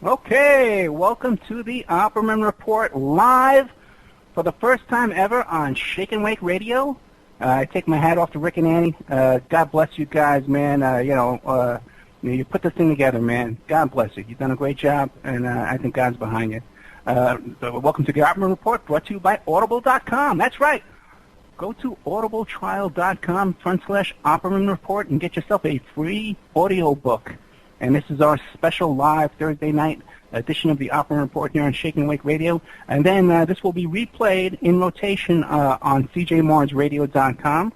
Okay, welcome to the Opperman Report live for the first time ever on Shake and Wake Radio. I take my hat off to Rick and Annie. God bless you guys, man. You put this thing together, man. God bless you. You've done a great job, and I think God's behind you. Welcome to the Opperman Report, brought to you by Audible.com. That's right. Go to audibletrial.com/Opperman Report and get yourself a free audio book. And this is our special live Thursday night edition of the Opperman Report here on Shake and Wake Radio. And then this will be replayed in rotation on CJMarsRadio.com,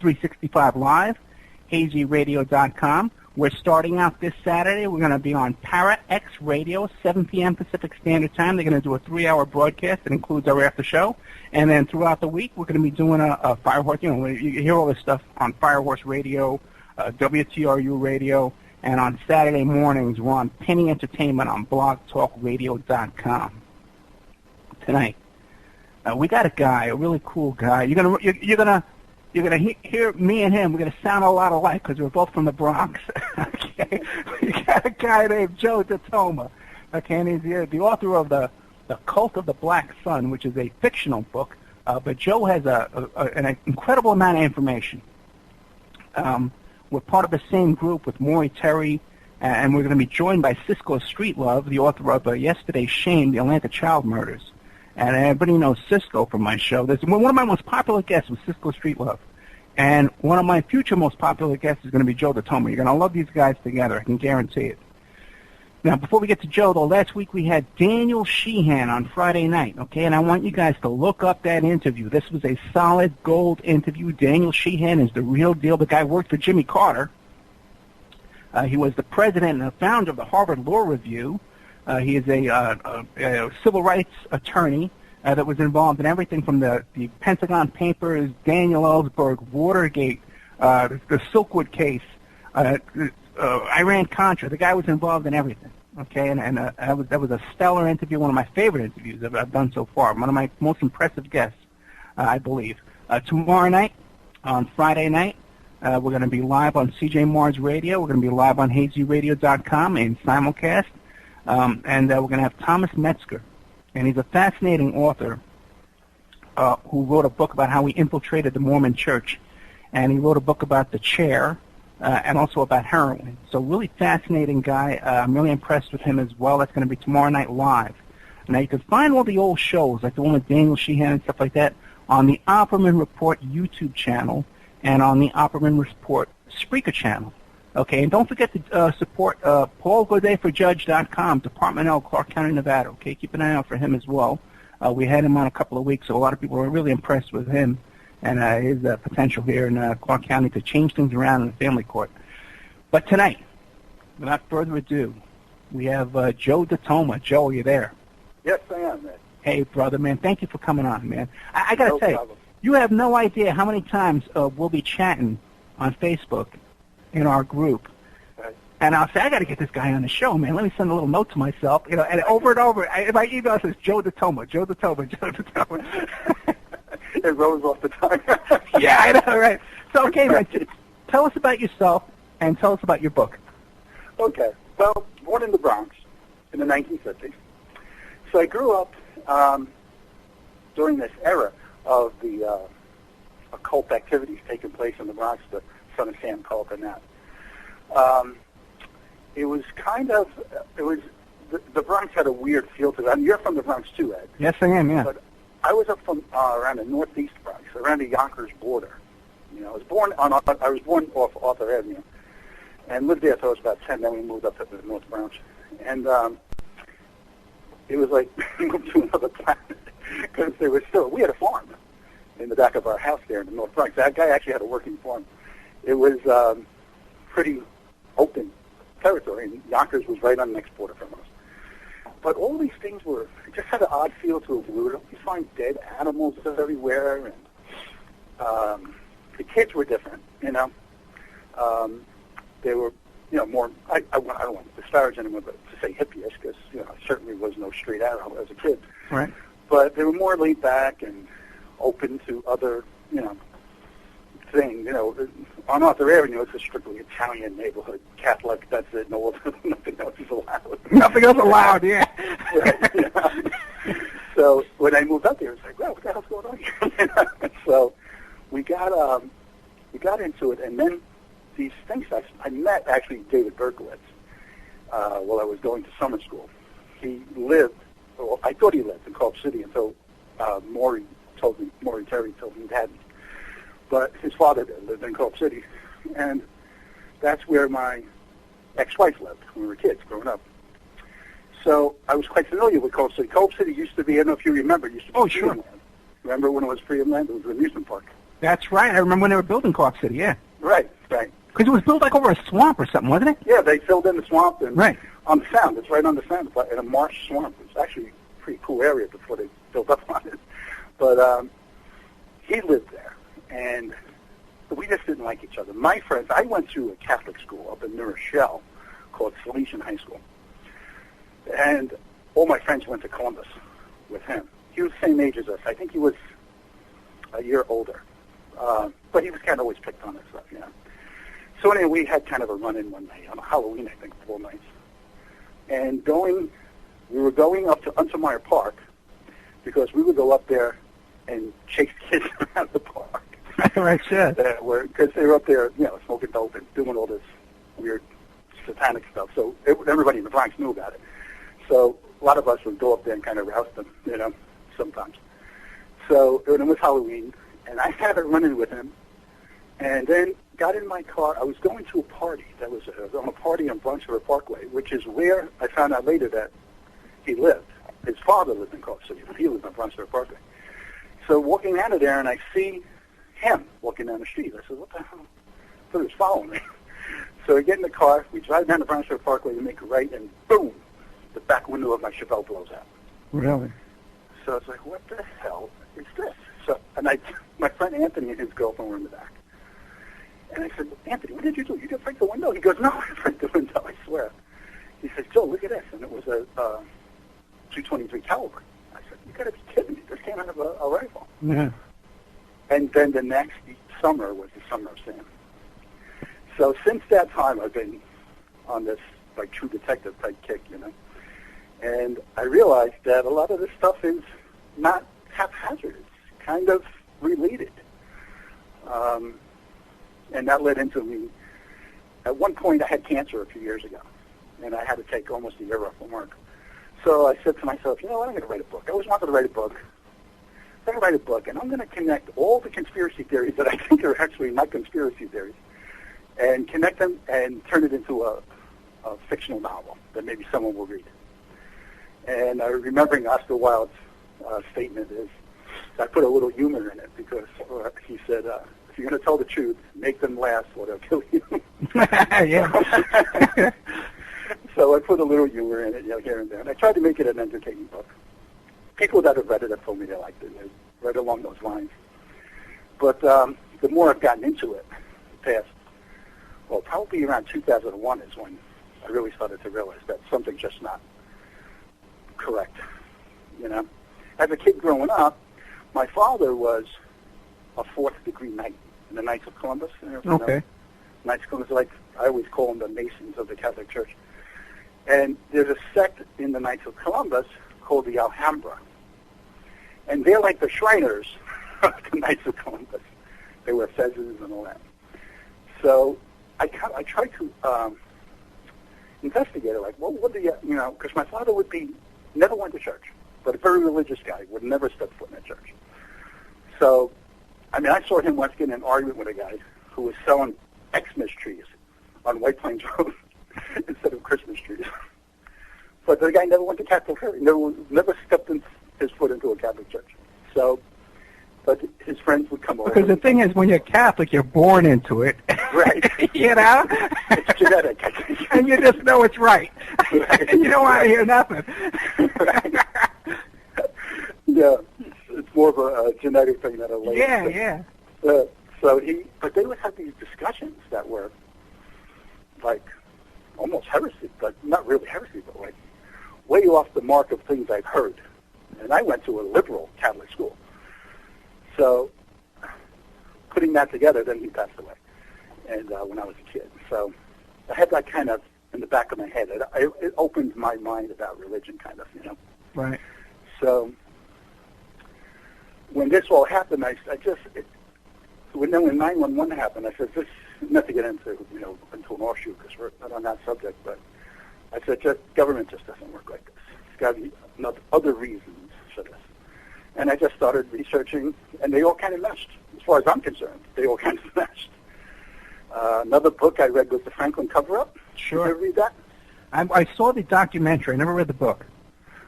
365 Live, hazyradio.com. We're starting out this Saturday. We're going to be on Para X Radio, 7 p.m. Pacific Standard Time. They're going to do a 3-hour broadcast that includes our after show. And then throughout the week, we're going to be doing a Firehorse. You hear all this stuff on Firehorse Radio, WTRU Radio. And on Saturday mornings, we're on Penny Entertainment on blogtalkradio.com. Tonight, we got a guy, a really cool guy. You're gonna hear me and him. We're gonna sound a lot alike because we're both from the Bronx. Okay, we got a guy named Joe DiToma. Okay, and he's the author of the Cult of the Black Sun, which is a fictional book. But Joe has an incredible amount of information. We're part of the same group with Maury Terry, and we're going to be joined by Cisco Streetlove, the author of Yesterday's Shame, the Atlanta Child Murders. And everybody knows Cisco from my show. One of my most popular guests was Cisco Streetlove. And one of my future most popular guests is going to be Joe DiToma. You're going to love these guys together, I can guarantee it. Now, before we get to Joe, though, last week we had Daniel Sheehan on Friday night, okay? And I want you guys to look up that interview. This was a solid gold interview. Daniel Sheehan is the real deal. The guy worked for Jimmy Carter. He was the president and the founder of the Harvard Law Review. He is a civil rights attorney that was involved in everything from the Pentagon Papers, Daniel Ellsberg, Watergate, the Silkwood case, Iran-Contra. The guy was involved in everything, okay? And that was a stellar interview, one of my favorite interviews that I've done so far, one of my most impressive guests, I believe. Tomorrow night, on Friday night, we're going to be live on CJ Mars Radio. We're going to be live on hazyradio.com in simulcast. And we're going to have Thomas Metzger. And he's a fascinating author who wrote a book about how he infiltrated the Mormon church. And he wrote a book about the chair, and also about heroin. So really fascinating guy. I'm really impressed with him as well. That's going to be tomorrow night live. Now, you can find all the old shows, like the one with Daniel Sheehan and stuff like that, on the Opperman Report YouTube channel and on the Opperman Report Spreaker channel. Okay, and don't forget to support PaulGaudetForJudge.com, Department L, Clark County, Nevada. Okay, keep an eye out for him as well. We had him on a couple of weeks, so a lot of people are really impressed with him and his potential here in Clark County to change things around in the family court. But tonight, without further ado, we have Joe DiToma. Joe, are you there? Yes, I am, man. Hey, brother, man, thank you for coming on, man. I got to say, you have no idea how many times we'll be chatting on Facebook in our group. Right. And I'll say, I got to get this guy on the show, man. Let me send a little note to myself, and over and over, my email says, Joe DiToma, Joe DiToma, Joe DiToma. It rolls off the tongue. Yeah, I know, right? So, okay, man, tell us about yourself and tell us about your book. Okay. Well, born in the Bronx in the 1950s. So I grew up during this era of the occult activities taking place in the Bronx, the Son of Sam cult and that. It was the Bronx had a weird feel to it. I mean, you're from the Bronx too, Ed. Yes, I am, yeah. But I was up from around the northeast Bronx, around the Yonkers border. I was born off Arthur Avenue, and lived there until I was about 10. Then we moved up to the North Bronx, and it was like moved to another planet because we had a farm in the back of our house there in the North Bronx. That guy actually had a working farm. It was pretty open territory, and Yonkers was right on the next border from us. But all these things just had an odd feel to it. We would always find dead animals everywhere, and the kids were different, They were, more, I don't want to disparage anyone, but to say hippies, because, I certainly was no street arrow as a kid. Right. But they were more laid back and open to other, thing. On Arthur Avenue, it's a strictly Italian neighborhood, Catholic. That's it. Nothing else is allowed. No, Nothing else allowed, yeah. Right, yeah. So when I moved up there, it's like, well, what the hell's going on here? So we got into it, and then these things, I met actually David Berkowitz while I was going to summer school. He lived, well, I thought he lived in Culp City until Maury Terry told me he hadn't. But his father lived in Culp City, and that's where my ex-wife lived when we were kids growing up. So I was quite familiar with Culp City. Culp City used to be, I don't know if you remember, it used to be sure. Freeland. Remember when it was Freeland? It was an amusement park. That's right. I remember when they were building Culp City, yeah. Right, right. Because it was built like over a swamp or something, wasn't it? Yeah, they filled in the swamp and right. On the Sound. It's right on the Sound. It's in a marsh swamp. It's actually a pretty cool area before they built up on it. But he lived there, and we just didn't like each other. My friends, I went to a Catholic school up in New Rochelle called Salesian High School, and all my friends went to Columbus with him. He was the same age as us. I think he was a year older, but he was kind of always picked on and stuff, you know. So anyway, we had kind of a run-in one night on a Halloween, I think, 4 nights, and we were going up to Untermeyer Park because we would go up there and chase kids around the park. Right, sure. Because they were up there, you know, smoking dope and doing all this weird satanic stuff. So everybody in the Bronx knew about it. So a lot of us would go up there and kind of rouse them, you know, sometimes. So it was Halloween, and I had a run-in with him, and then got in my car. I was going to a party. I was on a party on Bronx River Parkway, which is where I found out later that he lived. His father lived in Culp City, but he lived on Bronx River Parkway. So walking out of there, and I see him walking down the street. I said, what the hell? I thought he was following me. So I get in the car. We drive down the Bronx River Parkway. We make a right, and boom, the back window of my Chevelle blows out. Really? So I was like, what the hell is this? So, and my friend Anthony and his girlfriend were in the back. And I said, Anthony, what did you do? You didn't break the window? He goes, no, I didn't break the window, I swear. He said, Joe, look at this. And it was a .223 caliber. I said, you got to be kidding me. This came out of a rifle. Yeah. And then the next summer was the Summer of Sam. So since that time, I've been on this like true detective type kick, you know. And I realized that a lot of this stuff is not haphazard. It's kind of related. And that led into me. At one point, I had cancer a few years ago, and I had to take almost a year off from work. So I said to myself, you know what, I'm going to write a book. I always wanted to write a book. I'm going to write a book, and I'm going to connect all the conspiracy theories that I think are actually not conspiracy theories, and connect them and turn it into a fictional novel that maybe someone will read. And remembering Oscar Wilde's statement is, I put a little humor in it because he said, if you're going to tell the truth, make them laugh or they'll kill you. Yeah. So I put a little humor in it, you know, here and there. And I tried to make it an entertaining book. People that have read it have told me they liked it. Right along those lines. But the more I've gotten into it, past, well, probably around 2001 is when I really started to realize that something's just not correct, you know. As a kid growing up, my father was a fourth-degree knight in the Knights of Columbus. Okay. Knights of Columbus, like I always call them the Masons of the Catholic Church. And there's a sect in the Knights of Columbus called the Alhambra. And they're like the Shriners of the Knights of Columbus. They wear fezzes and all that. So I tried to investigate it, like, well, what do you know, because my father never went to church, but a very religious guy, would never step foot in a church. So, I mean, I saw him once get in an argument with a guy who was selling Xmas trees on White Plains Road instead of Christmas trees. But the guy never went to Catholic church. He never stepped his foot into a Catholic church. So, but his friends would come over. Because the thing is, when you're Catholic, you're born into it. Right. You know? It's genetic, I think. And you just know it's right. Right. And you don't want to hear nothing. Right. Yeah. It's more of a genetic thing than a latent thing. Yeah. But they would have these discussions that were like almost heresy, but not really heresy, but like way off the mark of things I've heard. And I went to a liberal Catholic school. So putting that together, then he passed away, and when I was a kid. So I had that kind of in the back of my head. It opened my mind about religion, kind of, you know. Right. So when this all happened, when 911 happened, I said, this, not to get into, you know, into an offshoot because we're not on that subject, but I said, government just doesn't work like this. There's got to be other reasons for this. And I just started researching, and they all kind of meshed. As far as I'm concerned, they all kind of meshed. Another book I read was The Franklin Cover-Up. Sure. Did you ever read that? I saw the documentary. I never read the book.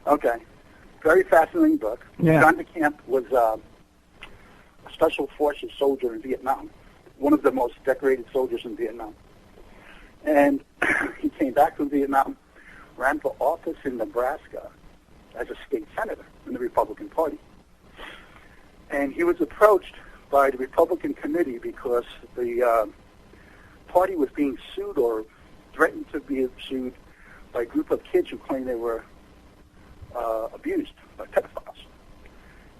Okay. Very fascinating book. Yeah. John DeCamp was a Special Forces soldier in Vietnam, one of the most decorated soldiers in Vietnam. And he came back from Vietnam, ran for office in Nebraska as a state senator in the Republican Party. And he was approached by the Republican committee because the party was being sued or threatened to be sued by a group of kids who claimed they were abused by pedophiles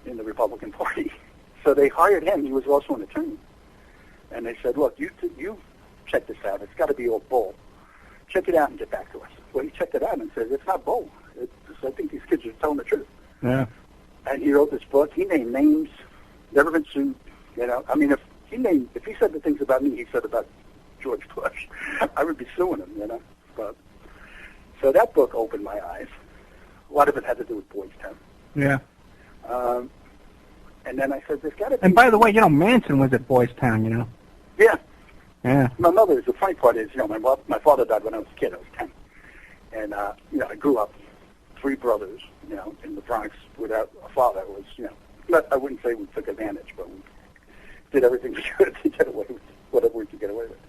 in the Republican Party. So they hired him. He was also an attorney. And they said, look, you check this out. It's got to be all bull. Check it out and get back to us. Well, he checked it out and said, it's not bull. I think these kids are telling the truth. Yeah. And he wrote this book. He named names. Never been sued. You know, I mean, if he said the things about me he said about George Bush, I would be suing him, you know. But so that book opened my eyes. A lot of it had to do with Boys Town. Yeah. And then I said, there's got to be... And by the way, you know, Manson was at Boys Town, you know. Yeah. Yeah. My mother, the funny part is, you know, my father died when I was a kid. I was 10. And, you know, I grew up 3 brothers, you know, in the Bronx without a father. It was, you know, I wouldn't say we took advantage, but we did everything we could to get away with whatever we could get away with.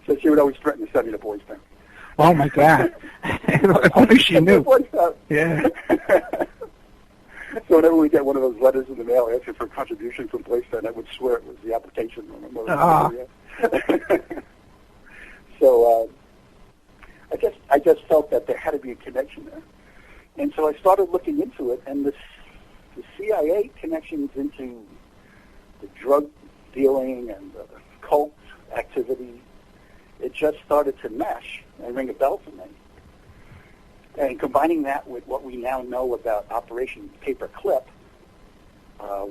So she would always threaten to send me to Boys Town. Oh, my God. Only she knew. Yeah. So whenever we get one of those letters in the mail asking for a contribution from Boys Town, I would swear it was the application. So I just felt that there had to be a connection there. And so I started looking into it, and the CIA connections into the drug dealing and the cult activity, it just started to mesh and ring a bell for me. And combining that with what we now know about Operation Paperclip,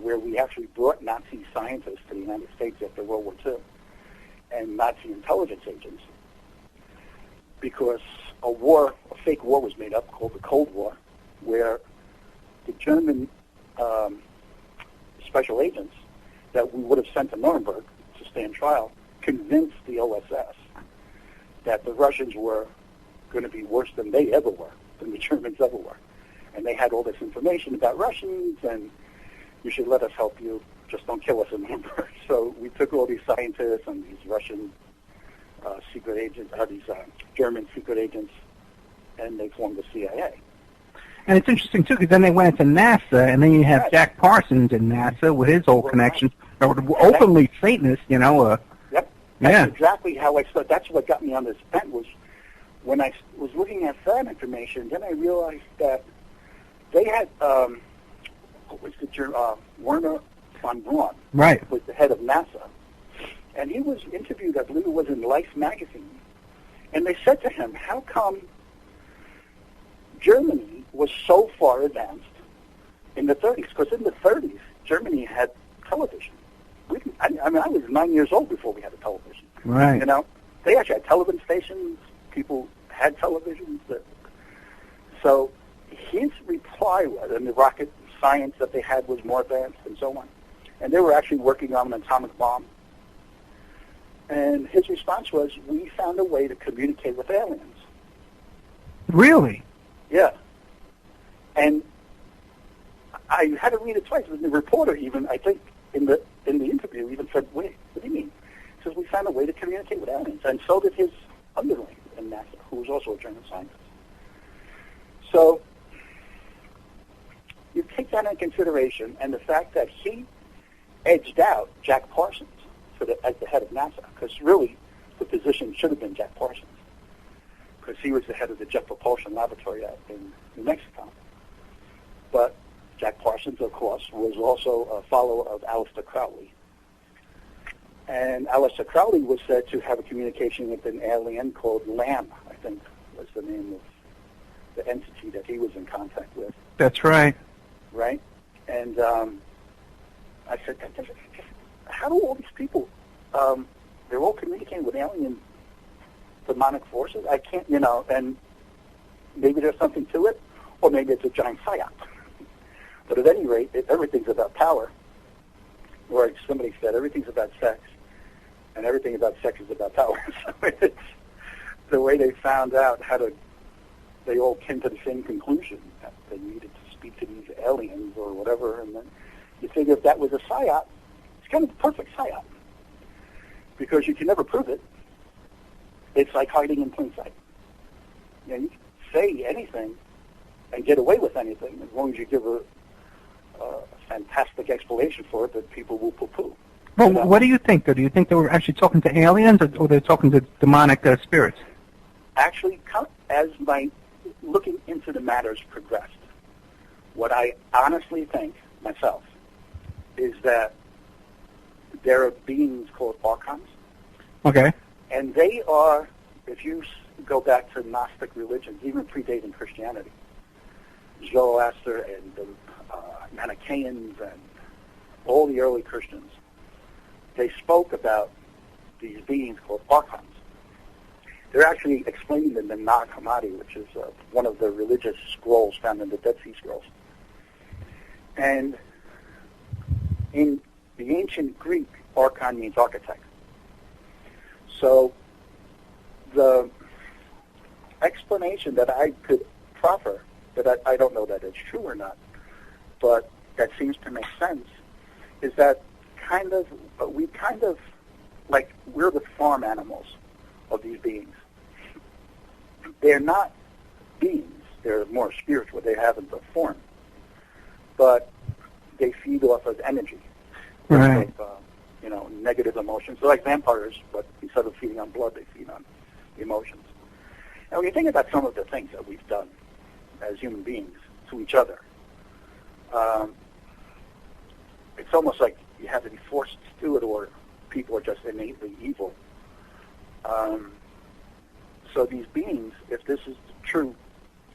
where we actually brought Nazi scientists to the United States after World War II, and Nazi intelligence agents, because a fake war was made up called the Cold War, where the German special agents that we would have sent to Nuremberg to stand trial convinced the OSS that the Russians were going to be worse than they ever were, than the Germans ever were. And they had all this information about Russians, and you should let us help you, just don't kill us in Nuremberg. So we took all these scientists and these Russian secret agents, these German secret agents, and they formed the CIA. And it's interesting, too, because then they went into NASA, and then you have Jack Parsons in NASA with his old connections, openly Satanist, you know. Yep. That's exactly how I started. That's what got me on this bent was when I was looking at that information, then I realized that they had, Werner von Braun, was the head of NASA. And he was interviewed, I believe it was in Life magazine. And they said to him, how come Germany was so far advanced in the 30s? Because in the 30s, Germany had television. I was 9 years old before we had a television. Right. You know, they actually had television stations. People had televisions. So his reply was, and the rocket science that they had was more advanced and so on. And they were actually working on an atomic bomb. And his response was, we found a way to communicate with aliens. Really? Yeah. And I had to read it twice. The reporter even, I think, in the interview even said, wait, what do you mean? He says, we found a way to communicate with aliens. And so did his underling in NASA, who was also a German scientist. So you take that into consideration, and the fact that he edged out Jack Parsons as the head of NASA, because really the position should have been Jack Parsons, because he was the head of the Jet Propulsion Laboratory out in New Mexico. But Jack Parsons, of course, was also a follower of Aleister Crowley. And Aleister Crowley was said to have a communication with an alien called Lamb, I think, was the name of the entity that he was in contact with. That's right. Right? And I said, how do all these people, they're all communicating with alien demonic forces? I can't, and maybe there's something to it, or maybe it's a giant psyop. But at any rate, everything's about power. Or like somebody said, everything's about sex, and everything about sex is about power. So it's the way they found out they all came to the same conclusion that they needed to speak to these aliens or whatever, and then you figure if that was a psyop, it's kind of the perfect psyop, because you can never prove it. It's like hiding in plain sight. You can say anything and get away with anything as long as you give a fantastic explanation for it that people will poo-poo. Well, what do you think, though? Do you think they were actually talking to aliens, or they're talking to demonic spirits? Actually, as my looking into the matters progressed, what I honestly think, myself, is that there are beings called archons. Okay. And they are, if you go back to Gnostic religions, even predating Christianity, Zoroaster and the Manichaeans and all the early Christians, they spoke about these beings called archons. They're actually explaining in the Nag Hammadi, which is one of the religious scrolls found in the Dead Sea Scrolls. And in the ancient Greek, archon means architect. So the explanation that I could proffer, that I don't know that it's true or not, but that seems to make sense, is that we like we're the farm animals of these beings. They're not beings. They're more spiritual. They haven't the form. But they feed off of energy. Right. Of, negative emotions. They're like vampires, but instead of feeding on blood, they feed on emotions. And when you think about some of the things that we've done as human beings to each other, it's almost like you have to be forced to do it, or people are just innately evil. So these beings, if this is the true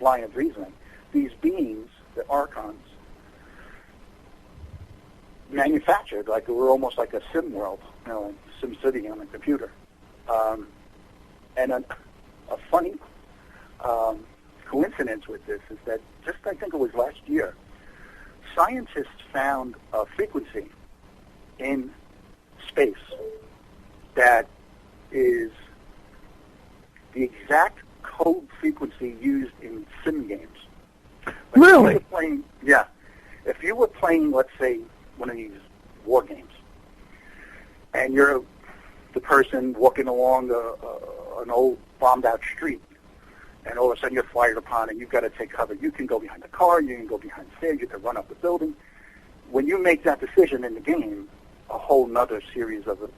line of reasoning, these beings, the archons, manufactured, like we're almost like a sim world, Sim City on a computer. And a funny coincidence with this is that just, I think it was last year, scientists found a frequency in space that is the exact code frequency used in sim games. Really? If you were playing, let's say, one of these war games, and you're the person walking along an old bombed-out street, and all of a sudden you're fired upon and you've got to take cover. You can go behind the car, you can go behind the stairs, you can run up the building. When you make that decision in the game, a whole nother series of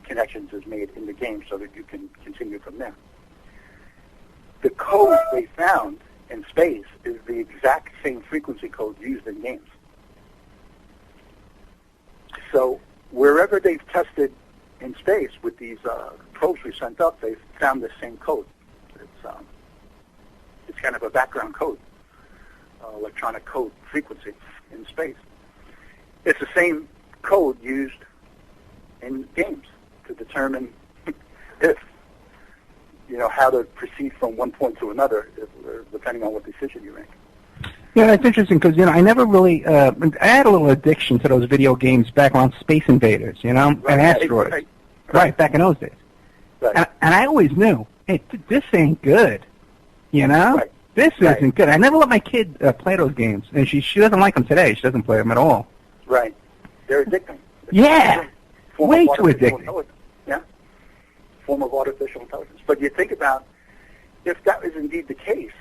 connections is made in the game so that you can continue from there. The code they found in space is the exact same frequency code used in games. So wherever they've tested in space with these probes we sent up, they've found the same code. It's kind of a background code, electronic code frequency in space. It's the same code used in games to determine if, how to proceed from one point to another, depending on what decision you make. Yeah, that's interesting because, I never really, I had a little addiction to those video games back on Space Invaders, and Asteroids. Right, back in those days. Right. And I always knew, hey, this ain't good, Right. This isn't good. I never let my kid play those games, and she doesn't like them today. She doesn't play them at all. Right. They're addicting. Yeah. Way too addicting. Yeah. Form of artificial intelligence. But you think about, if that is indeed the case,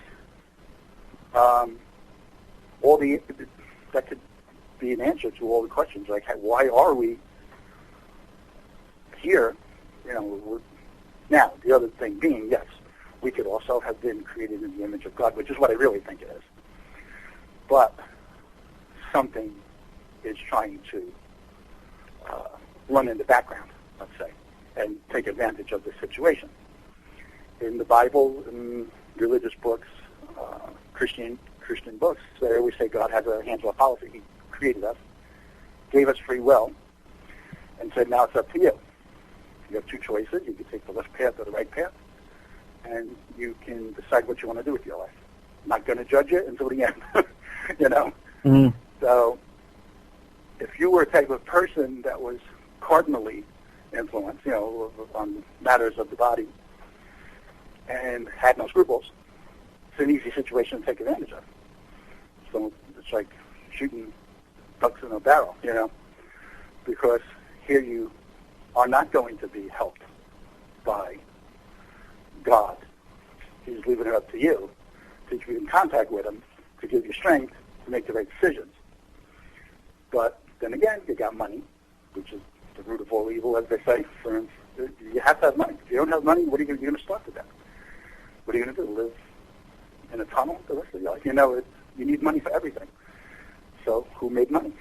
that could be an answer to all the questions, like why are we here? Now, the other thing being, yes, we could also have been created in the image of God, which is what I really think it is. But something is trying to run in the background, let's say, and take advantage of the situation. in the Bible and religious books, Christian books, they always say God has a hands-off policy. He created us, gave us free will, and said, now it's up to you. You have two choices. You can take the left path or the right path, and you can decide what you want to do with your life. I'm not going to judge you until the end, you know. Mm-hmm. So if you were a type of person that was cardinally influenced, you know, on matters of the body and had no scruples, it's an easy situation to take advantage of. So it's like shooting ducks in a barrel, you know, because here you are not going to be helped by God. He's leaving it up to you to be in contact with him to give you strength to make the right decisions. But then again, you got money, which is the root of all evil, as they say. You have to have money. If you don't have money, what are you going to start with that? What are you going to do? Live in a tunnel the rest of your life? You know, you need money for everything. So who made money?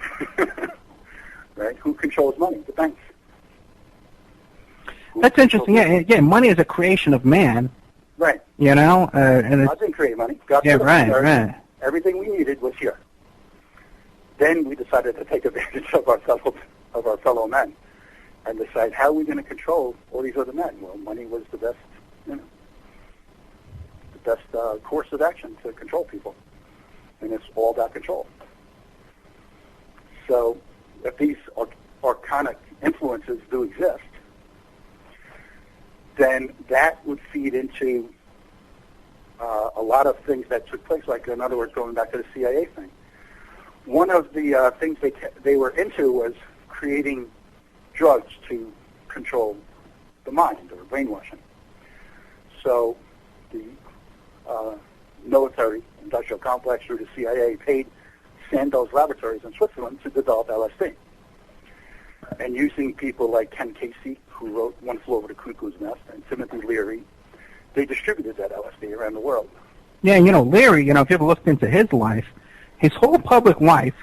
Right? Who controls money? The banks. That's interesting. Yeah, money is a creation of man. Right. You know, and God didn't create money. God yeah, right. Everything we needed was here. Then we decided to take advantage of our fellow men and decide how are we going to control all these other men. Well, money was the best, you know, the best course of action to control people, and it's all about control. So, if these archonic influences do exist, then that would feed into a lot of things that took place, like, in other words, going back to the CIA thing. One of the things they were into was creating drugs to control the mind, or brainwashing. So the military industrial complex through the CIA paid Sandoz Laboratories in Switzerland to develop LSD. And using people like Ken Casey, who wrote One Flew Over the Cuckoo's Nest, and Timothy Leary, they distributed that LSD around the world. Yeah, you know, Leary, you know, if you ever looked into his life, his whole public life,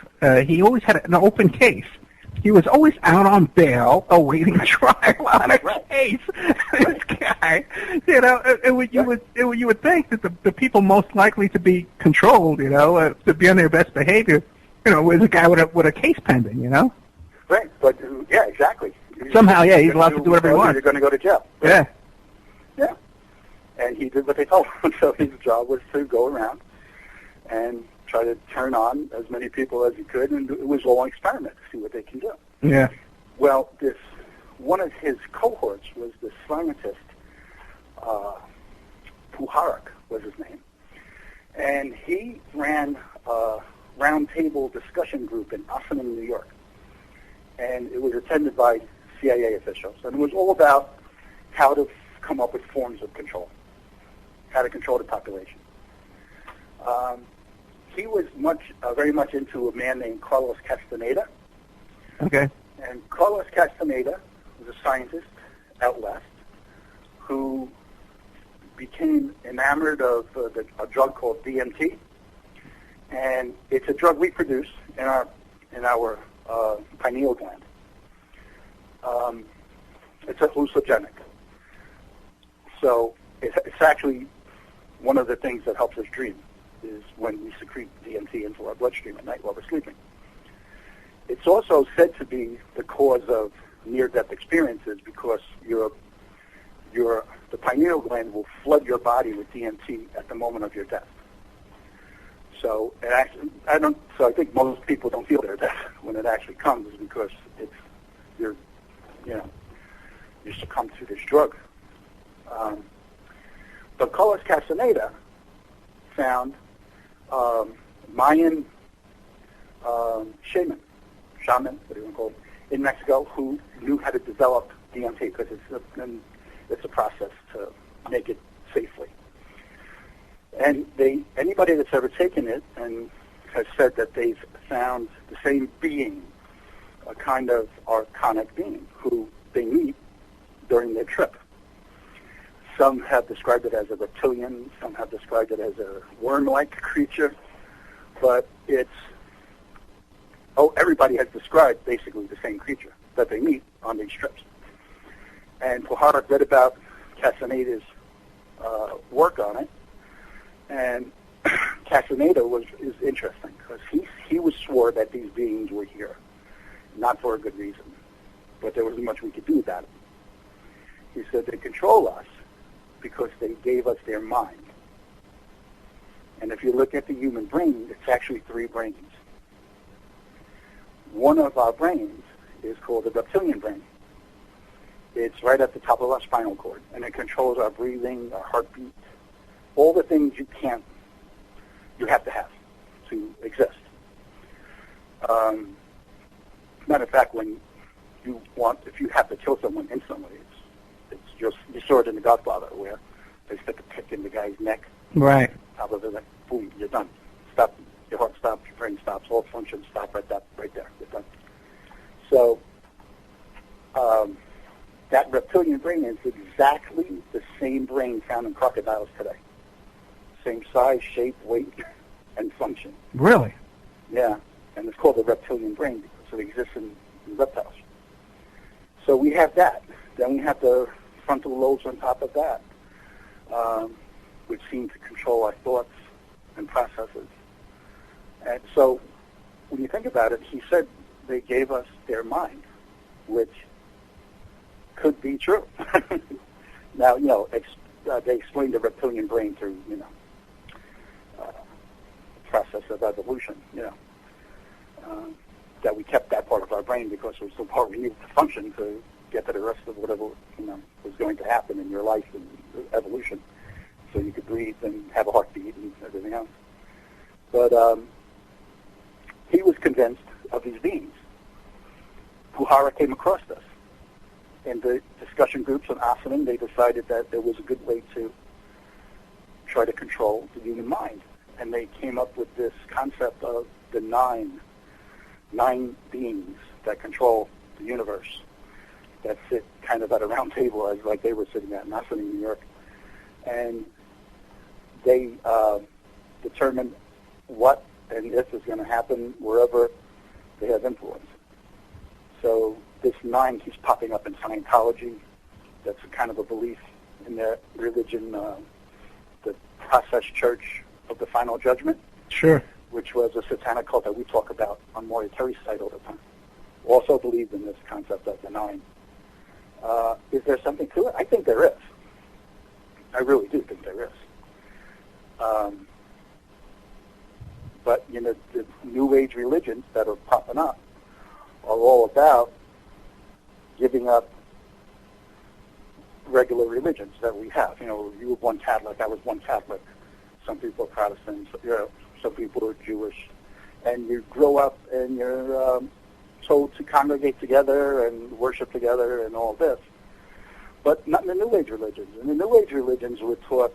he always had an open case. He was always out on bail, awaiting trial on a case. This guy, you know, you would think that the people most likely to be controlled, you know, to be on their best behavior, you know, was a guy with a case pending, you know. Right, but yeah, exactly. Somehow, yeah, he's allowed to do whatever he wants. You're going to go to jail. Right? Yeah. Yeah. And he did what they told him. So his job was to go around and try to turn on as many people as he could, and it was all an experiment to see what they can do. Yeah. Well, one of his cohorts was this scientist, Puharich was his name, and he ran a roundtable discussion group in Opperman, New York, and it was attended by CIA officials, and it was all about how to come up with forms of control, how to control the population. He was very much into a man named Carlos Castaneda. Okay. And Carlos Castaneda was a scientist out west who became enamored of a drug called DMT, and it's a drug we produce in our pineal gland. It's a hallucinogenic. So it's actually one of the things that helps us dream is when we secrete DMT into our bloodstream at night while we're sleeping. It's also said to be the cause of near-death experiences because the pineal gland will flood your body with DMT at the moment of your death. So I think most people don't feel their death when it actually comes because you succumb to this drug. But Carlos Castaneda found Mayan shaman, what do you want to call it, in Mexico who knew how to develop DMT because it's a process to make it safely. And anybody that's ever taken it and has said that they've found the same being, a kind of archonic being who they meet during their trip. Some have described it as a reptilian, some have described it as a worm-like creature, but everybody has described basically the same creature that they meet on these trips. And Puharich read about Castaneda's work on it. And Castaneda is interesting because he was swore that these beings were here, not for a good reason, but there wasn't much we could do about it. He said they control us because they gave us their mind. And if you look at the human brain, it's actually 3 brains. One of our brains is called the reptilian brain. It's right at the top of our spinal cord, and it controls our breathing, our heartbeat, all the things you have to have to exist. Matter of fact, if you have to kill someone instantly, it's just, you saw it in The Godfather where they stick a pick in the guy's neck. Right. Top of it, like, boom, you're done. Stop. Your heart stops, your brain stops, all functions stop right there. You're done. So that reptilian brain is exactly the same brain found in crocodiles today. Same size, shape, weight, and function. Really? Yeah, and it's called the reptilian brain because it exists in reptiles. So we have that. Then we have the frontal lobes on top of that, which seem to control our thoughts and processes. And so when you think about it, he said they gave us their mind, which could be true. Now, they explained the reptilian brain through, process of evolution, that we kept that part of our brain because it was the part we needed to function to get to the rest of whatever, was going to happen in your life and evolution. So you could breathe and have a heartbeat and everything else. But he was convinced of these beings. Puhara came across this. In the discussion groups on Opperman, they decided that there was a good way to try to control the human mind. And they came up with this concept of the nine beings that control the universe, that sit kind of at a round table as like they were sitting at, not sitting in New York. And they determined what and if is going to happen wherever they have influence. So this 9 keeps popping up in Scientology. That's kind of a belief in their religion, the Process Church of the Final Judgment. Sure. Which was a satanic cult that we talk about on Maury Terry's site all the time. Also believed in this concept of the 9. Is there something to it? I think there is. I really do think there is. But, the New Age religions that are popping up are all about giving up regular religions that we have. You were one Catholic, I was one Catholic. Some people are Protestants, some people are Jewish. And you grow up and you're told to congregate together and worship together and all this. But not in the New Age religions. In the New Age religions, we're taught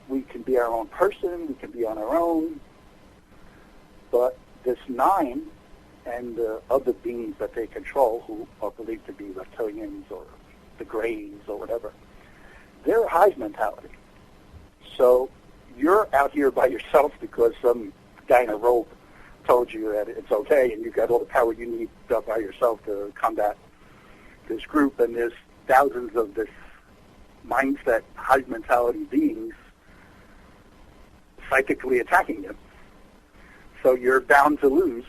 we can be our own person, we can be on our own. But this 9 and the other beings that they control, who are believed to be reptilians or the Greys or whatever, they're a hive mentality. So you're out here by yourself because some guy in a robe told you that it's okay and you've got all the power you need by yourself to combat this group, and there's thousands of this mindset, hive mentality beings psychically attacking you. So you're bound to lose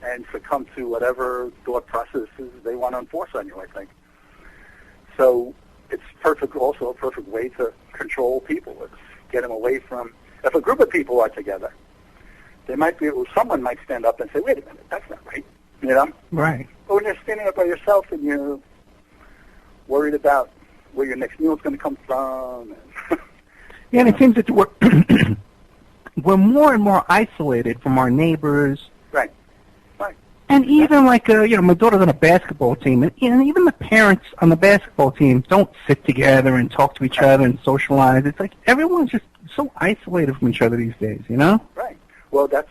and succumb to whatever thought processes they want to enforce on you, I think. So it's also a perfect way to control people. It's get them away from, if a group of people are together, someone might stand up and say, wait a minute, that's not right, Right. But when you're standing up by yourself and you're worried about where your next meal is going to come from. Yeah, and it seems that we're more and more isolated from our neighbors. Right. And even my daughter's on a basketball team, and even the parents on the basketball team don't sit together and talk to each other and socialize. It's like everyone's just so isolated from each other these days, Right. Well, that's,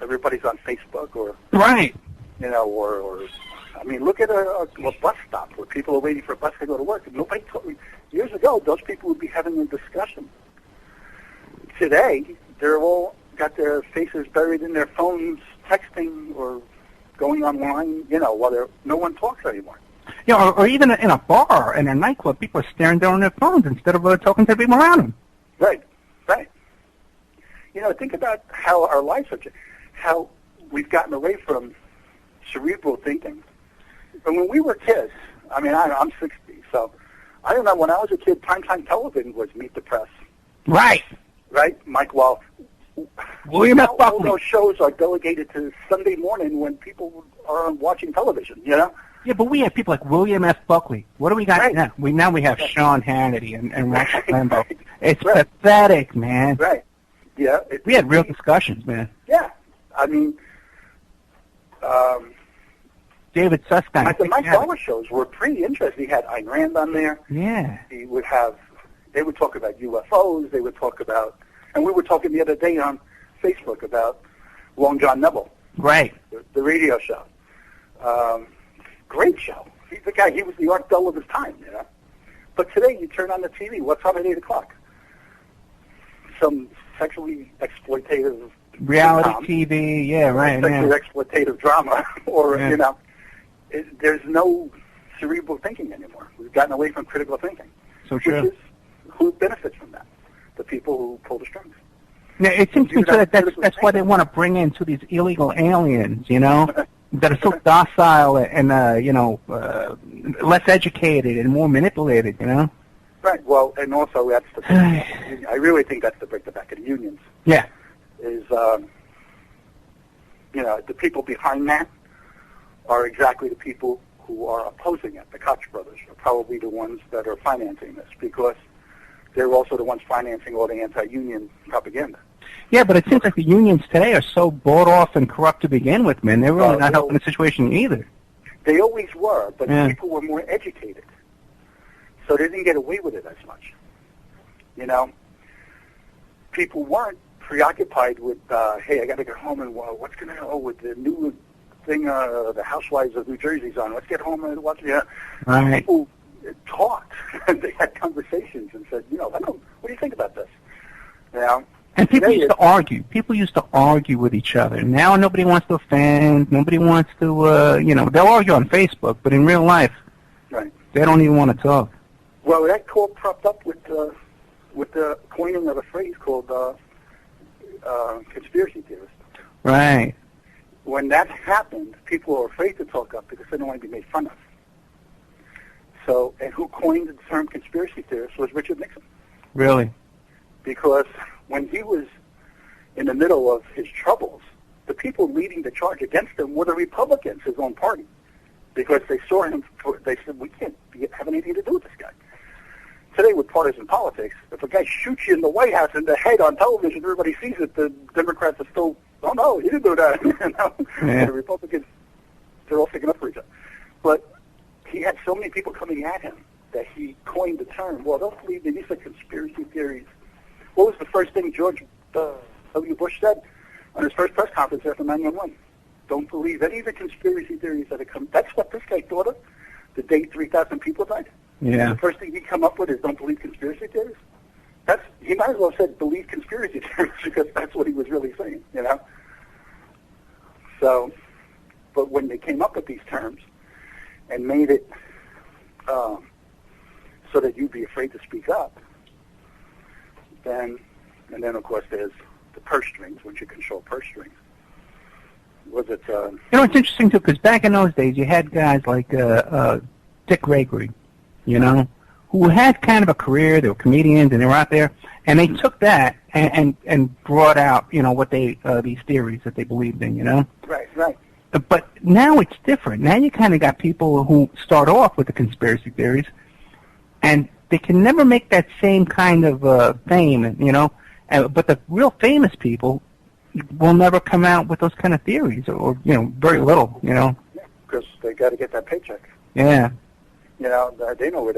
everybody's on Facebook or... Right. Look at a bus stop where people are waiting for a bus to go to work. And years ago, those people would be having a discussion. Today, they're all got their faces buried in their phones, texting or going online, while no one talks anymore. or even in a bar, in a nightclub, people are staring down their phones instead of talking to the people around them. Right, right. Think about how our lives are, how we've gotten away from cerebral thinking. And when we were kids, I'm 60, so I remember when I was a kid, primetime television was Meet the Press. Right. Right, Mike Wall. William F. Buckley. All those shows are delegated to Sunday morning when people are watching television, Yeah, but we have people like William F. Buckley. What do we got now? We have Sean Hannity and Rush Limbaugh. Right. It's pathetic, man. Right. Yeah. We had real discussions, man. Yeah. David Susskind. The Mike Waller shows were pretty interesting. He had Ayn Rand on there. Yeah. They would talk about UFOs. They would talk about, and we were talking the other day on Facebook about Long John Neville. Right. The radio show. Great show. He's the guy. He was the Art Bell of his time, But today, you turn on the TV. What's on at 8 o'clock? Some sexually exploitative reality TV. Yeah, right. Sexually exploitative drama, or there's no cerebral thinking anymore. We've gotten away from critical thinking. So true. Who benefits from that? The people who pull the strings. Yeah, it seems to me that's why they want to bring in these illegal aliens, that are so docile and less educated and more manipulated, Right. Well, and also that's the thing. I really think that's to break the back of the unions. Yeah. Is the people behind that are exactly the people who are opposing it. The Koch brothers are probably the ones that are financing this because they're also the ones financing all the anti-union propaganda. Yeah, but it seems like the unions today are so bought off and corrupt to begin with, man. They're really not helping the situation either. They always were, but people were more educated. So they didn't get away with it as much. People weren't preoccupied with, hey, I got to get home and what's going to with the new thing, the Housewives of New Jersey's on. Let's get home and watch it. Right. People talked and they had conversations and said, what do you think about this? And people used to argue. People used to argue with each other. Now nobody wants to offend. Nobody wants to, they'll argue on Facebook, but in real life, they don't even want to talk. Well, that call propped up with the coining of a phrase called conspiracy theorist. Right. When that happened, people were afraid to talk up because they didn't want to be made fun of. So, and who coined the term conspiracy theorist was Richard Nixon. Really? Because when he was in the middle of his troubles, the people leading the charge against him were the Republicans, his own party, because they saw him. They said, "We can't have anything to do with this guy." Today, with partisan politics, if a guy shoots you in the White House in the head on television, everybody sees it. The Democrats are still, "Oh no, he didn't do that." And the Republicans, they're all sticking up for each other. But he had so many people coming at him that he coined the term. Well, don't believe me. These are conspiracy theories. What was the first thing George W. Bush said on his first press conference after 9/11? Don't believe any of the conspiracy theories that have come. That's what this guy thought of the day 3,000 people died. Yeah. The first thing he come up with is don't believe conspiracy theories. He might as well have said believe conspiracy theories because that's what he was really saying, So, but when they came up with these terms and made it so that you'd be afraid to speak up, and then of course there's the purse strings, once you control purse strings. Was it? It's interesting too, because back in those days you had guys like Dick Gregory, who had kind of a career. They were comedians and they were out there, and they took that and brought out, what they these theories that they believed in, Right. But now it's different. Now you kind of got people who start off with the conspiracy theories, and they can never make that same kind of fame, but the real famous people will never come out with those kind of theories, or very little, Yeah, because they got to get that paycheck. Yeah. They know where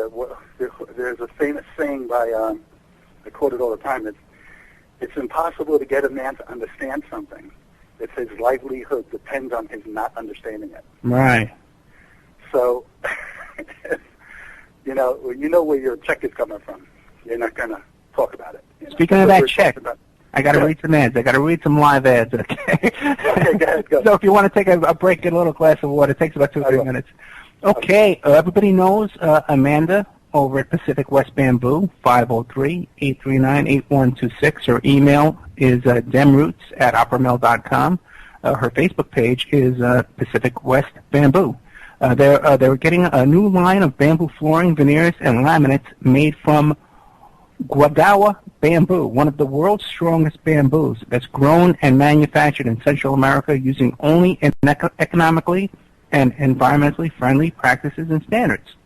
there's a famous saying by, I quote it all the time, it's impossible to get a man to understand something if his livelihood depends on his not understanding it. Right. So, you know where your check is coming from. You're not going to talk about it. Speaking of that check, I got to read some ads. I got to read some live ads, okay? Okay, go ahead, go. So if you want to take a break, get a little glass of water. It takes about 2 or 3 minutes. Okay, everybody knows Amanda over at Pacific West Bamboo, 503-839-8126. Her email is demroots@oppermail.com. Her Facebook page is Pacific West Bamboo. They're getting a new line of bamboo flooring, veneers, and laminates made from Guadawa bamboo, one of the world's strongest bamboos that's grown and manufactured in Central America using only economically and environmentally friendly practices and standards.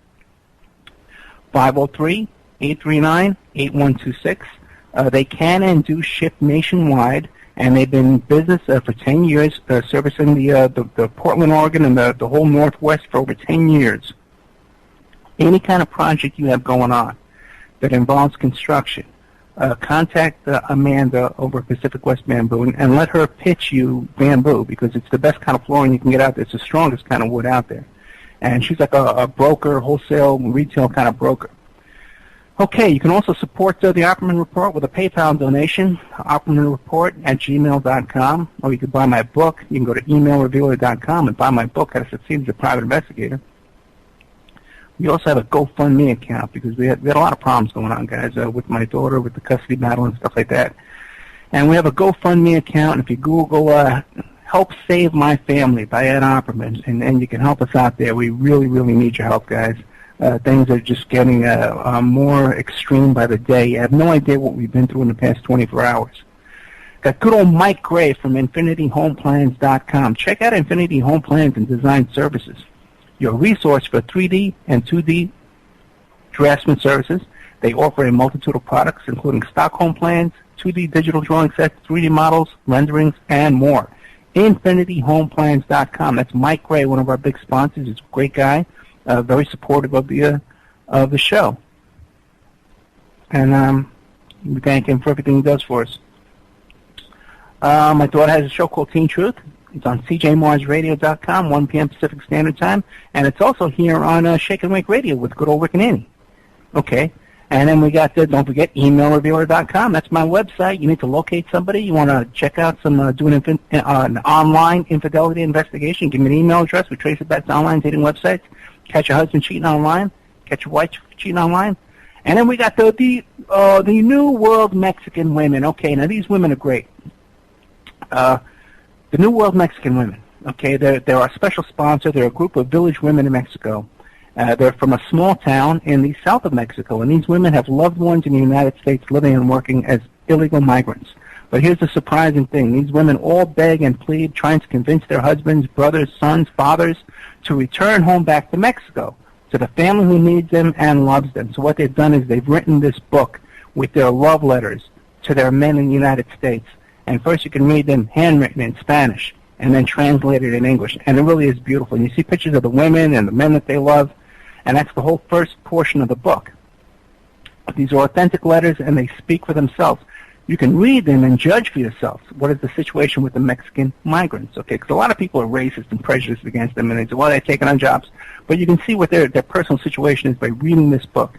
503-839-8126. They can and do ship nationwide, and they've been in business for 10 years, servicing the Portland, Oregon, and the whole Northwest for over 10 years. Any kind of project you have going on that involves construction, contact Amanda over at Pacific West Bamboo and let her pitch you bamboo, because it's the best kind of flooring you can get out there. It's the strongest kind of wood out there. And she's like a broker, wholesale, retail kind of broker. Okay, you can also support the Opperman Report with a PayPal donation, oppermanreport@gmail.com, or you can buy my book. You can go to emailrevealer.com and buy my book, How to Succeed as a Private Investigator. We also have a GoFundMe account because we had a lot of problems going on, guys, with my daughter, with the custody battle and stuff like that. And we have a GoFundMe account, and if you Google Help Save My Family by Ed Opperman, and you can help us out there. We really, really need your help, guys. Things are just getting more extreme by the day. You have no idea what we've been through in the past 24 hours. Got good old Mike Gray from InfinityHomePlans.com. Check out Infinity Home Plans and Design Services, your resource for 3D and 2D draftsman services. They offer a multitude of products, including stock home plans, 2D digital drawing sets, 3D models, renderings, and more. InfinityHomePlans.com. That's Mike Gray, one of our big sponsors. He's a great guy. Very supportive of the show, and we thank him for everything he does for us. My daughter has a show called Teen Truth. It's on cjmarsradio.com, 1 p.m. Pacific Standard Time, and it's also here on Shake and Wake Radio with good old Rick and Annie. Okay, and then we got don't forget emailrevealer.com. That's my website. You need to locate somebody. You want to check out some do an online infidelity investigation. Give me an email address. We trace it back to online dating websites. Catch your husband cheating online, catch your wife cheating online, and then we got the New World Mexican Women. Okay, now these women are great. The New World Mexican Women. Okay, they're our special sponsor. They're a group of village women in Mexico. They're from a small town in the south of Mexico, and these women have loved ones in the United States living and working as illegal migrants. But here's the surprising thing. These women all beg and plead, trying to convince their husbands, brothers, sons, fathers to return home back to Mexico, to the family who needs them and loves them. So what they've done is they've written this book with their love letters to their men in the United States. And first you can read them handwritten in Spanish and then translated in English. And it really is beautiful. And you see pictures of the women and the men that they love, and that's the whole first portion of the book. These are authentic letters, and they speak for themselves. You can read them and judge for yourself. What is the situation with the Mexican migrants? Okay, because a lot of people are racist and prejudiced against them, and they say, well, they're taking on jobs. But you can see what their personal situation is by reading this book.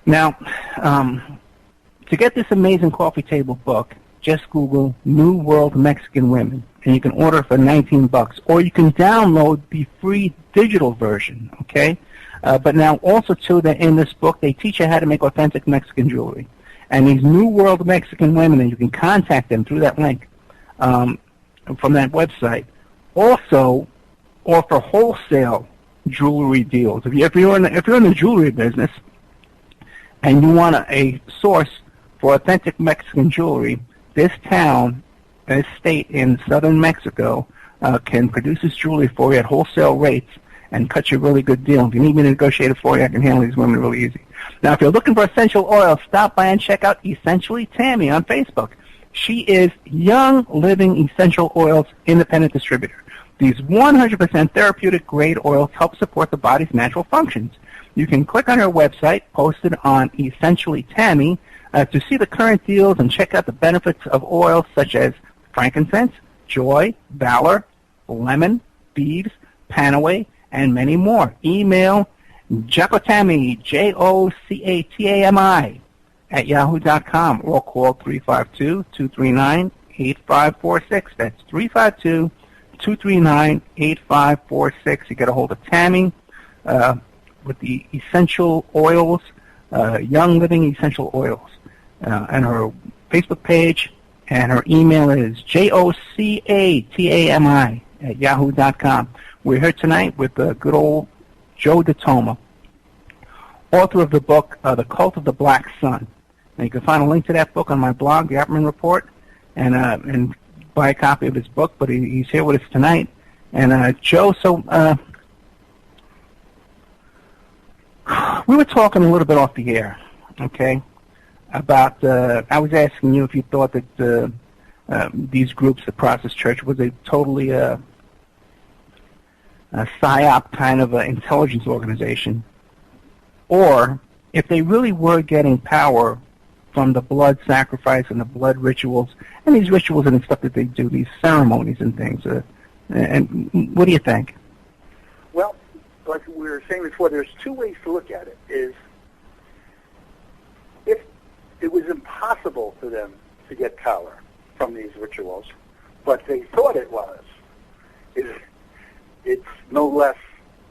Now, to get this amazing coffee table book, just Google New World Mexican Women, and you can order it for $19. Or you can download the free digital version, okay? But now also, too, that in this book, they teach you how to make authentic Mexican jewelry. And these New World Mexican Women, and you can contact them through that link from that website, also offer wholesale jewelry deals. If you're in the jewelry business and you want a source for authentic Mexican jewelry, this town, this state in southern Mexico can produce this jewelry for you at wholesale rates and cut you a really good deal. If you need me to negotiate it for you, I can handle these women really easy. Now, if you're looking for essential oil, stop by and check out Essentially Tammy on Facebook. She is Young Living Essential Oils Independent Distributor. These 100% therapeutic grade oils help support the body's natural functions. You can click on her website, posted on Essentially Tammy, to see the current deals and check out the benefits of oils such as frankincense, joy, valor, lemon, beads, panaway, and many more. Email Jacotami, Jocatami, @yahoo.com, or call 352-239-8546. That's 352-239-8546. You get a hold of Tammy. with the essential oils, Young Living Essential Oils, and her Facebook page, and her email is jocatami@yahoo.com. We're here tonight with good old Joe DiToma, author of the book, The Cult of the Black Sun. And you can find a link to that book on my blog, The Opperman Report, and buy a copy of his book, but he's here with us tonight. And Joe, so we were talking a little bit off the air, okay, about, I was asking you if you thought that these groups, the Process Church, was a totally a PSYOP kind of intelligence organization, or if they really were getting power from the blood sacrifice and the blood rituals, and these rituals and stuff that they do, these ceremonies and things. And what do you think? Well, like we were saying before, there's two ways to look at it. Is if it was impossible for them to get power from these rituals, but they thought it was, it's no less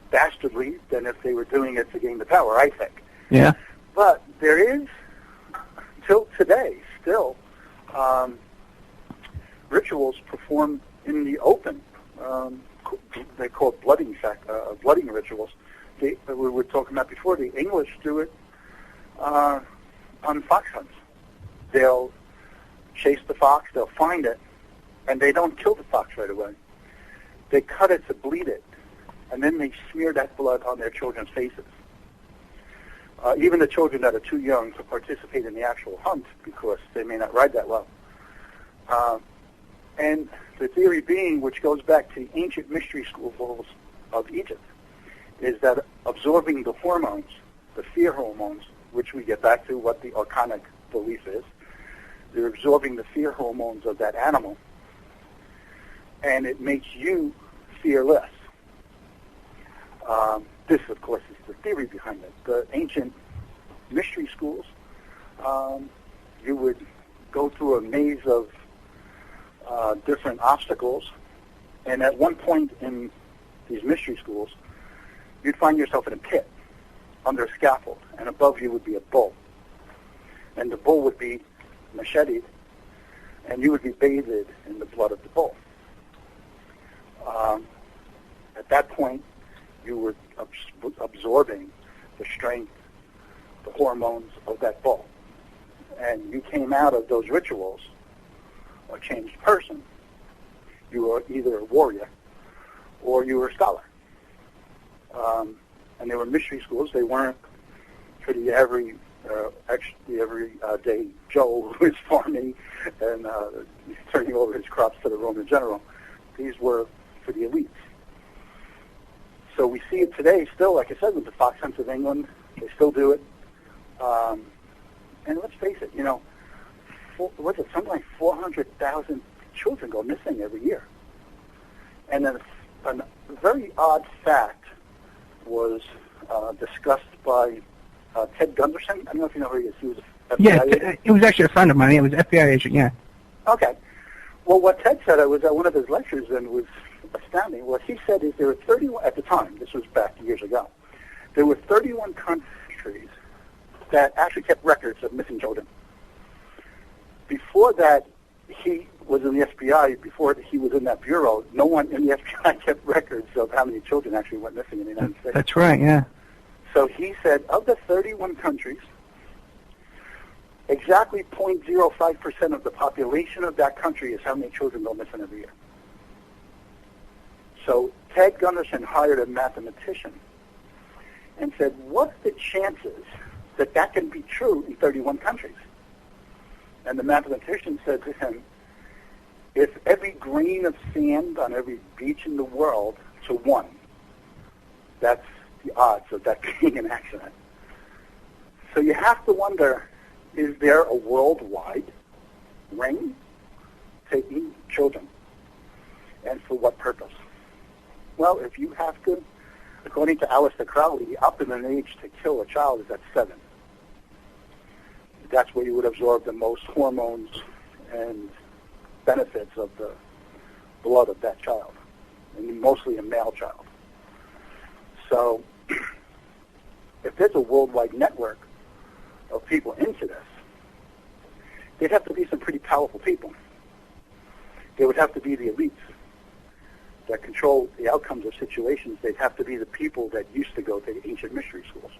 dastardly than if they were doing it to gain the power, I think. Yeah. But there is, till today, still, rituals performed in the open. They call it blooding rituals. We were talking about before, the English do it on fox hunts. They'll chase the fox, they'll find it, and they don't kill the fox right away. They cut it to bleed it, and then they smear that blood on their children's faces. Even the children that are too young to participate in the actual hunt, because they may not ride that well. And the theory being, which goes back to the ancient mystery schools of Egypt, is that absorbing the hormones, the fear hormones, which we get back to what the archonic belief is, they're absorbing the fear hormones of that animal, and it makes you fearless. This, of course, is the theory behind it. The ancient mystery schools, you would go through a maze of different obstacles, and at one point in these mystery schools, you'd find yourself in a pit under a scaffold, and above you would be a bull. And the bull would be macheted, and you would be bathed in the blood of the bull. At that point, you were absorbing the strength, the hormones of that bull. And you came out of those rituals a changed person. You were either a warrior or you were a scholar. And they were mystery schools. They weren't for the everyday Joe who is farming and turning over his crops to the Roman general. These were for the elites. So we see it today still, like I said, with the fox hunts of England. They still do it. And let's face it, something like 400,000 children go missing every year. And then a very odd fact was discussed by Ted Gunderson. I don't know if you know who he is. He was an FBI agent. He was actually a friend of mine. He was an FBI agent, yeah. Okay. Well, what Ted said, I was at one of his lectures and was astounding. What he said is there were 31, at the time, this was back years ago, there were 31 countries that actually kept records of missing children. Before that, he was in the FBI. Before he was in that bureau, no one in the FBI kept records of how many children actually went missing in the United States. That's right, yeah. So he said, of the 31 countries, exactly 0.05% of the population of that country is how many children go missing every year. So Ted Gunderson hired a mathematician and said, what's the chances that that can be true in 31 countries? And the mathematician said to him, if every grain of sand on every beach in the world to 1, that's the odds of that being an accident. So you have to wonder, is there a worldwide ring taking children? And for what purpose? Well, if you have to, according to Aleister Crowley, the optimum age to kill a child is at 7. That's where you would absorb the most hormones and benefits of the blood of that child, and mostly a male child. So if there's a worldwide network of people into this, they'd have to be some pretty powerful people. They would have to be the elites that control the outcomes of situations. They'd have to be the people that used to go to the ancient mystery schools.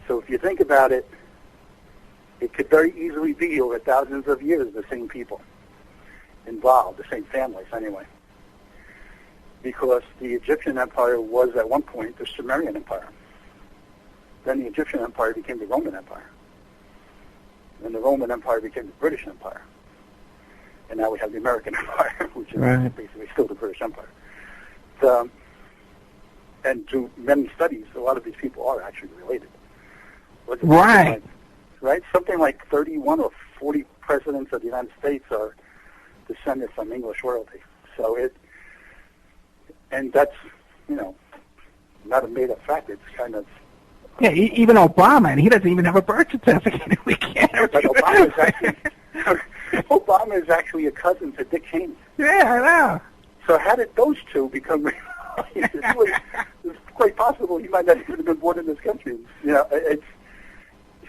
So if you think about it, it could very easily be over thousands of years the same people involved, the same families anyway. Because the Egyptian Empire was at one point the Sumerian Empire. Then the Egyptian Empire became the Roman Empire. And the Roman Empire became the British Empire. And now we have the American Empire, which is basically still the British Empire. And to many studies, a lot of these people are actually related. Right. Right? Something like 31 or 40 presidents of the United States are descended from English royalty. So and that's, not a made-up fact. It's kind of... Yeah, even Obama, and he doesn't even have a birth certificate. We can't... But Obama is actually a cousin to Dick Cheney. Yeah, I know. So how did those two become... it's quite possible he might not even have been born in this country.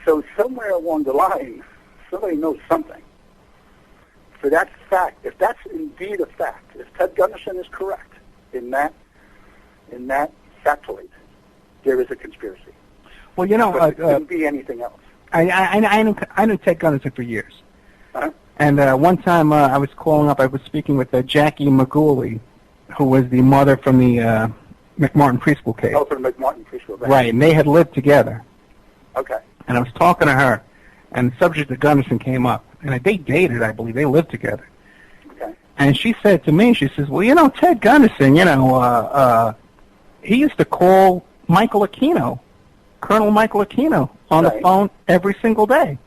So somewhere along the line, somebody knows something. So that's fact. If that's indeed a fact, if Ted Gunderson is correct in that factoid, there is a conspiracy. Well, it couldn't be anything else. I knew Ted Gunderson for years. Uh-huh. And one time I was speaking with Jackie McGooley, who was the mother from the McMartin preschool case. Oh, from the McMartin preschool. Right, and they had lived together. Okay. And I was talking to her, and the subject of Gunderson came up. And they dated, I believe. They lived together. Okay. And she said to me, she says, well, Ted Gunderson, he used to call Michael Aquino, Colonel Michael Aquino, on the phone every single day.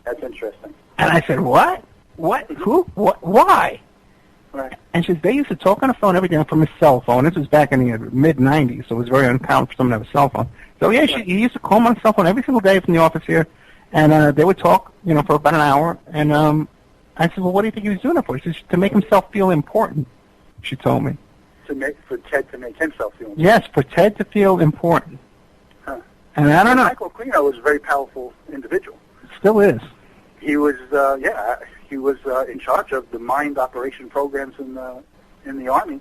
That's interesting. And I said, what? What? Who? What? Why? Right. And she said, they used to talk on the phone every day from his cell phone. This was back in the mid-'90s, so it was very uncommon for someone to have a cell phone. So, yeah, he used to call him on the cell phone every single day from the office here. And they would talk, for about an hour. And I said, well, what do you think he was doing it for? She said, to make himself feel important, she told me. For Ted to make himself feel important? Yes, for Ted to feel important. Huh. And I don't know. Michael Aquino was a very powerful individual. Still is. He was, in charge of the mind operation programs in the Army,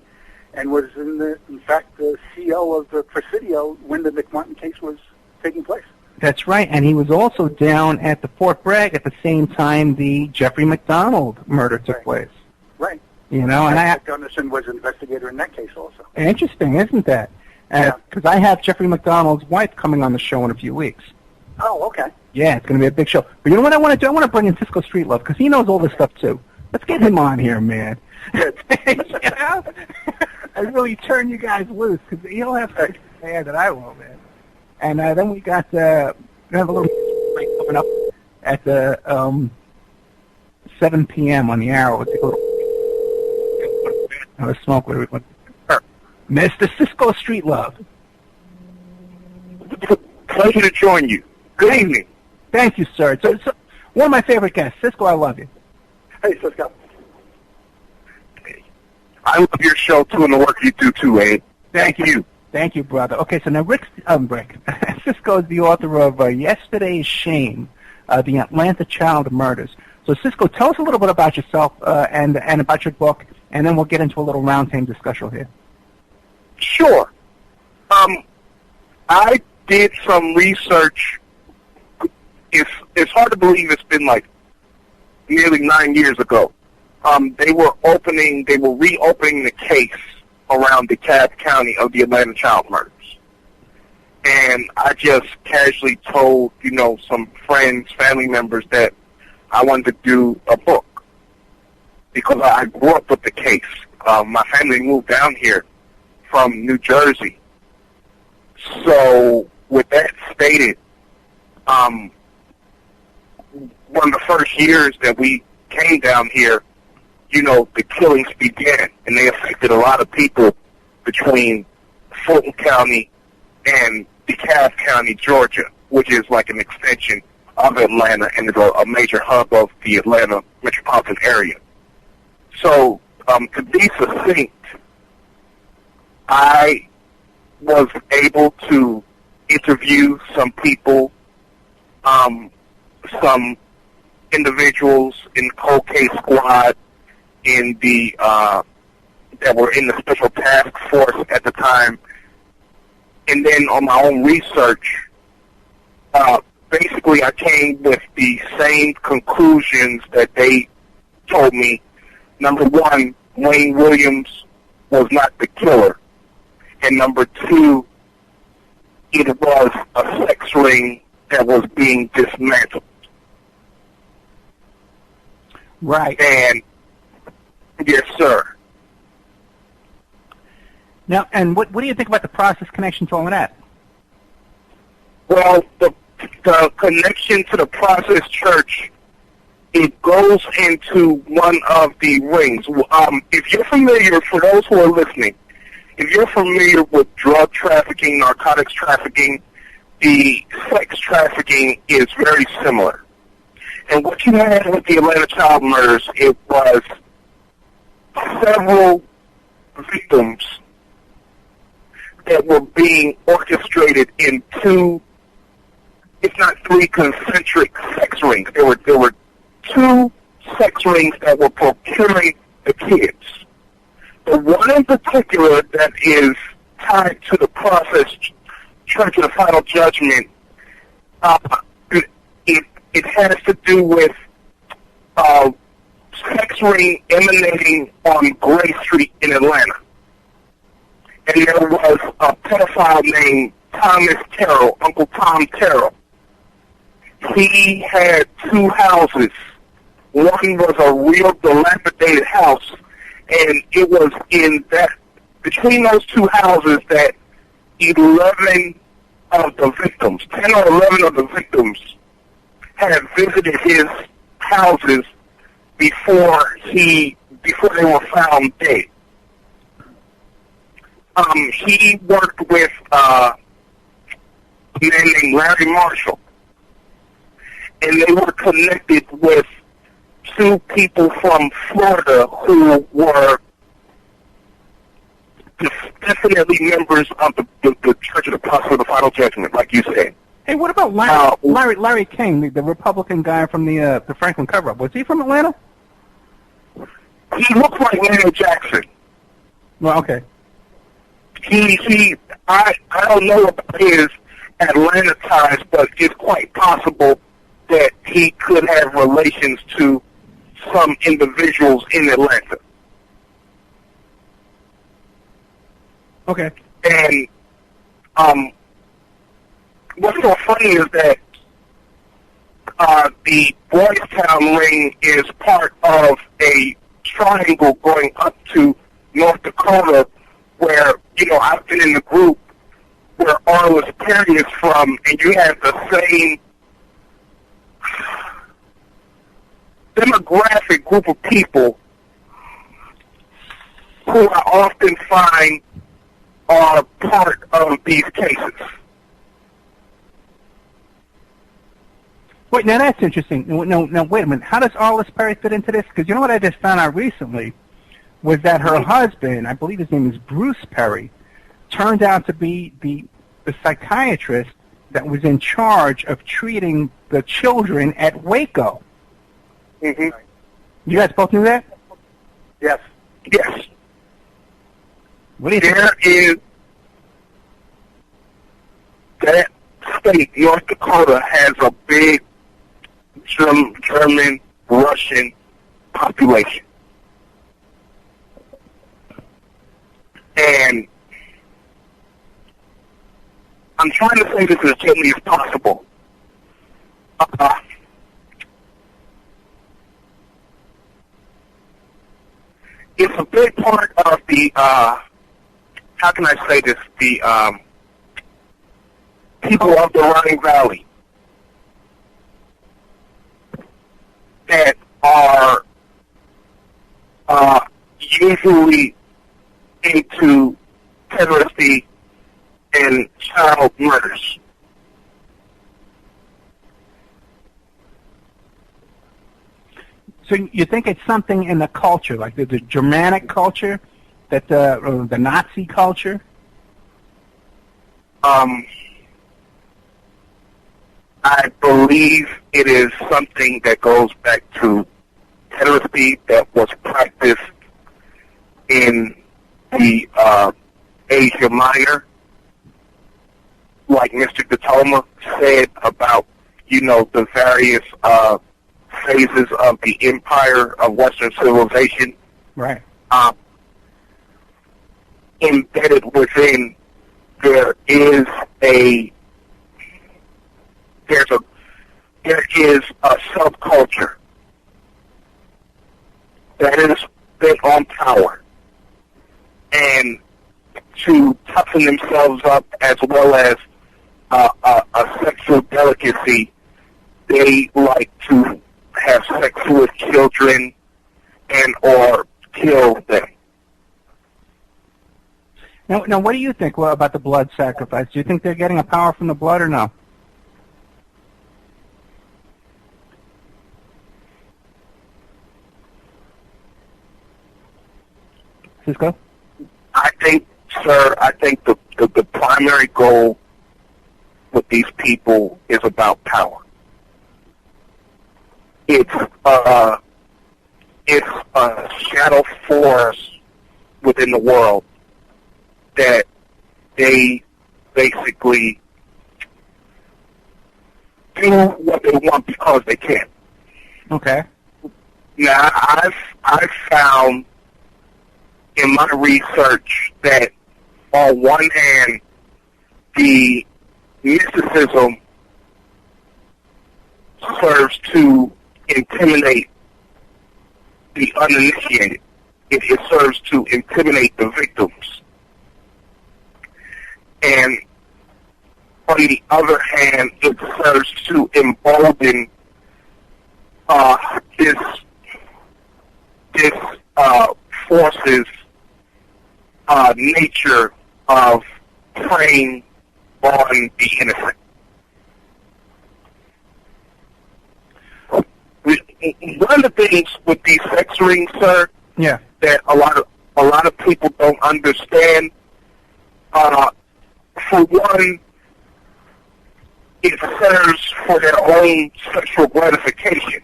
and was in fact, the CEO of the Presidio when the McMartin case was taking place. That's right, and he was also down at the Fort Bragg at the same time the Jeffrey McDonald murder took place. Right. And Gunderson was an investigator in that case also. Interesting, isn't that? Because I have Jeffrey McDonald's wife coming on the show in a few weeks. Oh, okay. Yeah, it's going to be a big show. But you know what I want to do? I want to bring in Cisco Streetlove, because he knows all this stuff, too. Let's get him on here, man. Good. I really turn you guys loose, because he'll have something to say that I won't, man. And then we got we have a little break coming up at 7 p.m. on the Arrow. We'll take a little smoke. Mr. Cisco Streetlove. Pleasure to join you. Good evening. Thank you, sir. So one of my favorite guests. Cisco, I love you. Hey, Cisco. I love your show, too, and the work you do, too, Abe. Thank you. Thank you, brother. Okay, so now Cisco is the author of Yesterday's Shame, the Atlanta Child Murders. So, Cisco, tell us a little bit about yourself and about your book, and then we'll get into a little roundtable discussion here. Sure. I did some research. It's hard to believe it's been like nearly 9 years ago. They were reopening the case around DeKalb County of the Atlanta child murders. And I just casually told, some friends, family members that I wanted to do a book because I grew up with the case. My family moved down here from New Jersey. So with that stated, one of the first years that we came down here, the killings began, and they affected a lot of people between Fulton County and DeKalb County, Georgia, which is like an extension of Atlanta and is a major hub of the Atlanta metropolitan area. So, to be succinct, I was able to interview some people, some individuals in the cold case squad in the that were in the special task force at the time, and then on my own research, basically I came with the same conclusions that they told me. Number one, Wayne Williams was not the killer, and number two, it was a sex ring that was being dismantled. Right. And yes, sir. Now, and what do you think about the process connection to all of that? Well, the connection to the Process Church, it goes into one of the rings. If you're familiar, for those who are listening, if you're familiar with drug trafficking, narcotics trafficking, the sex trafficking is very similar. And what you had with the Atlanta child murders, it was several victims that were being orchestrated in two, if not three, concentric sex rings. There were two sex rings that were procuring the kids. The one in particular that is tied to the Process Church of the Final Judgment, it has to do with sex ring emanating on Gray Street in Atlanta. And there was a pedophile named Thomas Terrell, Uncle Tom Terrell. He had two houses. One was a real dilapidated house, and it was in that, between those two houses, that 11 of the victims, 10 or 11 of the victims, had visited his houses before they were found dead. He worked with a man named Larry Marshall, and they were connected with two people from Florida who were definitely members of the Church of the Process of the Final Judgment, like you said. Hey, what about Larry King, the Republican guy from the Franklin cover-up? Was he from Atlanta? He looks like Larry Jackson. Well, okay. I don't know about his Atlanta ties, but it's quite possible that he could have relations to some individuals in Atlanta. Okay. And what's so funny is that the Boys Town ring is part of a triangle going up to North Dakota, where, I've been in the group where Arliss Perry is from, and you have the same demographic group of people who I often find are part of these cases. Wait, now that's interesting. Now, wait a minute. How does Arliss Perry fit into this? Because you know what I just found out recently was that her husband, I believe his name is Bruce Perry, turned out to be the psychiatrist that was in charge of treating the children at Waco. Mm-hmm. You guys both knew that? Yes. Yes. What do you think? There is that state, North Dakota, has a big German, Russian population. And I'm trying to say this as gently as possible. It's a big part of the, how can I say this, the people of the Rhine Valley that are usually into pederasty and child murders. So you think it's something in the culture, like the Germanic culture, that the Nazi culture? I believe it is something that goes back to literacy that was practiced in the Asia Minor, like Mr. DiToma said about, the various phases of the empire of Western civilization. Right. Embedded within, there is a subculture that is bent on power and to toughen themselves up, as well as a sexual delicacy. They like to have sex with children and or kill them. Now, what do you think about the blood sacrifice? Do you think they're getting a power from the blood or no? Cisco? I think, sir, the primary goal with these people is about power. It's a shadow force within the world that they basically do what they want because they can. Okay. Now, I've found in my research that on one hand, the mysticism serves to intimidate the uninitiated. It serves to intimidate the victims. And on the other hand, it serves to embolden this force's nature of preying on the innocent. One of the things with these sex rings, sir, yeah, that a lot of people don't understand. For one, it serves for their own sexual gratification.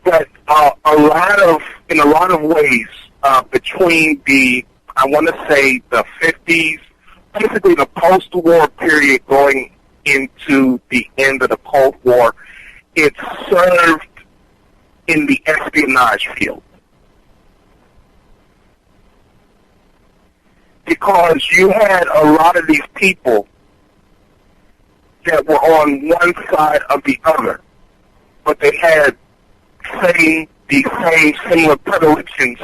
But in a lot of ways, between I want to say the 50s, basically the post-war period going into the end of the Cold War, it served in the espionage field. Because you had a lot of these people that were on one side of the other, but they had the same similar predilections,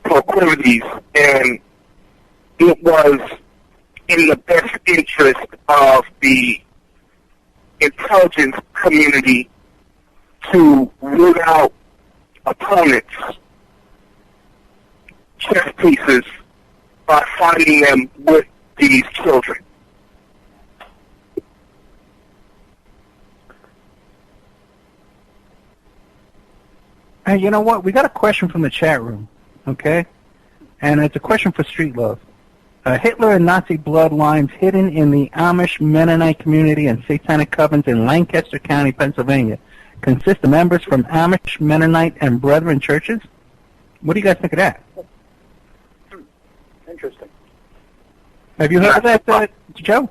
proclivities, and it was in the best interest of the intelligence community to root out opponents' chess pieces by finding them with these children. Hey, you know what? We got a question from the chat room, okay? And it's a question for Streetlove. Hitler and Nazi bloodlines hidden in the Amish Mennonite community and Satanic covens in Lancaster County, Pennsylvania, consist of members from Amish, Mennonite, and Brethren churches? What do you guys think of that? Interesting. Have you heard of that, Joe?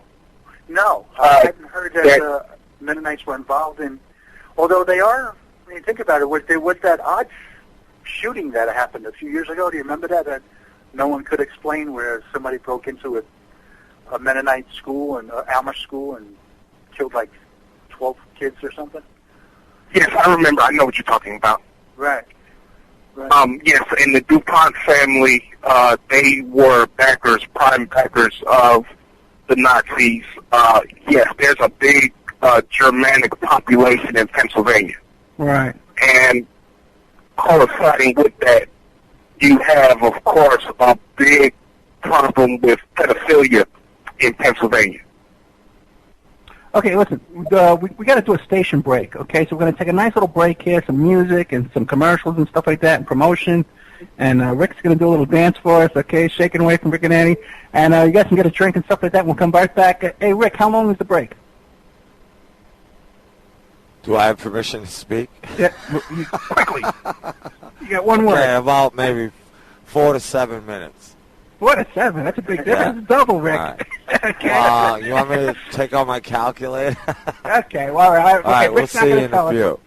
No, I hadn't heard that Mennonites were involved in, although they are, when you think about it, was that odd shooting that happened a few years ago? Do you remember that no one could explain, where somebody broke into a Mennonite school and Amish school and killed like 12 kids or something? Yes, I remember. I know what you're talking about. Right. Yes, in the DuPont family, they were prime backers of the Nazis. Yes, there's a big Germanic population in Pennsylvania. Right. And coinciding with that, you have, of course, a big problem with pedophilia in Pennsylvania. Okay, listen, we got to do a station break, okay? So we're going to take a nice little break here, some music and some commercials and stuff like that and promotion. And Rick's going to do a little dance for us, okay, shaking away from Rick and Annie. And you guys can get a drink and stuff like that. We'll come right back. Hey, Rick, how long is the break? Do I have permission to speak? Yeah, quickly. You got one word. Okay, about maybe 4 to 7 minutes. 4 to 7? That's a big difference. It's double, Rick. Right. Okay. You want me to take out my calculator? Okay, well, all right. Okay, All right, we'll Rick's not see you gonna in tell a us few.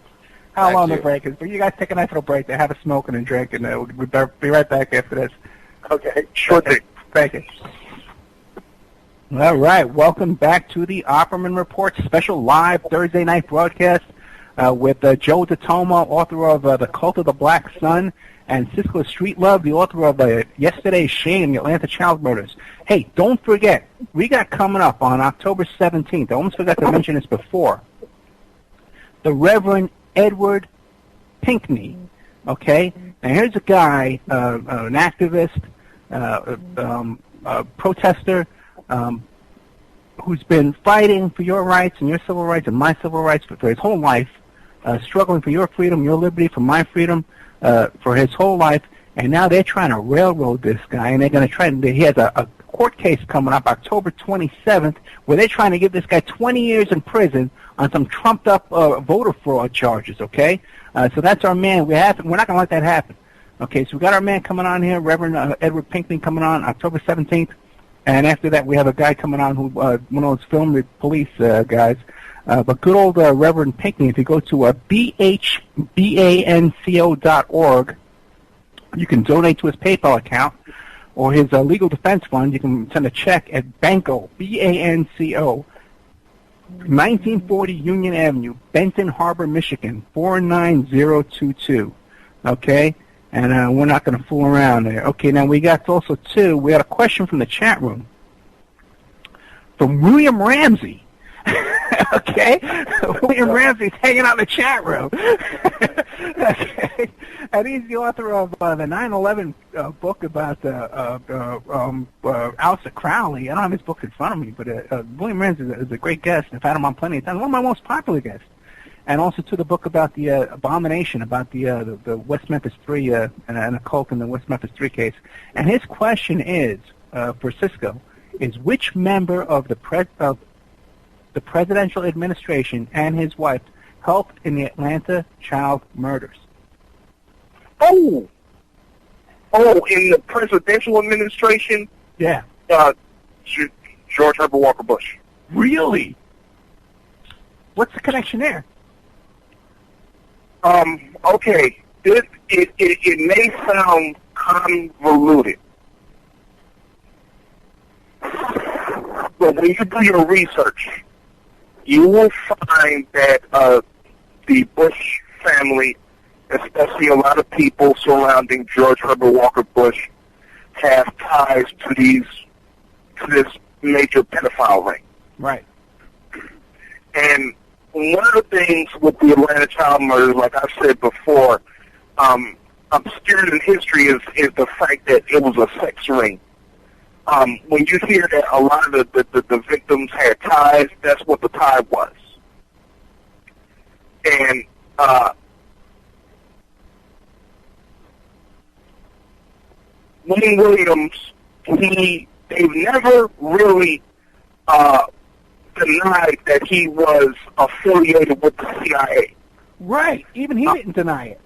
how Thank long you. the break is. But you guys take a nice little break there, have a smoking and drink, and we'll be right back after this. Okay. Sure thing. Thank you. All right, welcome back to the Opperman Report special live Thursday night broadcast with Joe DiToma, author of The Cult of the Black Sun, and Cisco Streetlove, the author of Yesterday's Shame, the Atlanta Child Murders. Hey, don't forget, we got coming up on October 17th, I almost forgot to mention this before, the Reverend Edward Pinkney, okay? And here's a guy, an activist, a protester, who's been fighting for your rights and your civil rights and my civil rights for his whole life, struggling for your freedom, your liberty, for my freedom, for his whole life, and now they're trying to railroad this guy, and they're going to try. He has a court case coming up October 27th, where they're trying to give this guy 20 years in prison on some trumped-up voter fraud charges. Okay, so that's our man. We're not going to let that happen. Okay, so we got our man coming on here, Reverend Edward Pinkney, coming on October 17th, and after that we have a guy coming on who one of those film police guys. But good old Reverend Pinkney, if you go to bhbanco.org, you can donate to his PayPal account or his legal defense fund. You can send a check at Banco, B-A-N-C-O, 1940 Union Avenue, Benton Harbor, Michigan, 49022. Okay? And we're not going to fool around there. Okay, now we got also, too, we had a question from the chat room from William Ramsey. Okay? William Ramsey's hanging out in the chat room. Okay? And he's the author of the 9/11 book about Aleister Crowley. I don't have his book in front of me, but William Ramsey is a great guest. I've had him on plenty of times. One of my most popular guests. And also to the book about the abomination, about the West Memphis 3 and a cult in the West Memphis 3 case. And his question is, for Cisco, is which member of the presidential administration and his wife helped in the Atlanta child murders? Oh, in the presidential administration? Yeah. George Herbert Walker Bush. Really? What's the connection there? Okay. It may sound convoluted, but when you do your research, you will find that the Bush family, especially a lot of people surrounding George Herbert Walker Bush, have ties to this major pedophile ring. Right. And one of the things with the Atlanta child murders, like I've said before, obscured in history is the fact that it was a sex ring. When you hear that a lot of the victims had ties, that's what the tie was. And Wayne Williams, they've never really denied that he was affiliated with the CIA. Right. Even he didn't deny it.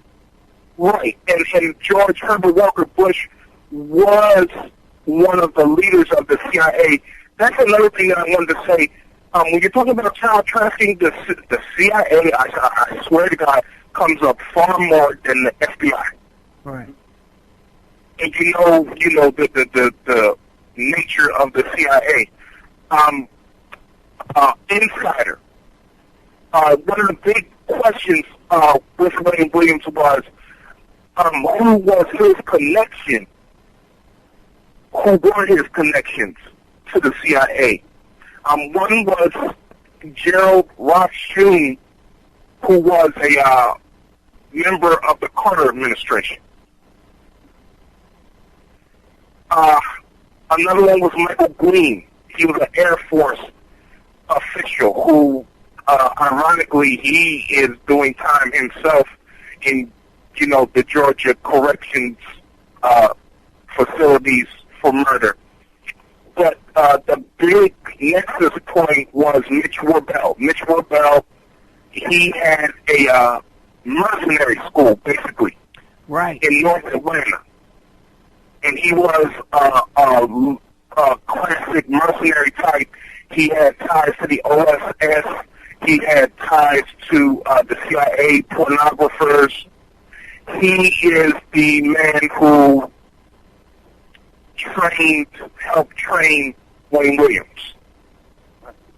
Right. And George Herbert Walker Bush was one of the leaders of the CIA. That's another thing that I wanted to say. When you're talking about child trafficking, the CIA, I swear to God, comes up far more than the FBI. Right. And you know the nature of the CIA. Insider. One of the big questions with Wayne Williams was who was his connection? Who were his connections to the CIA? One was Gerald Rothschild, who was a member of the Carter administration. Another one was Michael Green. He was an Air Force official who, ironically, he is doing time himself in, the Georgia Corrections facilities for murder. But the big nexus point was Mitch Warbell. Mitch Warbell, he had a mercenary school, basically, right, in North Atlanta. And he was a classic mercenary type. He had ties to the OSS. He had ties to the CIA pornographers. He is the man who helped train Wayne Williams.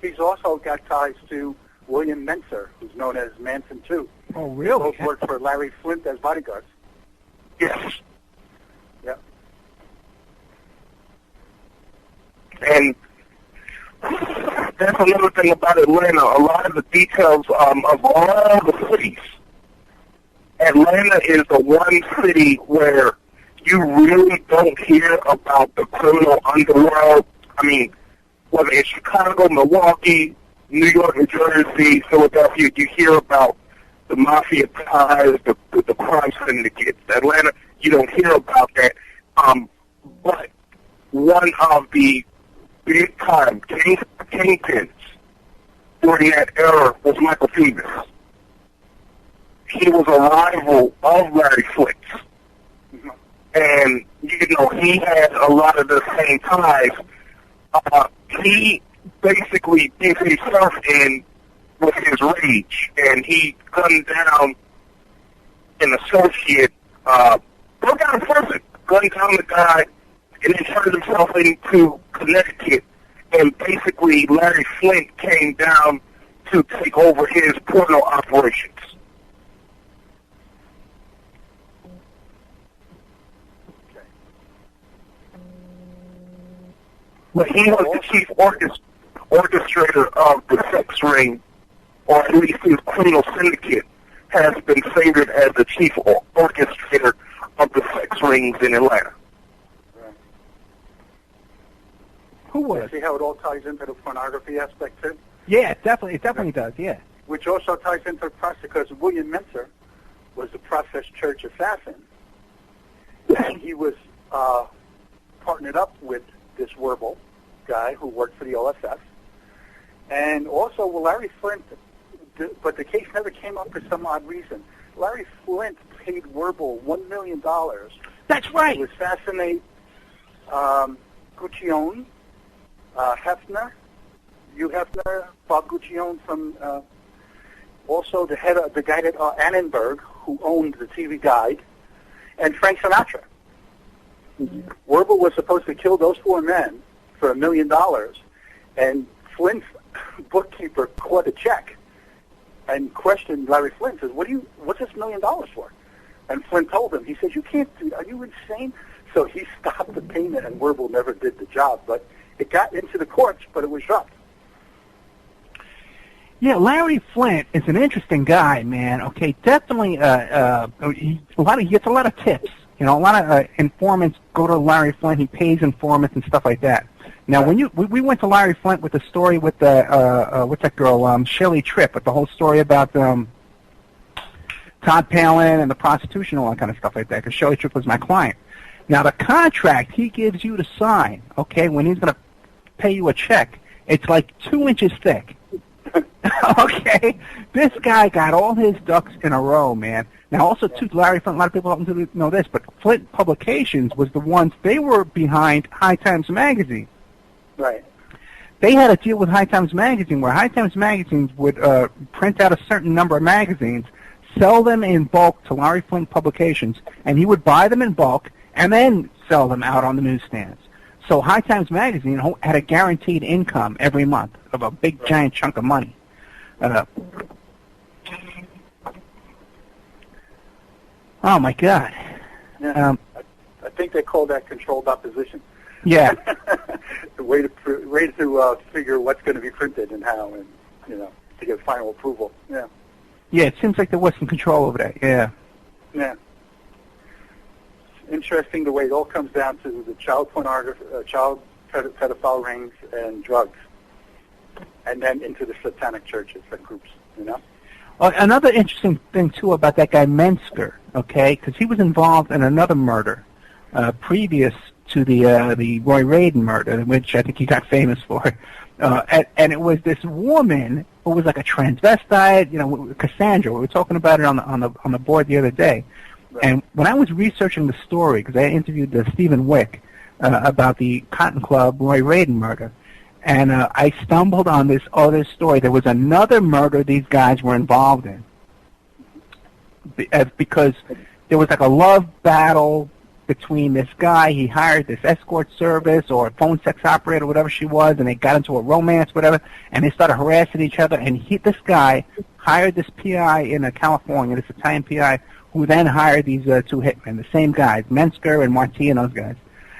He's also got ties to William Menser, who's known as Manson 2. Oh, really? Both worked for Larry Flint as bodyguards. Yes. Yeah. And that's another thing about Atlanta. A lot of the details of all the cities, Atlanta is the one city where you really don't hear about the criminal underworld. I mean, whether it's Chicago, Milwaukee, New York, New Jersey, Philadelphia, you hear about the mafia ties, the crime syndicates. Atlanta, you don't hear about that. But one of the big-time kingpins during that era was Michael Phoebus. He was a rival of Larry Flint. And, you know, he had a lot of the same ties. He basically did himself in with his rage, and he gunned down an associate, broke out of prison, gunned down the guy, and then turned himself into Connecticut. And basically, Larry Flint came down to take over his porno operations. But he was the chief orchestrator of the sex ring, or at least his criminal syndicate has been favored as the chief orchestrator of the sex rings in Atlanta. Right. Who was? See how it all ties into the pornography aspect too? Yeah, it definitely does, yeah. Which also ties into the process, because William Menser was the Process Church assassin, and he was partnered up with this Warbel guy who worked for the OSS. And also, Larry Flint, but the case never came up for some odd reason. Larry Flint paid Warbel $1 million. That's right. To assassinate Guccione, Hefner, Hugh Hefner, Bob Guccione from, also the head of the guy at Annenberg, who owned the TV Guide, and Frank Sinatra. Warbel was supposed to kill those four men for $1 million, and Flint's bookkeeper caught a check and questioned Larry Flint. Says, "What's this $1 million for?" And Flint told him. He said, "You can't do. Are you insane?" So he stopped the payment, and Warbel never did the job. But it got into the courts, but it was dropped. Yeah, Larry Flint is an interesting guy, man. Okay, definitely. He gets a lot of tips. You know, a lot of informants go to Larry Flint. He pays informants and stuff like that. Now, when we went to Larry Flint with the story with the what's that girl, Shirley Tripp, with the whole story about Todd Palin and the prostitution, all that kind of stuff like that. Because Shirley Tripp was my client. Now, the contract he gives you to sign, okay, when he's going to pay you a check, it's like 2 inches thick. Okay, this guy got all his ducks in a row, man. Now, also, too, Larry Flint, a lot of people don't know this, but Flint Publications was the ones, they were behind High Times Magazine. Right. They had a deal with High Times Magazine where High Times Magazines would print out a certain number of magazines, sell them in bulk to Larry Flint Publications, and he would buy them in bulk and then sell them out on the newsstands. So High Times Magazine had a guaranteed income every month of a big, giant chunk of money. Oh, my God. Yeah. I think they call that controlled opposition. Yeah. The way to figure what's going to be printed and how, and, you know, to get final approval. Yeah. Yeah, it seems like there was some control over that, yeah. Yeah. It's interesting the way it all comes down to the child pornography, child pedophile rings and drugs, and then into the satanic churches and groups, you know? Another interesting thing, too, about that guy Mensker, okay, because he was involved in another murder previous to the Roy Raden murder, which I think he got famous for. And it was this woman who was like a transvestite, Cassandra. We were talking about it on the board the other day. Right. And when I was researching the story, because I interviewed Stephen Wick about the Cotton Club Roy Raden murder, and I stumbled on this other story. There was another murder these guys were involved in, because there was like a love battle between this guy. He hired this escort service or phone sex operator, whatever she was, and they got into a romance, whatever, and they started harassing each other. And this guy hired this PI in California, this Italian PI, who then hired these two hitmen, the same guys, Mensker and Marti and those guys.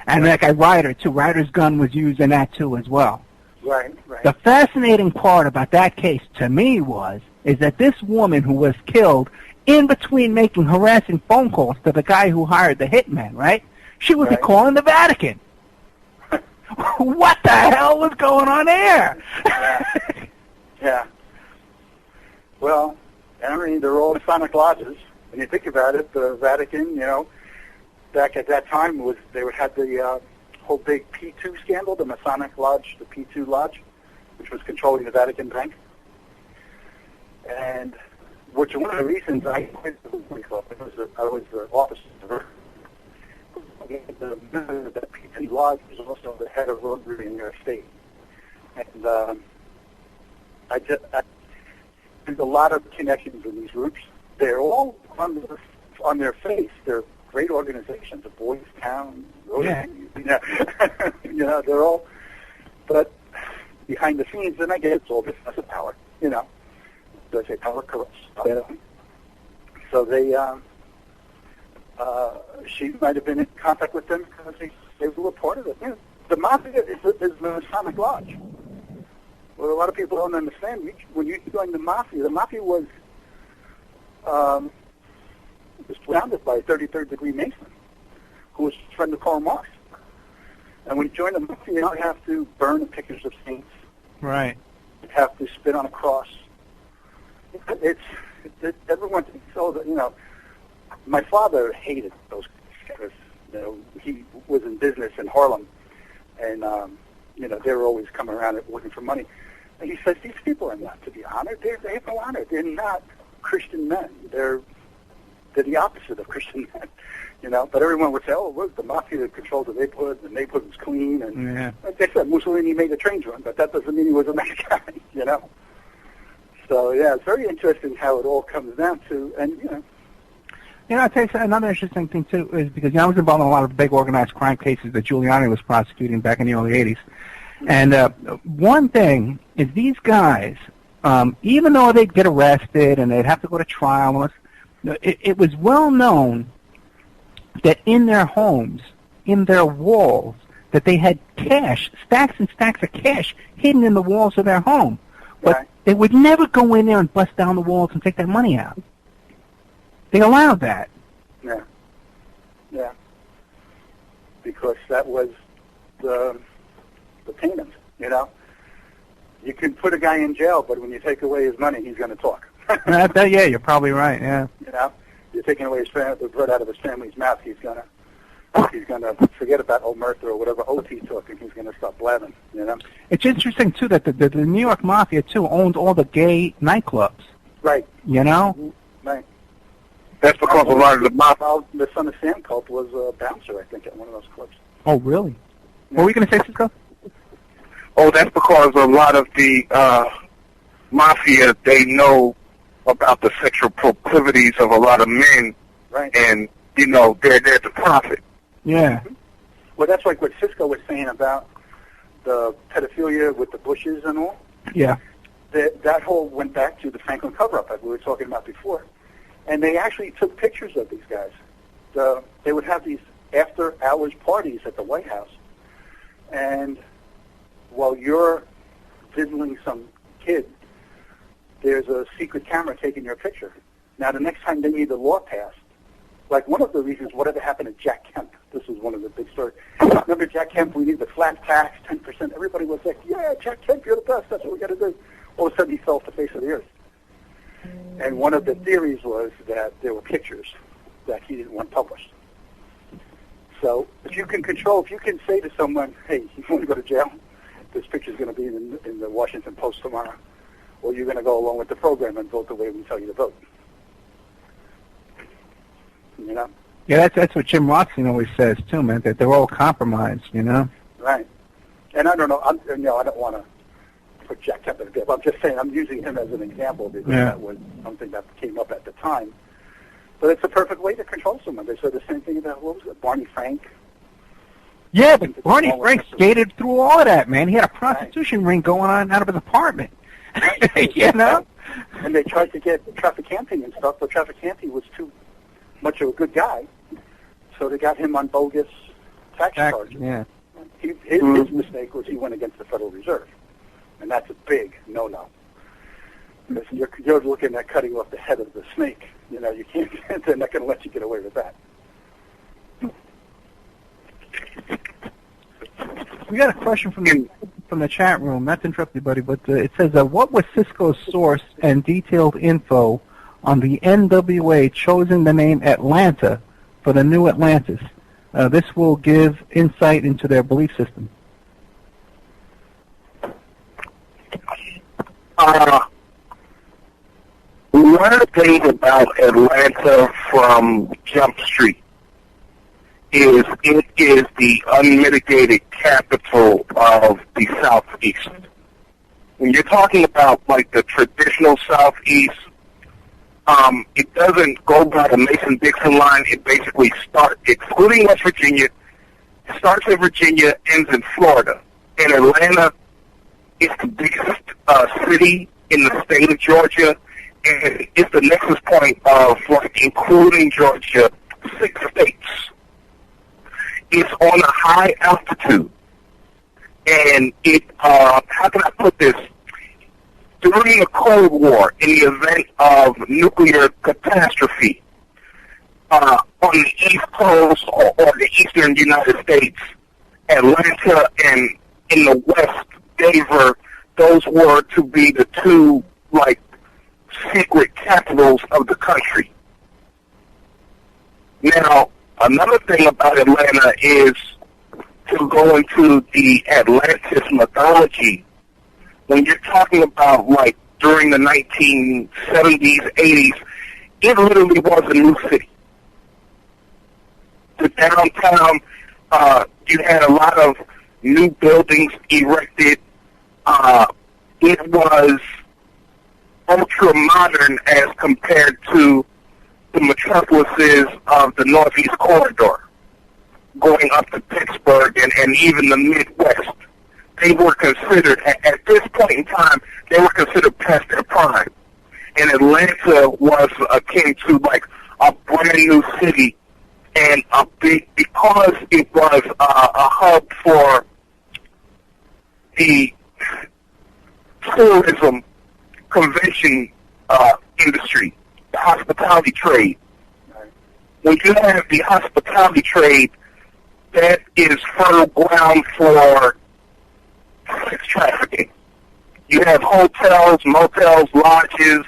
And that guy Ryder, too. Ryder's gun was used in that, too, as well. Right. The fascinating part about that case, to me, is that this woman who was killed in between making harassing phone calls to the guy who hired the hitman, right? She would be calling the Vatican. What the hell was going on there? Yeah. Well, I mean, they're all Masonic lodges. When you think about it, the Vatican, back at that time they would have the whole big P2 scandal, the Masonic Lodge, the P2 Lodge, which was controlling the Vatican Bank. And which one of the reasons I quit the Rotary Club, I was the officer. The P2 Lodge was also the head of Rotary in New York State. And there's a lot of connections in these groups. They're all on their face. They're great organizations, the Boys Town, Rotary, they're all, but behind the scenes, and I guess it's all business of power, They say power corrupts. So she might have been in contact with them because they were part of it. The Mafia is the Masonic Lodge. Well, a lot of people don't understand. When you join the Mafia was founded by a 33rd degree Mason, who was a friend of Karl Marx. And when you join the Mafia, you don't have to burn pictures of saints. Right. You have to spit on a cross. Everyone thinks, my father hated those guys. He was in business in Harlem, and, they were always coming around looking for money. And he says, these people are not to be honored. They have no honor. They're not Christian men. They're the opposite of Christian men, But everyone would say, look, the Mafia controlled the neighborhood was clean. And like I said, Mussolini made a train run, but that doesn't mean he was a nice guy, So, it's very interesting how it all comes down to, and, I'll tell you another interesting thing, too, is because I was involved in a lot of big organized crime cases that Giuliani was prosecuting back in the early 80s. And one thing is these guys, even though they'd get arrested and they'd have to go to trial, it was well known that in their homes, in their walls, that they had cash, stacks and stacks of cash hidden in the walls of their home. But they would never go in there and bust down the walls and take that money out. They allowed that. Yeah. Because that was the payment, You can put a guy in jail, but when you take away his money, he's going to talk. Yeah, you're probably right, yeah. You're taking away the bread out of his family's mouth, he's going to forget about omerta or whatever oath he took, and he's going to start blabbing, It's interesting, too, that the New York Mafia, too, owned all the gay nightclubs. Right. Right. That's because a lot of the Mafia... The Son of Sam cult was a bouncer, I think, at one of those clubs. Oh, really? What were you going to say, Cisco? Oh, that's because a lot of the Mafia, they know about the sexual proclivities of a lot of men, right? And, they're there to profit. Yeah. Well, that's like what Cisco was saying about the pedophilia with the Bushes and all. Yeah. That whole went back to the Franklin cover-up that we were talking about before. And they actually took pictures of these guys. They would have these after-hours parties at the White House. And while you're diddling some kid, there's a secret camera taking your picture. Now, the next time they need the law passed, like one of the reasons, whatever happened to Jack Kemp, this was one of the big stories. Remember Jack Kemp, we need the flat tax, 10%. Everybody was like, yeah, Jack Kemp, you're the best. That's what we got to do. All of a sudden, he fell off the face of the earth. And one of the theories was that there were pictures that he didn't want published. So if you can say to someone, hey, you want to go to jail? This picture's going to be in the Washington Post tomorrow. Or you're going to go along with the program and vote the way we tell you to vote. You know? Yeah, that's what Jim Rothstein always says, too, man, that they're all compromised, you know? Right. And I don't know, I don't want to project him, but I'm just saying I'm using him as an example because that was something that came up at the time. But it's a perfect way to control someone. They said the same thing about, what was it, Barney Frank? Yeah, but Barney Frank skated through all of that, man. He had a prostitution ring going on out of his apartment. You know? And they tried to get Trafficante and stuff, but Trafficante was too much of a good guy, so they got him on bogus tax charges. Yeah. His mistake was he went against the Federal Reserve, and that's a big no-no. Because you're looking at cutting off the head of the snake. You know, you can't. They're not going to let you get away with that. We got a question from the chat room. Not to interrupt you, buddy, but it says, what was Cisco's source and detailed info on the NWA choosing the name Atlanta for the new Atlantis? This will give insight into their belief system. One thing about Atlanta from Jump Street is it is the unmitigated capital of the Southeast. When you're talking about like the traditional Southeast, it doesn't go by the Mason-Dixon line. It basically starts, excluding West Virginia, starts in Virginia, ends in Florida. And Atlanta is the biggest city in the state of Georgia, and it's the nexus point of, like, including Georgia, 6 states. It's on a high altitude, and it, how can I put this? During the Cold War, in the event of nuclear catastrophe, on the East Coast or the eastern United States, Atlanta and in the West, Denver, those were to be the two, like, secret capitals of the country. Now, another thing about Atlanta is to go into the Atlantis mythology. When you're talking about, like, during the 1970s, 80s, it literally was a new city. The downtown, you had a lot of new buildings erected. It was ultra-modern as compared to the metropolises of the Northeast Corridor, going up to Pittsburgh and even the Midwest. They were considered, at this point in time, they were considered past their prime. And Atlanta was akin to, like, a brand new city, and a big, because it was a hub for the tourism convention industry, the hospitality trade. When you have the hospitality trade, that is fertile ground for sex trafficking. You have hotels, motels, lodges,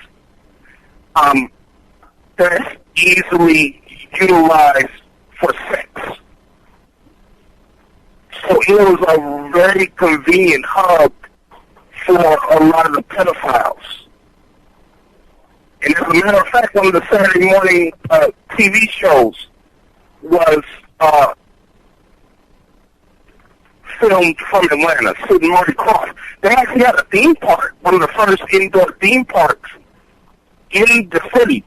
that's easily utilized for sex. So it was a very convenient hub for a lot of the pedophiles. And as a matter of fact, one of the Saturday morning TV shows was filmed from Atlanta, Sid and Marty Cross. They actually had a theme park, one of the first indoor theme parks in the city.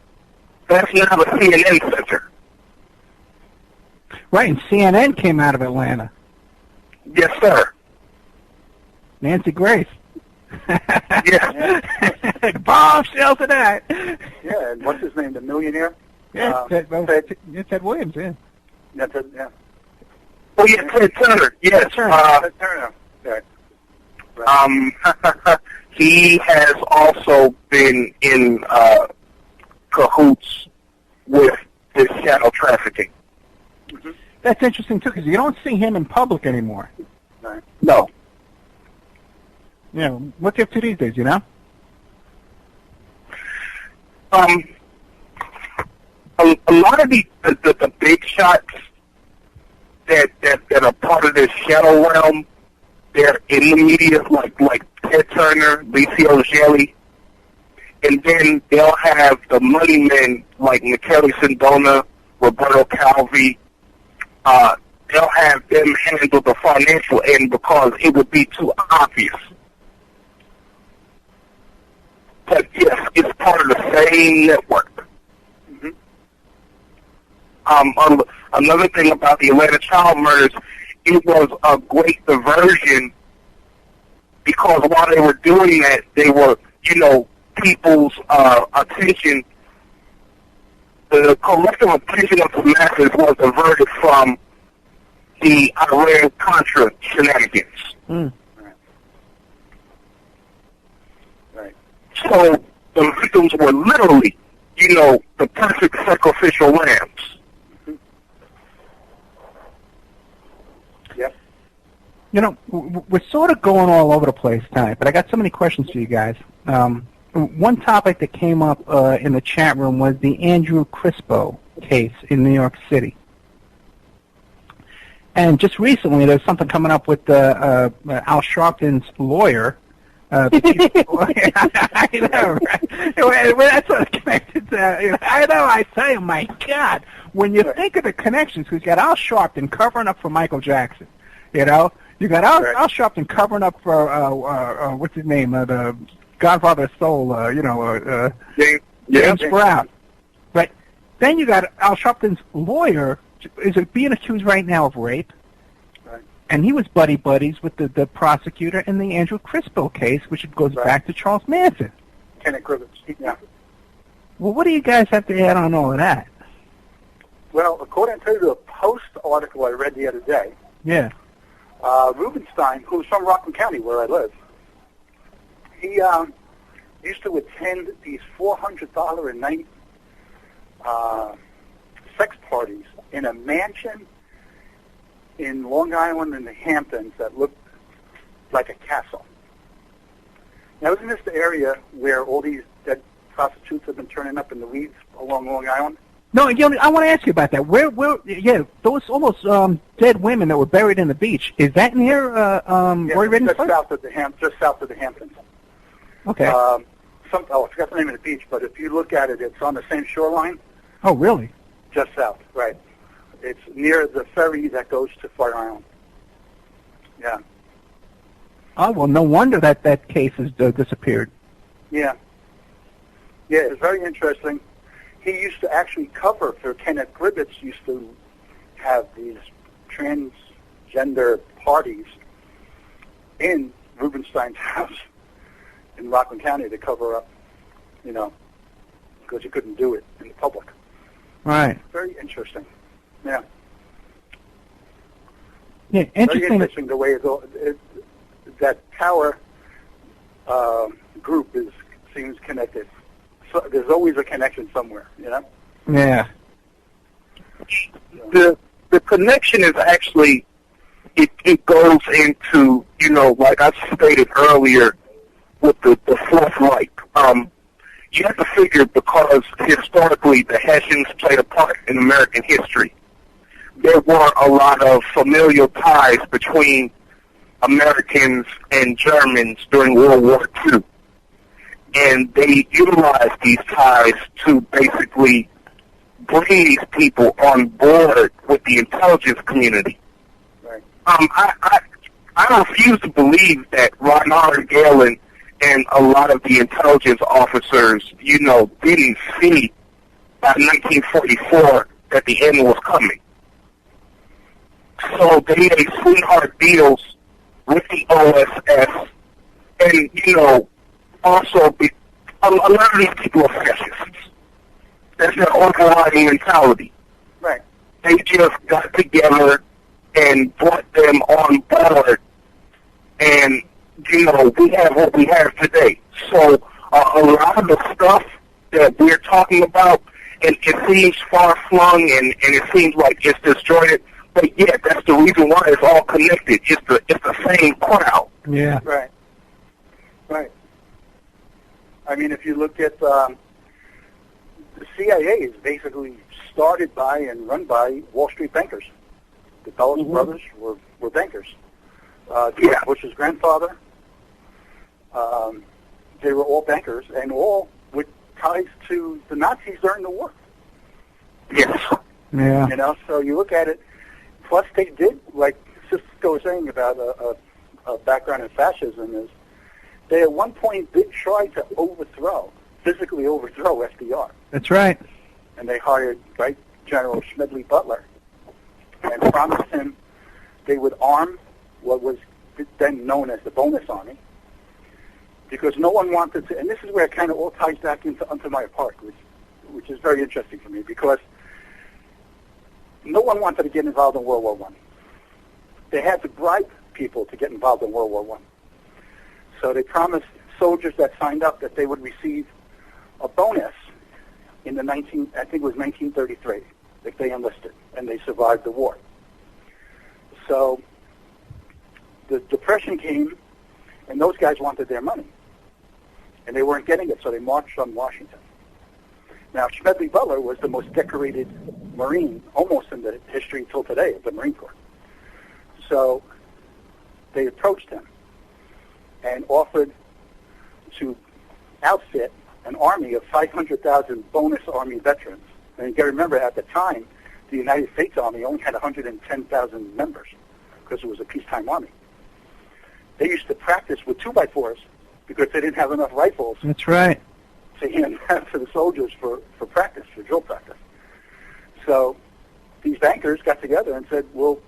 That's now the CNN Center. Right, and CNN came out of Atlanta. Yes, sir. Nancy Grace. Yeah. Bombshell to that. Yeah, and what's his name, the millionaire? Yeah, Ted Williams, yeah. Yeah. Oh, yeah, Ted Turner. Yes. Ted Turner. Yeah. Right. He has also been in cahoots with this shadow trafficking. Mm-hmm. That's interesting, too, because you don't see him in public anymore. Right. No. You know, what's he up to these days, you know? A lot of the big shots, that are part of this shadow realm. They're in the media, like Ted Turner, Lisa O'Shelley, and then they'll have the money men like Michele Sindona, Roberto Calvi. They'll have them handle the financial end because it would be too obvious. But yes, it's part of the same network. Mm-hmm. Another thing about the Atlanta child murders, it was a great diversion because while they were doing that, they were, people's attention, the collective attention of the masses was diverted from the Iran-Contra shenanigans. Mm. Right. So the victims were literally, the perfect sacrificial lambs. Mm-hmm. Yep. We're sort of going all over the place tonight, but I got so many questions for you guys. One topic that came up in the chat room was the Andrew Crispo case in New York City. And just recently, there's something coming up with Al Sharpton's lawyer. I know, right? That's what connected to. I know. I say, my God, when you think of the connections, because you got Al Sharpton covering up for Michael Jackson, you got Al Sharpton covering up for what's his name, the Godfather of Soul, James Brown. But then you got Al Sharpton's lawyer. Is being accused right now of rape, right. And he was buddies with the prosecutor in the Andrew Crispo case, which goes back to Charles Manson. Kenneth Cribbins, yeah. Well, what do you guys have to add on all of that? Well, according to the Post article I read the other day, Yeah. Rubenstein, who's from Rockland County, where I live, he used to attend these $400 a night sex parties in a mansion in Long Island in the Hamptons that looked like a castle. Now, isn't this the area where all these dead prostitutes have been turning up in the weeds along Long Island? No, I want to ask you about that. Where, those almost dead women that were buried in the beach, is that near Roy Ridden's just place? Just south of the Hamptons. Okay. I forgot the name of the beach, but if you look at it, it's on the same shoreline. Oh, really? Just south, right. It's near the ferry that goes to Fire Island. Yeah. Oh, well, no wonder that case has disappeared. Yeah. Yeah, it's very interesting. He used to actually cover for Kenneth Cribbins, used to have these transgender parties in Rubenstein's house in Rockland County to cover up, because you couldn't do it in the public. Right. Very interesting. Yeah. Yeah, interesting. Very interesting the way that power group seems connected. So there's always a connection somewhere, Yeah. The connection is actually, it goes into, like I stated earlier with the Fourth Reich. You have to figure because historically the Hessians played a part in American history. There were a lot of familial ties between Americans and Germans during World War II. And they utilized these ties to basically bring these people on board with the intelligence community. Right. I refuse to believe that Ronald Galen and a lot of the intelligence officers, didn't see by 1944 that the end was coming. So they made sweetheart deals with the OSS, and, also a lot of these people are fascists. That's their overriding mentality. Right. They just got together and brought them on board, and we have what we have today. So a lot of the stuff that we're talking about, and it seems far-flung and it seems like it's disjointed, but yeah, that's the reason why it's all connected. It's the same crowd. Yeah. Right. Right. I mean, if you look at the CIA is basically started by and run by Wall Street bankers. The Dulles brothers were bankers. George Bush's grandfather, they were all bankers, and all with ties to the Nazis during the war. Yes. Yeah. You know, so you look at it. Plus, they did, like Cisco was saying about a background in fascism, is they at one point did try to physically overthrow FDR. That's right. And they hired General Smedley Butler and promised him they would arm what was then known as the Bonus Army, because no one wanted to, and this is where it kind of all ties back into Untermeyer Park, which is very interesting for me, because no one wanted to get involved in World War I. They had to bribe people to get involved in World War I. So they promised soldiers that signed up that they would receive a bonus in I think it was 1933, if they enlisted, and they survived the war. So the Depression came, and those guys wanted their money, and they weren't getting it, so they marched on Washington. Now, Smedley Butler was the most decorated Marine, almost in the history until today, of the Marine Corps. So they approached him and offered to outfit an army of 500,000 bonus army veterans. And you got to remember, at the time, the United States Army only had 110,000 members because it was a peacetime army. They used to practice with 2x4s because they didn't have enough rifles. That's right. To hand out to the soldiers for practice, for drill practice. So these bankers got together and said, we'll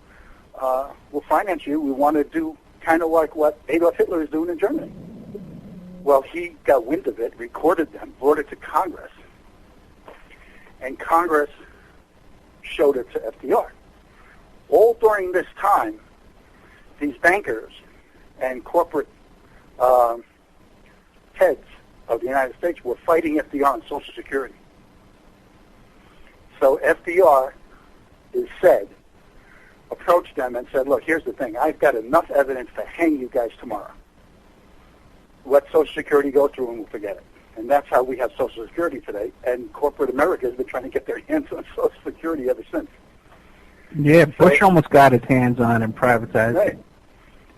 finance you. We want to do kind of like what Adolf Hitler is doing in Germany. Well, he got wind of it, recorded them, brought it to Congress, and Congress showed it to FDR. All during this time, these bankers and corporate heads of the United States were fighting FDR on Social Security. So FDR, is said, approached them and said, look, here's the thing. I've got enough evidence to hang you guys tomorrow. Let Social Security go through and we'll forget it. And that's how we have Social Security today. And corporate America has been trying to get their hands on Social Security ever since. Yeah, Bush almost got his hands on and privatized it.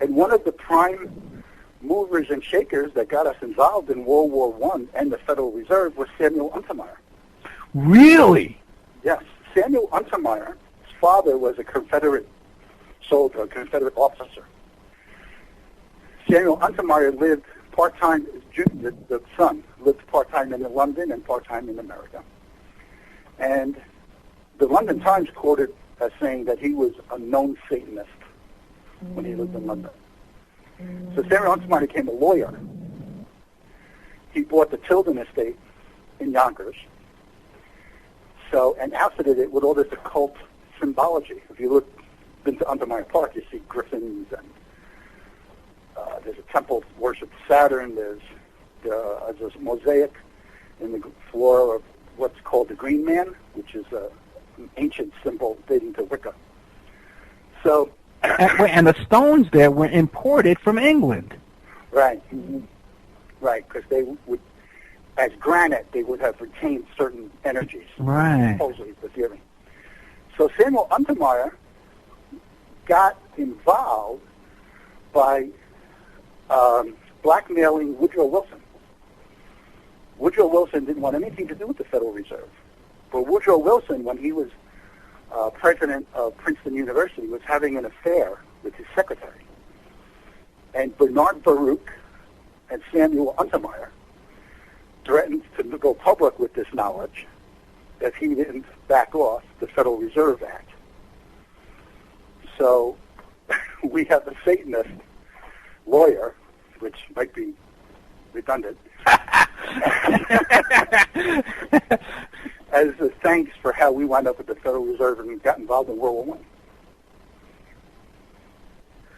And one of the prime movers and shakers that got us involved in World War I and the Federal Reserve was Samuel Untermeyer. Really? Yes. Samuel Untermeyer's father was a Confederate soldier, a Confederate officer. Samuel Untermeyer lived part-time, the son lived part-time in London and part-time in America. And the London Times quoted as saying that he was a known Satanist when he lived in London. So Samuel Untermeyer became a lawyer. He bought the Tilden estate in Yonkers, and outfitted it with all this occult symbology. If you look into Untermeyer Park, you see griffins, and there's a temple to worship Saturn. There's a mosaic in the floor of what's called the Green Man, which is an ancient symbol dating to Wicca. So, and the stones there were imported from England. Right. Mm-hmm. Right, because they would, as granite, they would have retained certain energies. Right. Supposedly, the theory. So Samuel Untermeyer got involved by blackmailing Woodrow Wilson. Woodrow Wilson didn't want anything to do with the Federal Reserve. But Woodrow Wilson, when he was president of Princeton University, was having an affair with his secretary. And Bernard Baruch and Samuel Untermeyer threatened to go public with this knowledge that he didn't back off the Federal Reserve Act. So we have a Satanist lawyer, which might be redundant, as a thanks for how we wound up with the Federal Reserve and got involved in World War I.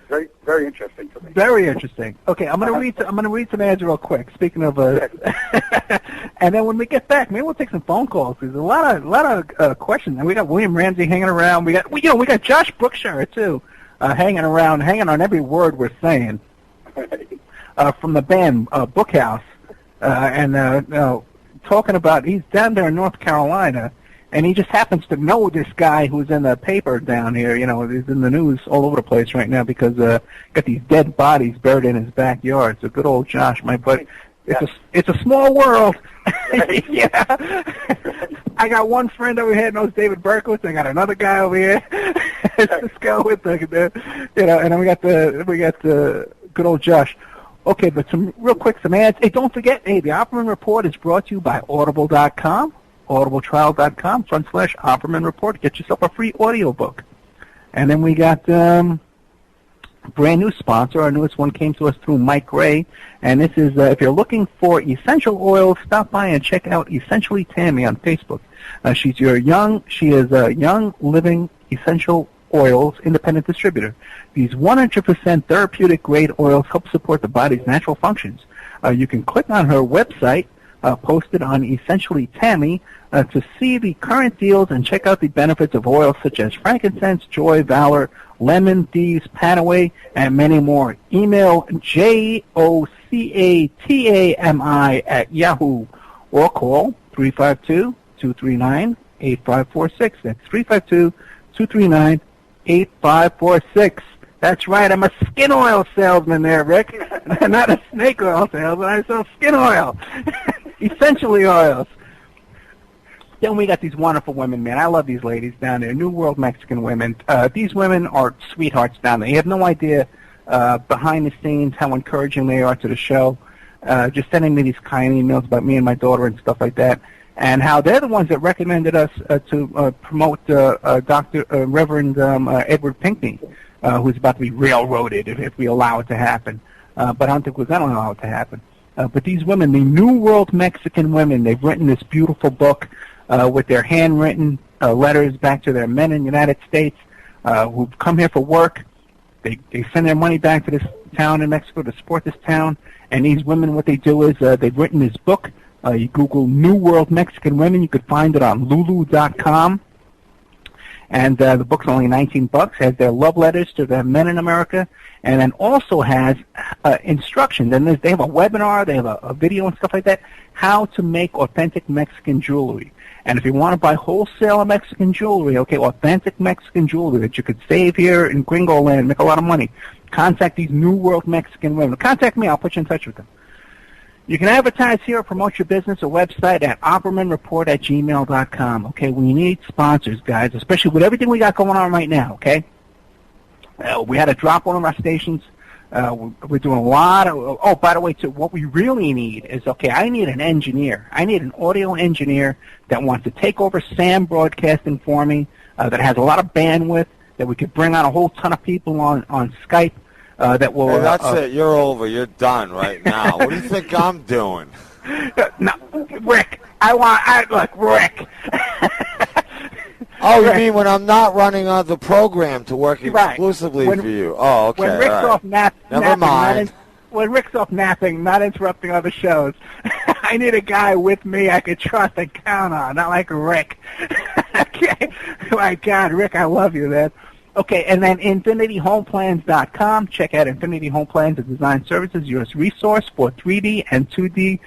Very, very interesting to me. Very interesting. Okay, I'm gonna read some ads real quick. Speaking of, and then when we get back, maybe we'll take some phone calls. There's a lot of questions, and we got William Ramsey hanging around. We got Josh Brookshire too, hanging on every word we're saying, from the band Bookhouse, and talking about he's down there in North Carolina, And he just happens to know this guy who's in the paper down here. You know, he's in the news all over the place right now because got these dead bodies buried in his backyard. So good old Josh, my buddy. It's a small world. Yeah. I got one friend over here that knows David Berkowitz. I got another guy over here, Cisco with the you know, and then we got the good old Josh. Okay, but some ads. Hey, don't forget, the Opperman Report is brought to you by Audible.com. audibletrial.com/Opperman Report. Get yourself a free audiobook. And then we got a brand new sponsor. Our newest one came to us through Mike Gray. And this is, if you're looking for essential oils, stop by and check out Essentially Tammy on Facebook. She is a young living essential oils independent distributor. These 100% therapeutic grade oils help support the body's natural functions. You can click on her website, posted on Essentially Tammy, to see the current deals and check out the benefits of oils such as frankincense, joy, valor, lemon, thieves, panaway, and many more. Email jocatami@yahoo or call 352-239-8546. That's 352-239-8546. That's right. I'm a skin oil salesman there, Rick. Not a snake oil salesman. I sell skin oil. Essentially oils. Then we got these wonderful women, man. I love these ladies down there, New World Mexican women. These women are sweethearts down there. You have no idea behind the scenes how encouraging they are to the show. Just sending me these kind emails about me and my daughter and stuff like that, and how they're the ones that recommended us to promote Reverend Edward Pinkney, who's about to be railroaded if we allow it to happen. But I don't think we're going to allow it to happen. But these women, the New World Mexican women, they've written this beautiful book with their handwritten letters back to their men in the United States who've come here for work. They send their money back to this town in Mexico to support this town. And these women, what they do is they've written this book. You Google New World Mexican Women. You could find it on Lulu.com. And the book's only $19. Has their love letters to their men in America, and then also has instructions. And they have a webinar, they have a video and stuff like that, how to make authentic Mexican jewelry. And if you want to buy wholesale Mexican jewelry, okay, authentic Mexican jewelry that you could save here in Gringo Land, make a lot of money, contact these New World Mexican women. Contact me. I'll put you in touch with them. You can advertise here or promote your business or website at oppermanreport@gmail.com. Okay, we need sponsors, guys, especially with everything we got going on right now, okay? We had to drop one of our stations. We're doing a lot of, oh, by the way, too, what we really need is, okay, I need an engineer. I need an audio engineer that wants to take over Sam Broadcasting for me, that has a lot of bandwidth, that we could bring on a whole ton of people on Skype. That will. Hey, that's it. You're over. You're done right now. What do you think I'm doing? No, Rick. Look, Rick. Oh, you mean when I'm not running on the program to work exclusively for you? Oh, okay. When Rick's off Never mind. When Rick's off napping, not interrupting other shows, I need a guy with me I could trust and count on, not like Rick. Okay. My God, Rick, I love you, man. Okay, and then InfinityHomePlans.com. Check out Infinity Home Plans and Design Services, your resource for 3D and 2D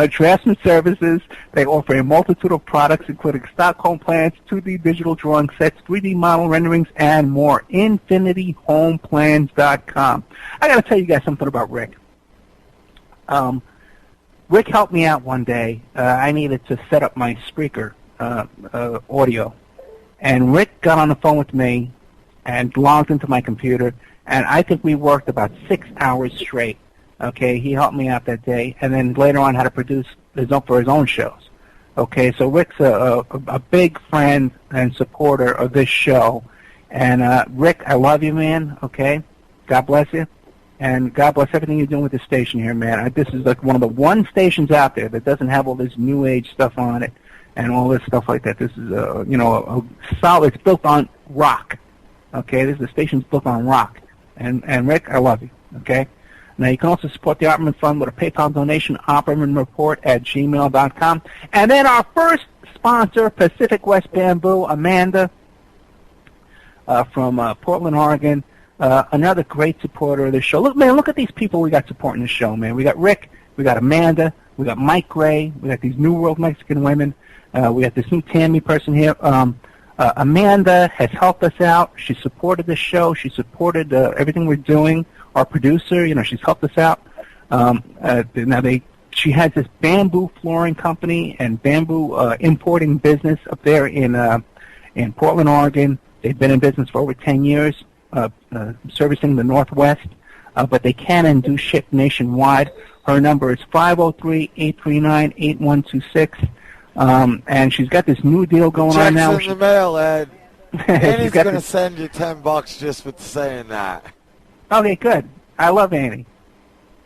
draftsman services. They offer a multitude of products, including stock home plans, 2D digital drawing sets, 3D model renderings, and more. InfinityHomePlans.com. I got to tell you guys something about Rick. Rick helped me out one day. I needed to set up my Spreaker audio. And Rick got on the phone with me and logged into my computer, and I think we worked about 6 hours straight. Okay, he helped me out that day, and then later on had to produce for his own shows. Okay, so Rick's a big friend and supporter of this show, and Rick, I love you, man. Okay, God bless you, and God bless everything you're doing with this station here, man. This is like one of the one stations out there that doesn't have all this new age stuff on it and all this stuff like that. This is a solid. It's built on rock. Okay, the station's built on rock. And Rick, I love you. Okay? Now, you can also support the Opperman Fund with a PayPal donation, oppermanreport@gmail.com. And then our first sponsor, Pacific West Bamboo, Amanda from Portland, Oregon, another great supporter of the show. Look at these people we got supporting the show, man. We got Rick, we got Amanda, we got Mike Gray, we got these New World Mexican women. We got this new Tammy person here. Amanda has helped us out. She supported the show. She supported everything we're doing. Our producer, she's helped us out. She has this bamboo flooring company and bamboo importing business up there in Portland, Oregon. They've been in business for over 10 years, servicing the Northwest, but they can and do ship nationwide. Her number is 503-839-8126, and she's got this new deal going on now. Check's in the mail, Ed. Annie's going to send you $10 just for saying that. Okay, good. I love Annie.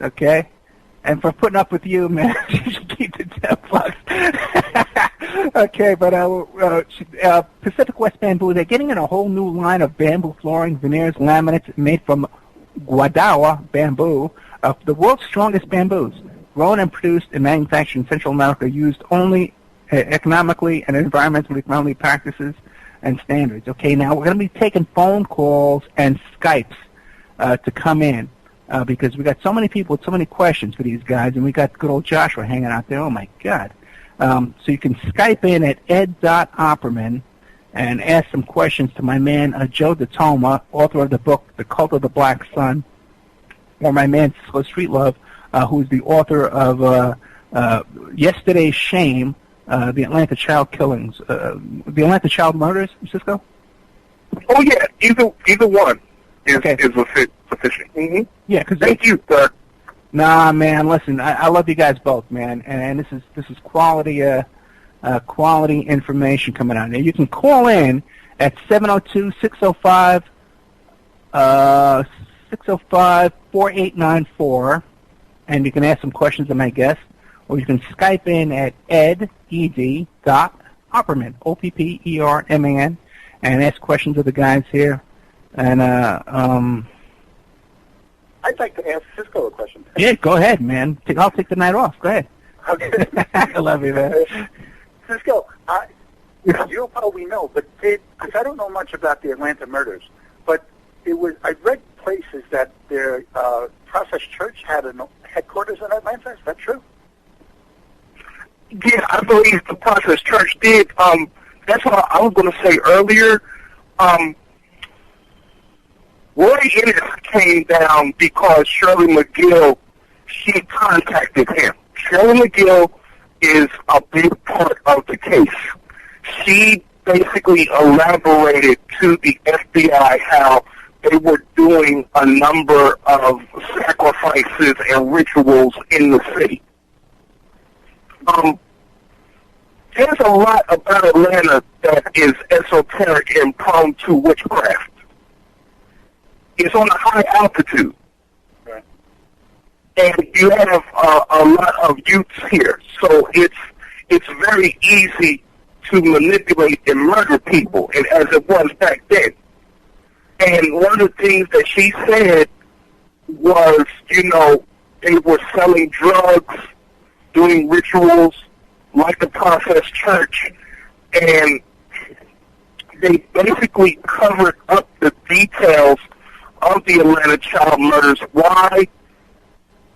Okay? And for putting up with you, man, she should keep the $10. Okay, but Pacific West Bamboo, they're getting in a whole new line of bamboo flooring, veneers, laminates made from Guadawa bamboo, the world's strongest bamboos, grown and produced and manufactured in Central America, used only economically and environmentally friendly practices and standards. Okay, now we're going to be taking phone calls and Skypes to come in. Because we got so many people with so many questions for these guys, and we got good old Joshua hanging out there. Oh, my God. So you can Skype in at ed.opperman and ask some questions to my man, Joe DiToma, author of the book, The Cult of the Black Sun, or my man, Cisco Streetlove, who's the author of Yesterday's Shame, the Atlanta Child Killings, the Atlanta Child Murders, Cisco? Oh, yeah, either one is sufficient. Mm-hmm. Yeah, because thank you, sir. Nah, man. Listen, I love you guys both, man, and this is quality information coming out. Now you can call in at 702-605-4894, and you can ask some questions of my guest, or you can Skype in at ed.opperman, Opperman, and ask questions of the guys here. And I'd like to ask Cisco a question. Yeah, go ahead, man. I'll take the night off. Go ahead. Okay. I love you, man. Cisco, you'll probably know, but because I don't know much about the Atlanta murders, but I read places that their Process Church had a headquarters in Atlanta. Is that true? Yeah, I believe the Process Church did. That's what I was going to say earlier. Roy Ennis came down because Shirley McGill, she contacted him. Shirley McGill is a big part of the case. She basically elaborated to the FBI how they were doing a number of sacrifices and rituals in the city. There's a lot about Atlanta that is esoteric and prone to witchcraft. It's on a high altitude. Right. And you have a lot of youths here, so it's very easy to manipulate and murder people, and as it was back then. And one of the things that she said was, they were selling drugs, doing rituals like the Process Church, and they basically covered up the details of the Atlanta child murders. Why?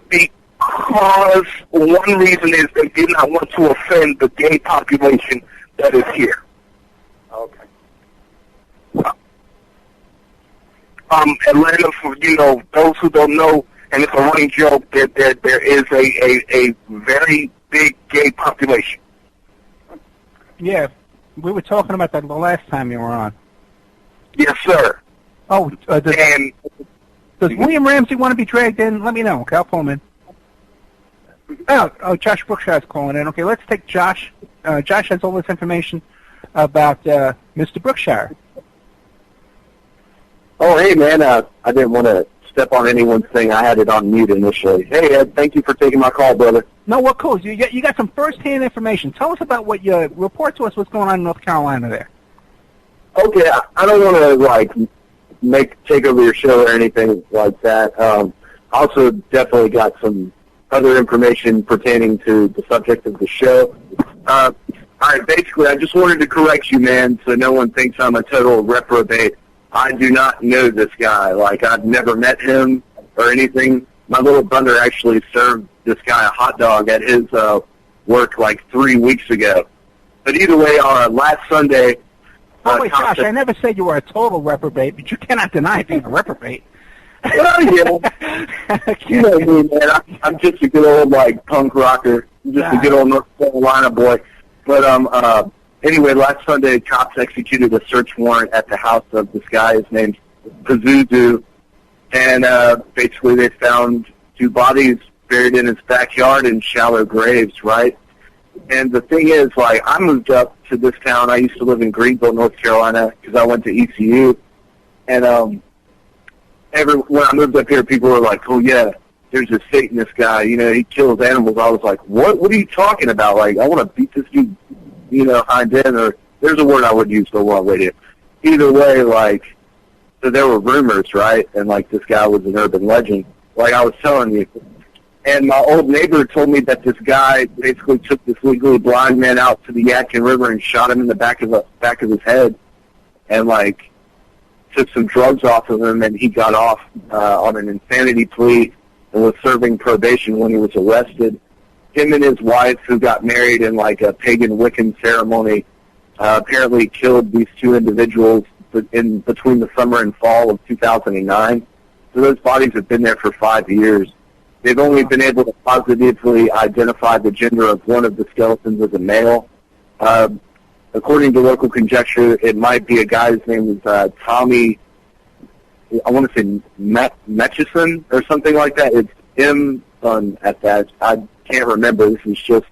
Because one reason is they did not want to offend the gay population that is here. Okay. Atlanta, for those who don't know, and it's a running joke, that there is a very big gay population. Yeah, we were talking about that the last time you were on. Yes, sir. Oh, does William Ramsey want to be dragged in? Let me know. Okay, I'll pull him in. Oh, Josh Brookshire's calling in. Okay, let's take Josh. Josh has all this information about Mr. Brookshire. Oh, hey, man. I didn't want to step on anyone's thing. I had it on mute initially. Hey, Ed, thank you for taking my call, brother. No, what cool. You got some first-hand information. Tell us about report to us what's going on in North Carolina there. Okay, I don't want to, take over your show or anything like that. Also definitely got some other information pertaining to the subject of the show. All right, basically, I just wanted to correct you, man, so no one thinks I'm a total reprobate. I do not know this guy. I've never met him or anything. My little brother actually served this guy a hot dog at his work 3 weeks ago. But either way, last Sunday... Oh, wait, Josh, I never said you were a total reprobate, but you cannot deny being a reprobate. Well, yeah. You know me, man. I'm just a good old, like, punk rocker. I'm just a good old North Carolina boy. But anyway, last Sunday, cops executed a search warrant at the house of this guy. His name's Pazuzu. And basically they found 2 bodies buried in his backyard in shallow graves, right? And the thing is, like, I moved up to this town. I used to live in Greenville, North Carolina, because I went to ECU. And when I moved up here, people were like, oh, yeah, there's a Satanist guy. You know, he kills animals. I was like, what? What are you talking about? Like, I want to beat this dude, you know, hind end. Or there's a word I would use, so I'll wait it. Either way, like, so there were rumors, right? And, like, this guy was an urban legend, like I was telling you. And my old neighbor told me that this guy basically took this legally blind man out to the Yadkin River and shot him in the back of his head, and like took some drugs off of him, and he got off on an insanity plea and was serving probation when he was arrested. Him and his wife, who got married in like a pagan Wiccan ceremony, apparently killed these 2 individuals in between the summer and fall of 2009. So those bodies have been there for 5 years. They've only been able to positively identify the gender of one of the skeletons as a male. According to local conjecture, it might be a guy whose name is Tommy, I want to say Metchison or something like that. It's M at that. I can't remember. This is just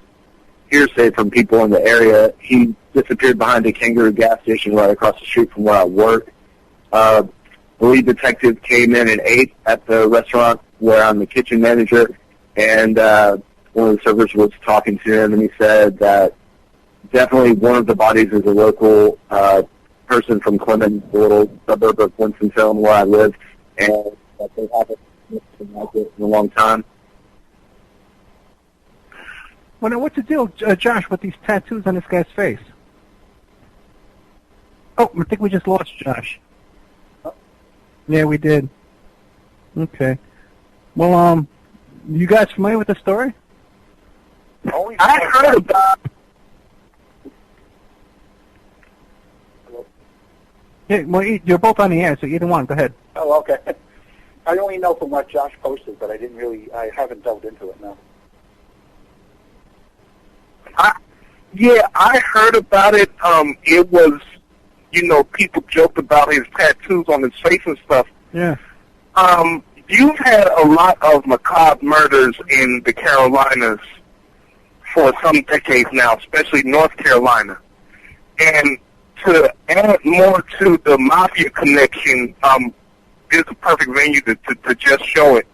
hearsay from people in the area. He disappeared behind a Kangaroo gas station right across the street from where I work. The lead detective came in and ate at the restaurant where I'm the kitchen manager, and one of the servers was talking to him, and he said that definitely one of the bodies is a local person from Clemens, the little suburb of Winston-Salem where I live, and that they haven't seen like this in a long time. Well, now, what's the deal, Josh, with these tattoos on this guy's face? Oh, I think we just lost Josh. Yeah, we did. Okay. Well, you guys familiar with the story? I heard about. Yeah, well, you're both on the air, so either one. Go ahead. Oh, okay. I only know from what Josh posted, but I haven't delved into it now. I heard about it. It was, you know, people joked about his tattoos on his face and stuff. Yeah. You've had a lot of macabre murders in the Carolinas for some decades now, especially North Carolina. And to add more to the mafia connection, this is a perfect venue to just show it.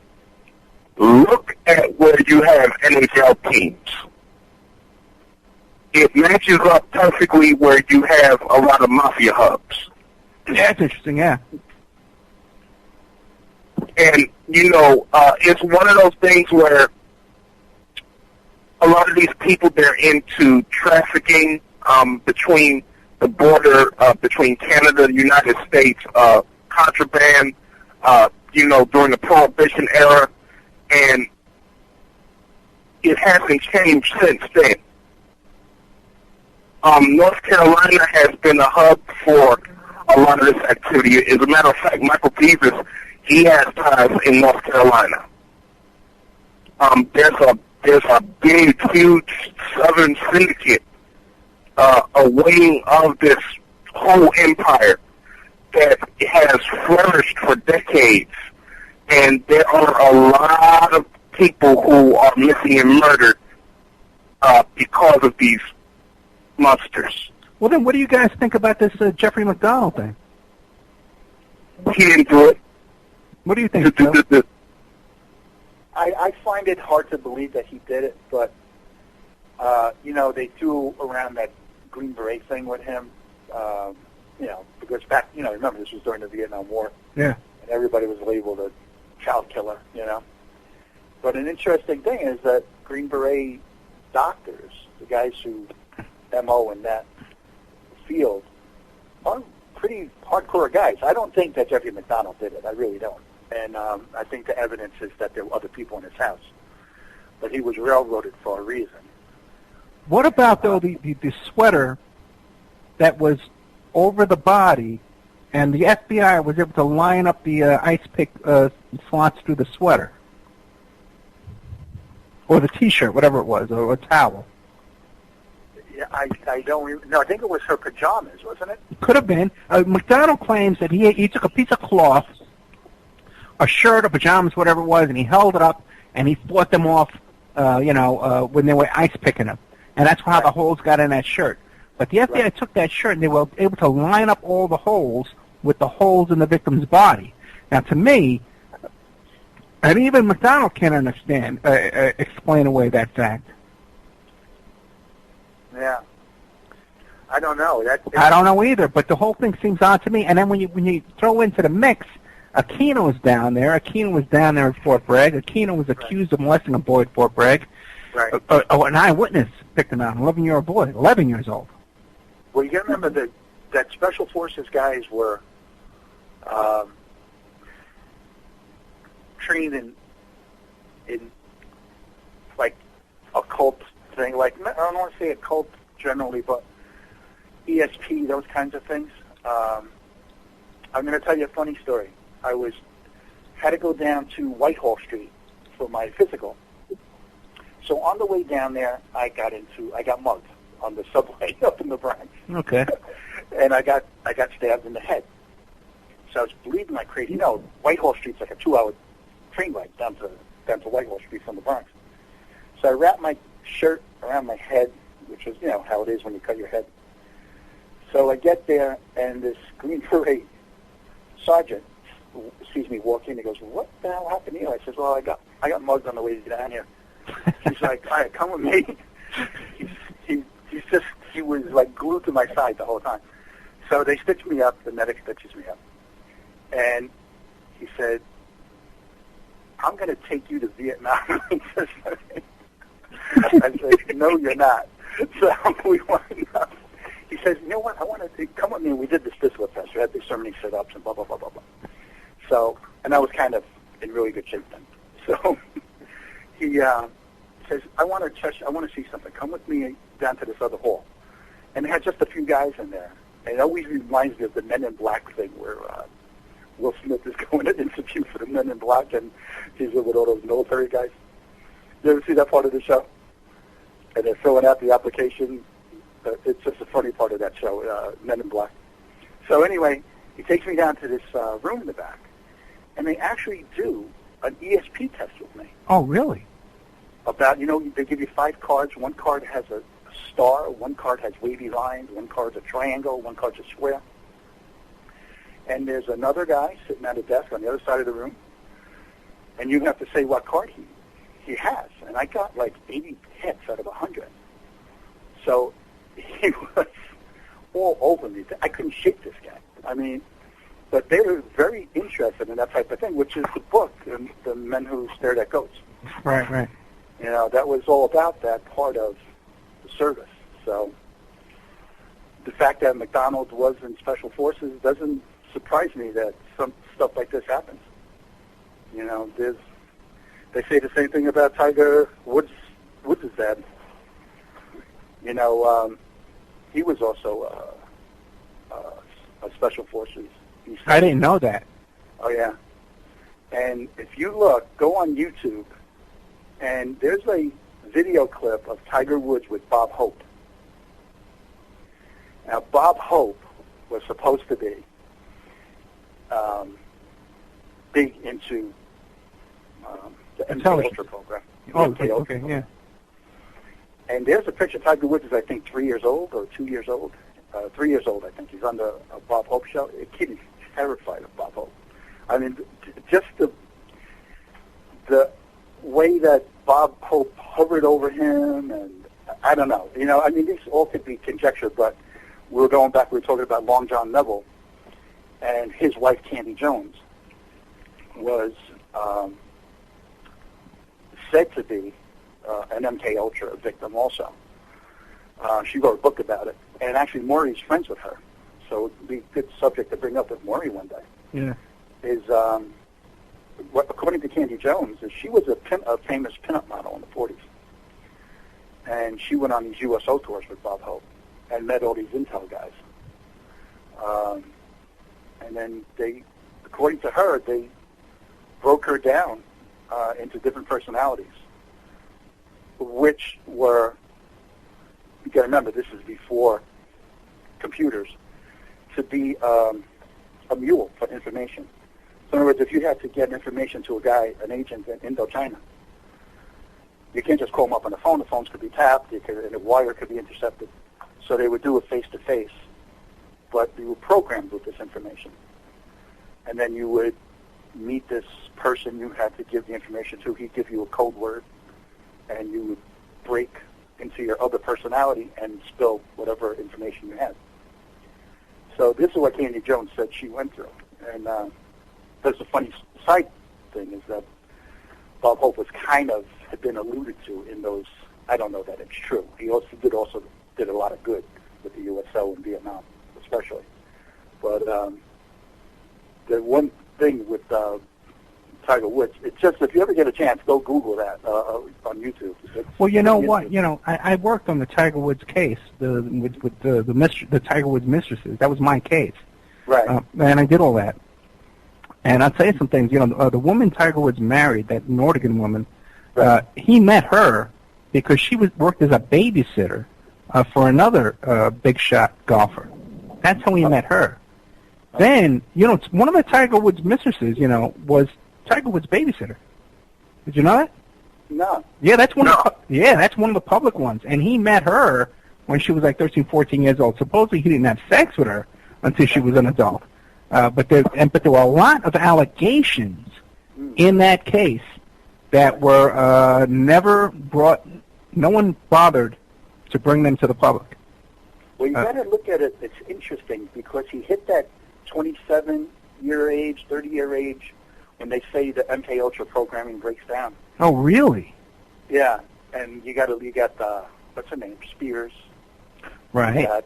Look at where you have NHL teams. It matches up perfectly where you have a lot of mafia hubs. Yeah, that's interesting, yeah. And, you know, it's one of those things where a lot of these people, they're into trafficking between the border, between Canada and the United States, contraband, you know, during the Prohibition era, and it hasn't changed since then. North Carolina has been a hub for a lot of this activity. As a matter of fact, Michael Beavis, he has ties in North Carolina. There's a big, huge Southern syndicate, a wing of this whole empire that has flourished for decades, and there are a lot of people who are missing and murdered because of these monsters. Well, then, what do you guys think about this Jeffrey McDonald thing? He didn't do it. What do you think, Joe? I find it hard to believe that he did it, but, you know, they threw around that Green Beret thing with him, you know, because back, you know, remember, this was during the Vietnam War. Yeah. And everybody was labeled a child killer, you know. But an interesting thing is that Green Beret doctors, the guys who MO in that field, are pretty hardcore guys. I don't think that Jeffrey McDonald did it. I really don't. And I think the evidence is that there were other people in his house. But he was railroaded for a reason. What about, though, the sweater that was over the body, and the FBI was able to line up the ice pick slots through the sweater? Or the T-shirt, whatever it was, or a towel. Yeah, I don't. No, I think it was her pajamas, wasn't it? It could have been. McDonald claims that he took a piece of cloth, a shirt or pajamas, whatever it was, and he held it up and he fought them off, when they were ice picking them, and that's how the holes got in that shirt. But the FBI took that shirt and they were able to line up all the holes with the holes in the victim's body. Now, to me, and even McDonald can't explain away that fact. Yeah, I don't know. I don't know either, but the whole thing seems odd to me. And then when you throw into the mix, Aquino's down there. Aquino was down there at Fort Bragg. Aquino was accused of molesting a boy at Fort Bragg. Right. An eyewitness picked him out, an 11-year-old boy, 11 years old. Well, you got to remember that Special Forces guys were trained in like occult thing, like I don't want to say occult generally, but ESP, those kinds of things. I'm going to tell you a funny story. I had to go down to Whitehall Street for my physical. So on the way down there, I got mugged on the subway up in the Bronx. Okay. And I got stabbed in the head. So I was bleeding like crazy. Whitehall Street's like a 2-hour train ride down to Whitehall Street from the Bronx. So I wrapped my shirt around my head, which is, how it is when you cut your head. So I get there, and this Green Beret sergeant sees me walk in. He goes, "What the hell happened here?" I says, "Well, I got mugged on the way down here." He's like, "All right, come with me." He was like glued to my side the whole time. So they stitched me up. The medic stitches me up, and he said, "I'm going to take you to Vietnam." I said, "No, you're not." So we went up. He says, "You know what? I want to come with me." We did this discipline test. We had so many sit-ups and blah, blah, blah, blah, blah. So, and I was kind of in really good shape then. So he says, I want to see something. Come with me down to this other hall. And they had just a few guys in there. And it always reminds me of the Men in Black thing where Will Smith is going to interview for the Men in Black, and he's with all those military guys. You ever see that part of the show? And they're filling out the application. It's just a funny part of that show, Men in Black. So anyway, he takes me down to this room in the back, and they actually do an ESP test with me. Oh, really? About, they give you 5 cards. One card has a star, one card has wavy lines, one card's a triangle, one card's a square. And there's another guy sitting at a desk on the other side of the room, and you have to say what card he has. And I got like 80 hits out of 100. So he was all over me. I couldn't shake this guy. I mean, but they were very interested in that type of thing, which is the book, The Men Who Stared at Goats. Right. That was all about that part of the service. So the fact that McDonald was in Special Forces doesn't surprise me that some stuff like this happens. They say the same thing about Tiger Woods' dad. He was also a Special Forces. I didn't know that. Oh, yeah. And if you go on YouTube, and there's a video clip of Tiger Woods with Bob Hope. Now, Bob Hope was supposed to be big into the MK Ultra program. Oh, okay, yeah. And there's a picture. Tiger Woods is, I think, 3 years old or 2 years old. 3 years old, I think. He's on the Bob Hope show. A kid is terrified of Bob Hope. I mean, just the way that Bob Hope hovered over him, and I don't know. These all could be conjecture, but we were talking about Long John Neville, and his wife, Candy Jones, was said to be an MK Ultra victim also. She wrote a book about it, and actually Maury's friends with her, so it would be a good subject to bring up with Maury one day. Yeah. According to Candy Jones, she was a famous pinup model in the 40s. and she went on these USO tours with Bob Hope and met all these intel guys. And then they, according to her, they broke her down into different personalities, which were, you got to remember, this is before computers, to be a mule for information. So in other words, if you had to get information to a guy, an agent in Indochina, you can't just call him up on the phone. The phones could be tapped, and the wire could be intercepted. So they would do it face-to-face, but you were programmed with this information. And then you would meet this person you had to give the information to. He'd give you a code word, and you would break into your other personality and spill whatever information you had. So this is what Candy Jones said she went through. And there's a funny side thing is that Bob Hope was kind of had been alluded to in those. I don't know that it's true. He also did a lot of good with the USO in Vietnam, especially. But the one thing with Tiger Woods, it's just if you ever get a chance, go Google that on YouTube. Well, you know what? You know, I worked on the Tiger Woods case with the Tiger Woods mistresses. That was my case, right? And I did all that. And I'll tell you some things. You know, the woman Tiger Woods married, that Nordican woman, right. He met her because she worked as a babysitter for another big shot golfer. That's how he met her. Then, you know, one of the Tiger Woods mistresses, you know, was Tiger Woods' babysitter. Did you know that? No. Yeah, that's one. That's one of the public ones. And he met her when she was like 13, 14 years old. Supposedly, he didn't have sex with her until she was an adult. But there were a lot of allegations in that case that were never brought. No one bothered to bring them to the public. Well, you got to look at it. It's interesting because he hit that 27-year age, 30-year age when they say the MK Ultra programming breaks down. Oh, really? Yeah, and you got what's her name, Spears. Right. You got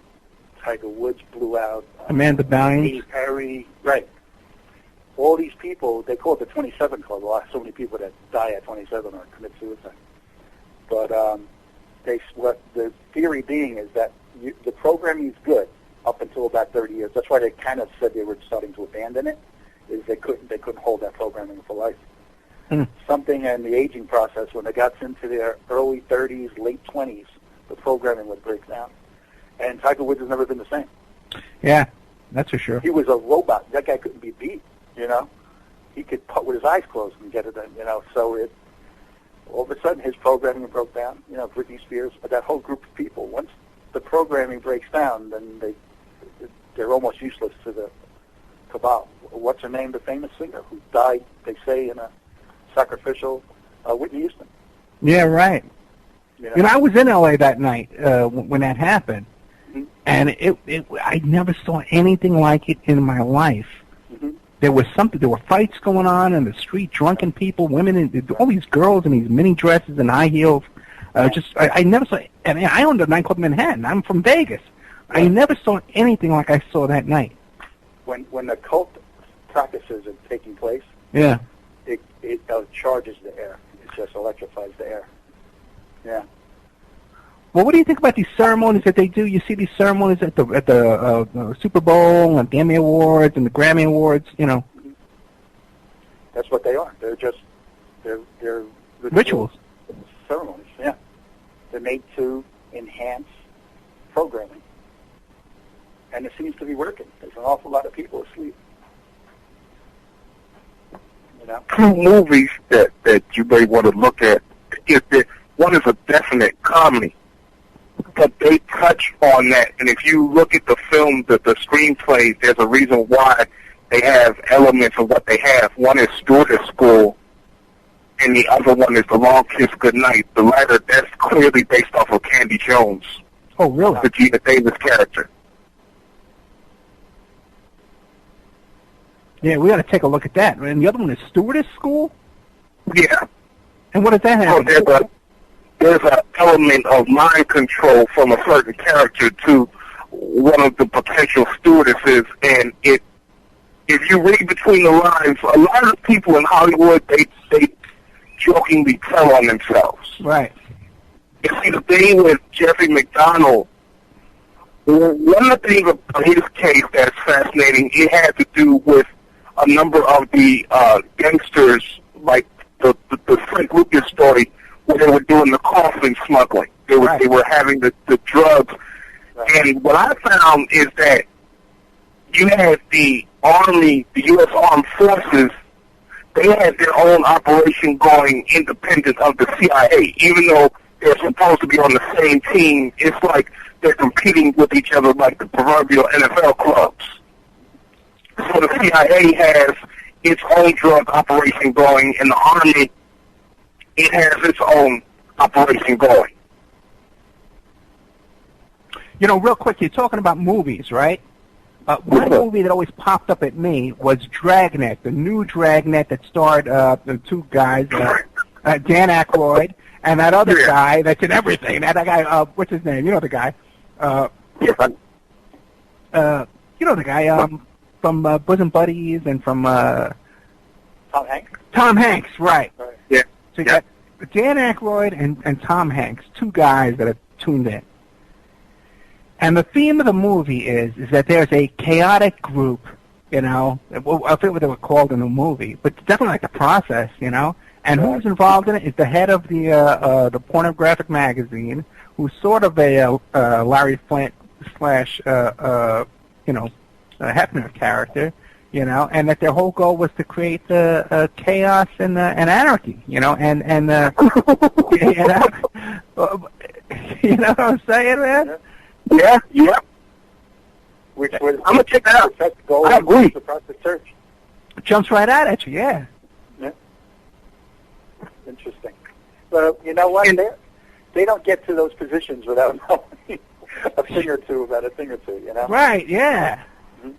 Tiger Woods blew out. Amanda Bynes. Katy Perry. Right. All these people, they call it the 27 Club. Well, so many people that die at 27 or commit suicide. But what the theory being is that the programming is good up until about 30 years. That's why they kind of said they were starting to abandon it. Is they couldn't hold that programming for life. Something in the aging process, when they got into their early 30s, late 20s, the programming would break down. And Tiger Woods has never been the same. Yeah, that's for sure. He was a robot. That guy couldn't be beat, you know. He could put with his eyes closed and get it done, you know. So all of a sudden his programming broke down. You know, Britney Spears, but that whole group of people, once the programming breaks down, then they're almost useless to the cabal. What's her name, the famous singer who died, they say, in a sacrificial, Whitney Houston. Yeah, right. You know, I was in L.A. that night when that happened, and I never saw anything like it in my life. There was there were fights going on in the street, drunken people, women, and all these girls in these mini dresses and high heels. I never saw. I mean, I owned a nightclub in Manhattan. I'm from Vegas. I never saw anything like I saw that night. When the cult practices are taking place, it charges the air. It just electrifies the air. Yeah. Well, what do you think about these ceremonies that they do? You see these ceremonies at the Super Bowl and the Emmy Awards and the Grammy Awards. You know. That's what they are. They're just they're rituals. Ceremonies. Yeah. They're made to enhance programming, and it seems to be working. There's an awful lot of people asleep. You know. Two movies that you may want to look at. One is a definite comedy, but they touch on that. And if you look at the film, the screenplays, there's a reason why they have elements of what they have. One is Stewardess School, and the other one is The Long Kiss Goodnight. The latter, that's clearly based off of Candy Jones. Oh, really? The Gina Davis character. Yeah, we got to take a look at that. And the other one is Stewardess School? Yeah. And what does that have? Oh, there's an element of mind control from a certain character to one of the potential stewardesses, and if you read between the lines, a lot of people in Hollywood, they jokingly tell on themselves. Right. You see, the thing with Jeffrey McDonald, one of the things about his case that's fascinating, it had to do with a number of the gangsters, like the Frank Lucas story, where they were doing the coffin smuggling. They were having the drugs. Right. And what I found is that you had the Army, the U.S. Armed Forces, they had their own operation going independent of the CIA. Even though they're supposed to be on the same team, it's like they're competing with each other like the proverbial NFL clubs. So the CIA has its own drug operation going, and the Army, it has its own operation going. You know, real quick, you're talking about movies, right? One movie that always popped up at me was Dragnet, the new Dragnet that starred the two guys, Dan Aykroyd, and that other guy that's in everything. That guy, what's his name? You know the guy. You know the guy from Bosom Buddies and from... Tom Hanks? Tom Hanks, right. Yeah. So you got Dan Aykroyd and Tom Hanks, two guys that are tuned in. And the theme of the movie is that there's a chaotic group, you know. I forget what they were called in the movie, but it's definitely like the process, you know. And who's involved in it is the head of the pornographic magazine, who's sort of a Larry Flint / Hefner character, you know, and that their whole goal was to create chaos and anarchy, you know, and you know what I'm saying, man? Yeah. Which was, I'm gonna check that out. That's the goal. I agree. The search. Jumps right out at you, yeah. Interesting. But you know what? They don't get to those positions without knowing a thing or two about a thing or two, you know? Right, yeah. Mm-hmm.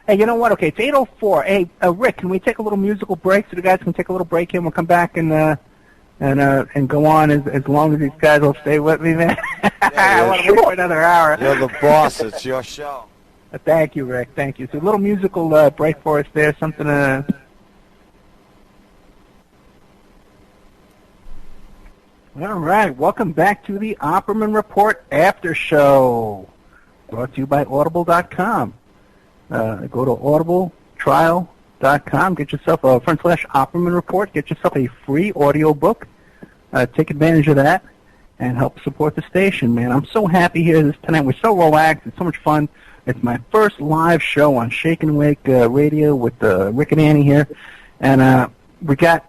Hey, you know what? Okay, it's 8:04. Hey, Rick, can we take a little musical break so the guys can take a little break here and we'll come back and go on as long as these guys will stay with me, man? I want to wait for another hour. You're the boss. It's your show. Thank you, Rick. Thank you. So a little musical break for us there, something All right, welcome back to the Opperman Report After Show, brought to you by Audible.com. Go to audibletrial.com, get yourself a /Opperman Report, get yourself a free audio book. Take advantage of that and help support the station, man. I'm so happy here tonight. We're so relaxed. It's so much fun. It's my first live show on Shake and Wake Radio with Rick and Annie here. And we got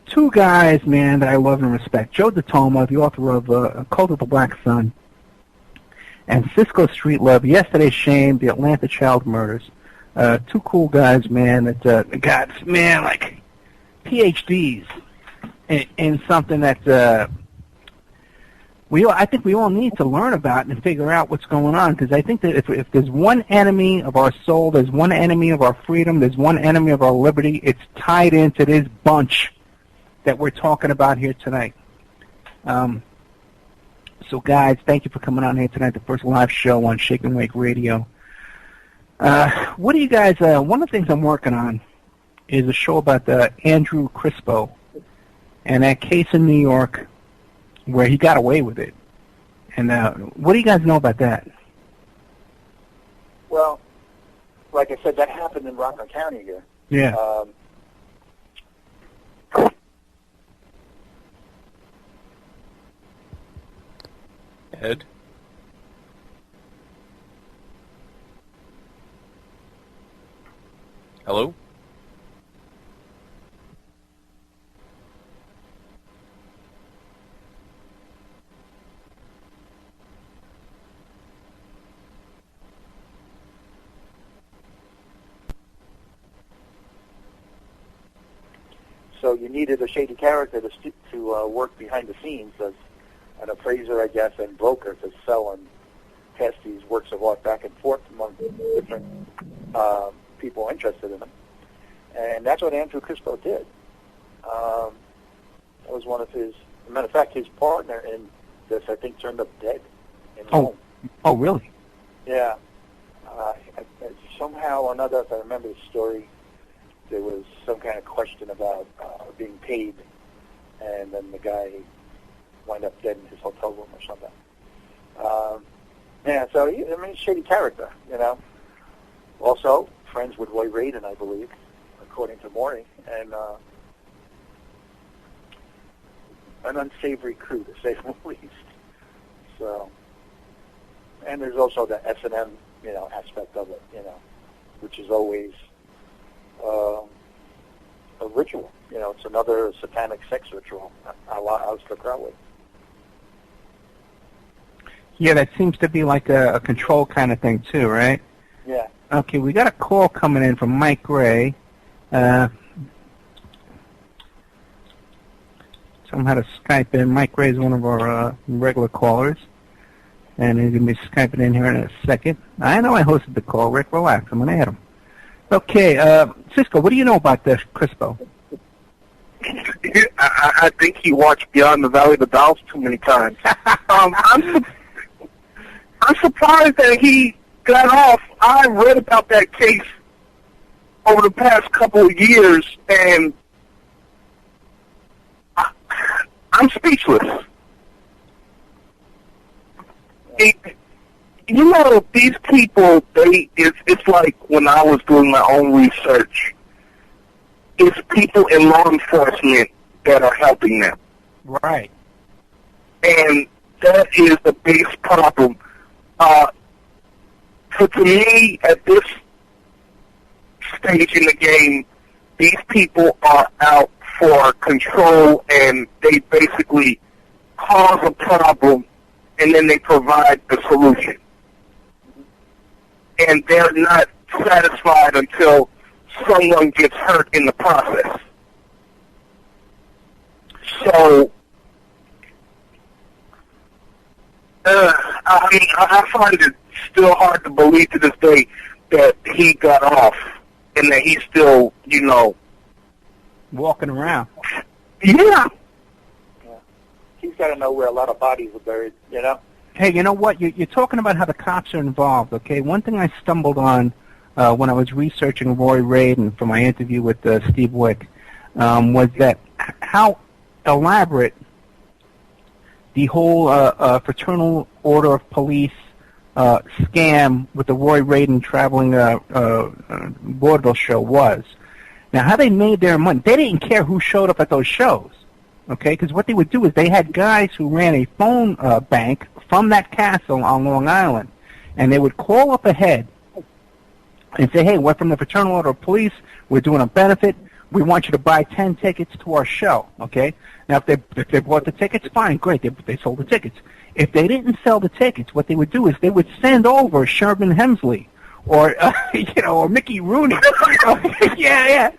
two guys, man, that I love and respect. Joe DiToma, the author of Cult of the Black Sun, and Cisco Streetlove, Yesterday's Shame, The Atlanta Child Murders. Two cool guys, man, that got, man, like PhDs in something that I think we all need to learn about and figure out what's going on, because I think that if there's one enemy of our soul, there's one enemy of our freedom, there's one enemy of our liberty, it's tied into this bunch that we're talking about here tonight. So, guys, thank you for coming on here tonight, the first live show on Shake and Wake Radio. What do you guys, one of the things I'm working on is a show about Andrew Crispo and that case in New York where he got away with it. And what do you guys know about that? Well, like I said, that happened in Rockland County here. Yeah. Ed? Hello? So you needed a shady character to work behind the scenes as an appraiser, I guess, and broker to sell and pass these works of art back and forth among different people interested in them. And that's what Andrew Crispo did. That was one of his, as a matter of fact, his partner in this, I think, turned up dead in home. Oh, really? Yeah. Somehow or another, if I remember the story, there was some kind of question about being paid, and then the guy wind up dead in his hotel room or something. Yeah, so he's a shady character, you know. Also, friends with Roy Radin, I believe, according to Maury, and an unsavory crew, to say the least. So, and there's also the S&M, you know, aspect of it, you know, which is always a ritual. You know, it's another satanic sex ritual, Aleister Crowley. Yeah, that seems to be like a control kind of thing too, right? Yeah. Okay, we got a call coming in from Mike Gray. Somehow to Skype in. Mike Gray is one of our regular callers, and he's going to be Skyping in here in a second. I know I hosted the call. Rick, relax. I'm going to hit him. Okay, Cisco, what do you know about this Crispo? I think he watched Beyond the Valley of the Dolls too many times. I'm surprised that he got off. I read about that case over the past couple of years, and I'm speechless. You know, these people, it's like when I was doing my own research, it's people in law enforcement that are helping them. Right. And that is the biggest problem. So to me, at this stage in the game, these people are out for control, and they basically cause a problem, and then they provide the solution. And they're not satisfied until someone gets hurt in the process. So, I mean, I find it still hard to believe to this day that he got off and that he's still, you know, walking around. Yeah. He's got to know where a lot of bodies are buried, you know? Hey, you know what? You're talking about how the cops are involved, okay? One thing I stumbled on when I was researching Roy Radin for my interview with Steve Wick was that how elaborate the whole Fraternal Order of Police scam with the Roy Radin traveling vaudeville show was. Now, how they made their money, they didn't care who showed up at those shows, okay? Because what they would do is they had guys who ran a phone bank from that castle on Long Island, and they would call up ahead and say, hey, we're from the Fraternal Order of Police, we're doing a benefit, we want you to buy 10 tickets to our show, okay? Now, if they bought the tickets, fine, great, they sold the tickets. If they didn't sell the tickets, what they would do is they would send over Sherman Hemsley or, or Mickey Rooney. Yeah.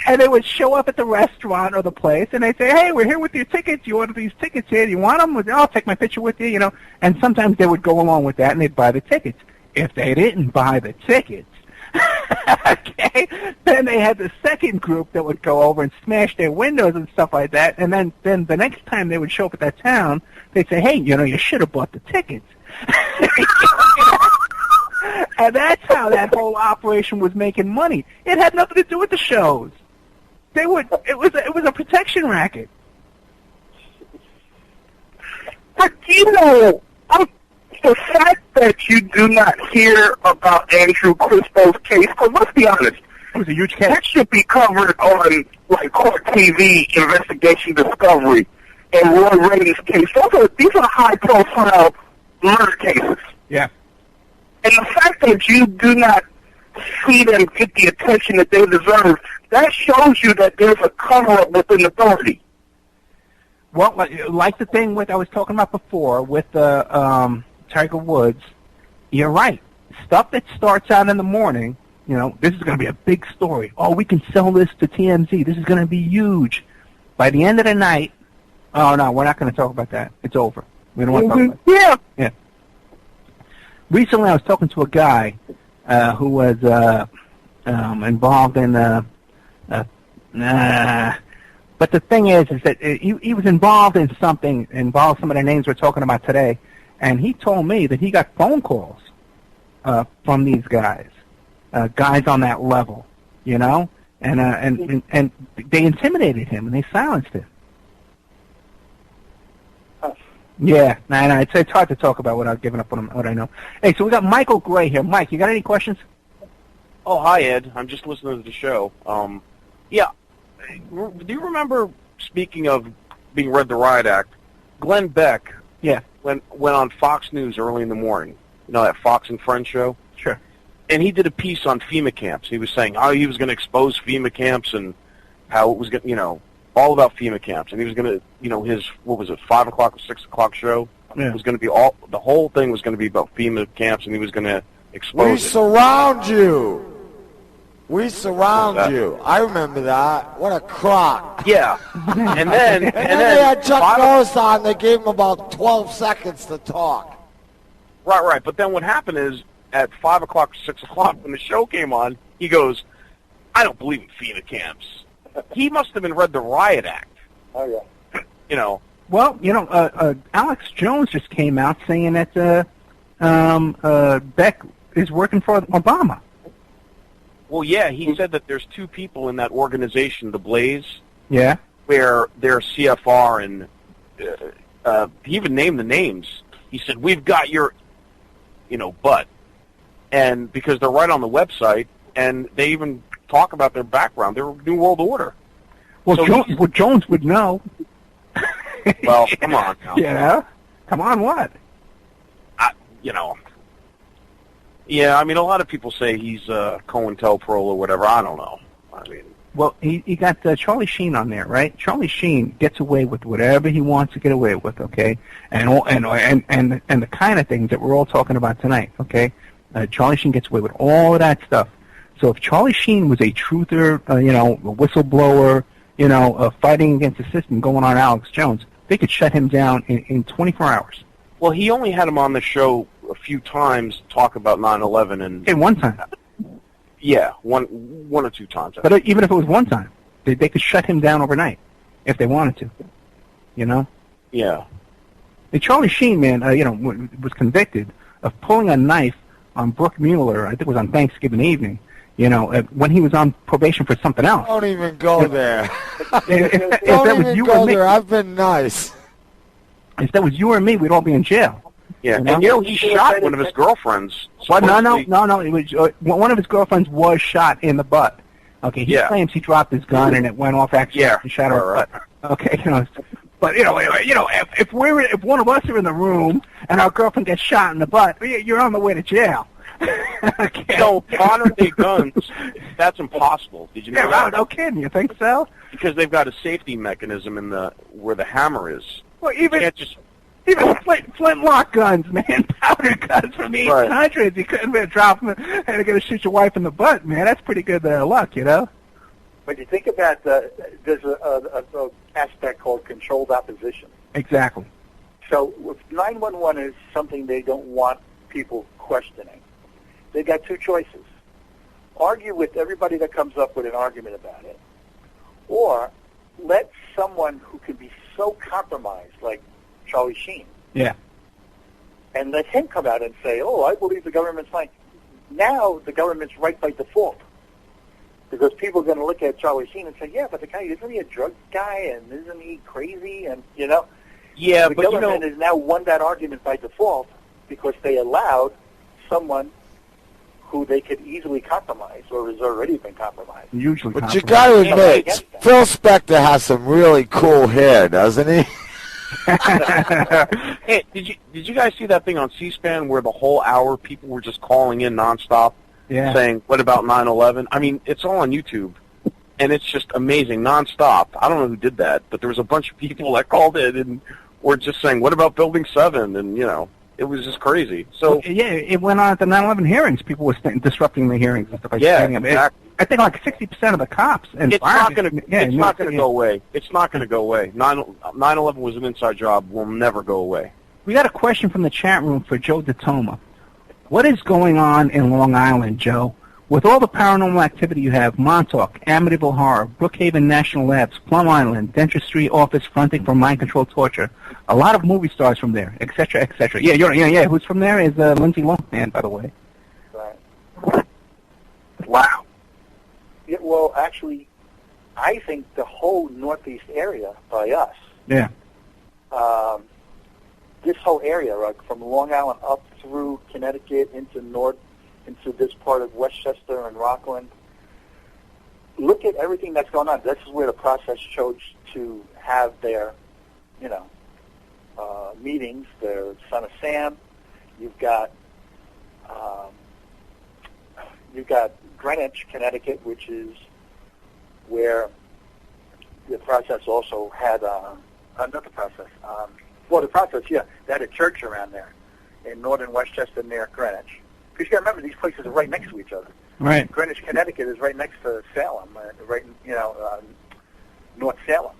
And they would show up at the restaurant or the place, and they'd say, hey, we're here with your tickets. You order these tickets here. You want them? I'll take my picture with you, And sometimes they would go along with that, and they'd buy the tickets. If they didn't buy the tickets, okay, then they had the second group that would go over and smash their windows and stuff like that, and then the next time they would show up at that town, they'd say, hey, you should have bought the tickets. And that's how that whole operation was making money. It had nothing to do with the shows. It was a protection racket. But the fact that you do not hear about Andrew Crispo's case, because let's be honest, it was a huge case. That should be covered on like Court TV, Investigation Discovery, and Roy Radin's case. These are high-profile murder cases. Yeah. And the fact that you do not see them get the attention that they deserve, that shows you that there's a cover-up within authority. Well, like the thing I was talking about before with Tiger Woods, you're right. Stuff that starts out in the morning, this is going to be a big story. Oh, we can sell this to TMZ. This is going to be huge. By the end of the night, oh, no, we're not going to talk about that. It's over. We don't want to talk about it. Yeah. Recently, I was talking to a guy who was involved in but the thing is that he was involved in something, some of the names we're talking about today, and he told me that he got phone calls from these guys on that level, and they intimidated him and they silenced him. Huh. Yeah, no, it's hard to talk about without giving up what I know. Hey, so we got Michael Gray here. Mike, you got any questions? Oh, hi, Ed. I'm just listening to the show. Yeah, do you remember, speaking of being read the Riot Act, Glenn Beck went on Fox News early in the morning, that Fox and Friends show? Sure. And he did a piece on FEMA camps. He was saying how he was going to expose FEMA camps and how it was going to, all about FEMA camps. And he was going to, his, 5 o'clock or 6 o'clock show? Yeah. Was going to be the whole thing was going to be about FEMA camps, and he was going to expose We surround you. We surround you. I remember that. What a crock. Yeah. and then they had Chuck Norris on. They gave him about 12 seconds to talk. Right. But then what happened is, at 5 o'clock or 6 o'clock, when the show came on, he goes, I don't believe in FEMA camps. He must have been read the Riot Act. Oh, yeah. Well, Alex Jones just came out saying that Beck is working for Obama. Well, yeah, he said that there's 2 people in that organization, the Blaze, yeah, where they're CFR, and he even named the names. He said, we've got your, butt. And because they're right on the website, and they even talk about their background. They're New World Order. Well, So Jones would know. Well, come on now. Yeah? Come on, what? Yeah, I mean, a lot of people say he's COINTELPRO or whatever. I don't know. I mean, well, he got Charlie Sheen on there, right? Charlie Sheen gets away with whatever he wants to get away with, okay? And the kind of things that we're all talking about tonight, okay? Charlie Sheen gets away with all of that stuff. So if Charlie Sheen was a truther, a whistleblower, fighting against the system, going on Alex Jones, they could shut him down in 24 hours. Well, he only had him on the show a few times to talk about 9/11, and okay, one time. Yeah, one or 2 times. But even if it was one time, they could shut him down overnight if they wanted to. Yeah. And Charlie Sheen, man, was convicted of pulling a knife on Brooke Mueller. I think it was on Thanksgiving evening. When he was on probation for something else. Don't even go there. If Don't that was even you go or me, there. I've been nice. If that was you or me, we'd all be in jail. Yeah, and he shot one of his girlfriends. Well, no. It was one of his girlfriends was shot in the butt. Okay, he claims he dropped his gun and it went off accidentally and shot her butt. Okay, but if one of us are in the room and our girlfriend gets shot in the butt, you're on the way to jail. Okay. So modern day guns, that's impossible. Did you know that? No kidding. You think so? Because they've got a safety mechanism in where the hammer is. Well, even flintlock guns, man, powder guns from the 1800s. You couldn't drop them and you're going to shoot your wife in the butt, man. That's pretty good luck, But you think about there's a aspect called controlled opposition. Exactly. So if 911 is something they don't want people questioning, they've got 2 choices. Argue with everybody that comes up with an argument about it, or let someone who can be so compromised, like Charlie Sheen, and let him come out and say, I believe the government's fine. Now the government's right by default. Because people are going to look at Charlie Sheen and say, yeah, but the guy, isn't he a drug guy, and isn't he crazy? And, Yeah, the but government has now won that argument by default because they allowed someone who they could easily compromise or has already been compromised. Usually But you got to admit, Phil Spector has some really cool hair, doesn't he? Hey, did you guys see that thing on C-SPAN where the whole hour people were just calling in nonstop? Yeah. Saying, what about 9/11? I mean, it's all on YouTube, and it's just amazing, nonstop. I don't know who did that, but there was a bunch of people that called in and were just saying, what about Building 7? And, it was just crazy. So it went on at the 9/11 hearings. People were disrupting the hearings and stuff like that. Yeah, exactly. I think like 60% of the cops and it's not going to go away. It's not going to go away. 9/11 was an inside job. Will never go away. We got a question from the chat room for Joe DiToma. What is going on in Long Island, Joe? With all the paranormal activity you have, Montauk, Amityville Horror, Brookhaven National Labs, Plum Island, Dentistry Office fronting for mind control torture, a lot of movie stars from there, etc., etc. Yeah, who's from there is Lindsay Lohan, by the way. Right. Wow. Yeah, well, actually, I think the whole northeast area by us, this whole area, like from Long Island up through Connecticut into this part of Westchester and Rockland. Look at everything that's going on. This is where the process chose to have their, meetings. Their Son of Sam. You've got Greenwich, Connecticut, which is where the process also had not the process. The process, yeah, they had a church around there in northern Westchester near Greenwich. Because you got to remember, these places are right next to each other. Right. Greenwich, Connecticut is right next to Salem, North Salem,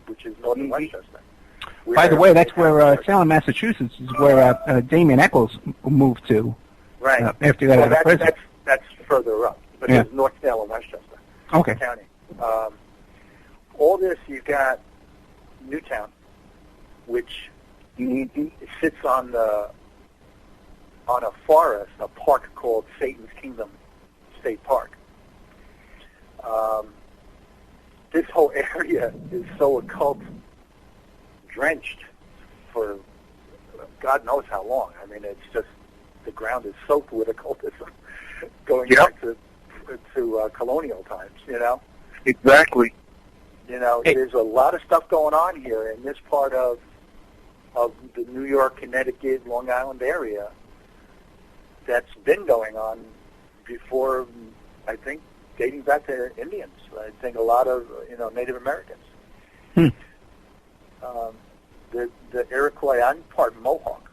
which is northern Westchester. By the way, that's where Salem, Massachusetts is where Damien Eccles moved to. Right. After he got out of prison. That's further up, but it's North Salem, Westchester County. All this, you've got Newtown, which sits on a forest, a park called Satan's Kingdom State Park. This whole area is so occult drenched for God knows how long. I mean, it's just the ground is soaked with occultism going back to colonial times. Exactly. There's a lot of stuff going on here in this part of the New York, Connecticut, Long Island area that's been going on before, I think, dating back to Indians. I think a lot of, Native Americans. The Iroquois, I'm part Mohawk,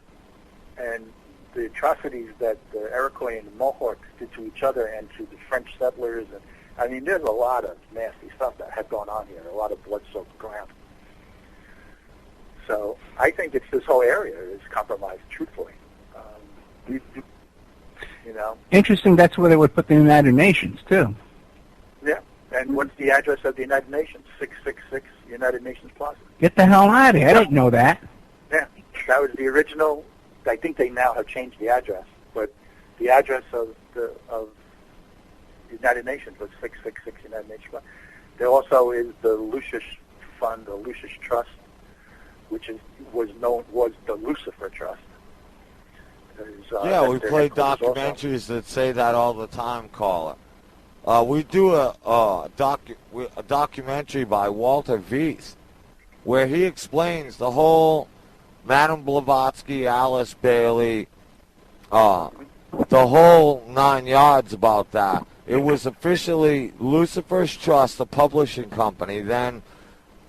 and the atrocities that the Iroquois and the Mohawks did to each other and to the French settlers, and I mean, there's a lot of nasty stuff that has gone on here, a lot of blood-soaked ground. So I think it's this whole area is compromised, truthfully. Interesting, that's where they would put the United Nations, too. Yeah, and what's the address of the United Nations? 666 United Nations Plaza. Get the hell out of here. I didn't know that. Yeah, that was the original. I think they now have changed the address, but the address of the United Nations was 666 United Nations Plaza. There also is the Lucius Fund, the Lucius Trust, which was the Lucifer Trust. We play documentaries that say that all the time, caller. We do a documentary by Walter Weiss where he explains the whole Madame Blavatsky, Alice Bailey, the whole 9 yards about that. It was officially Lucifer's Trust, the publishing company, then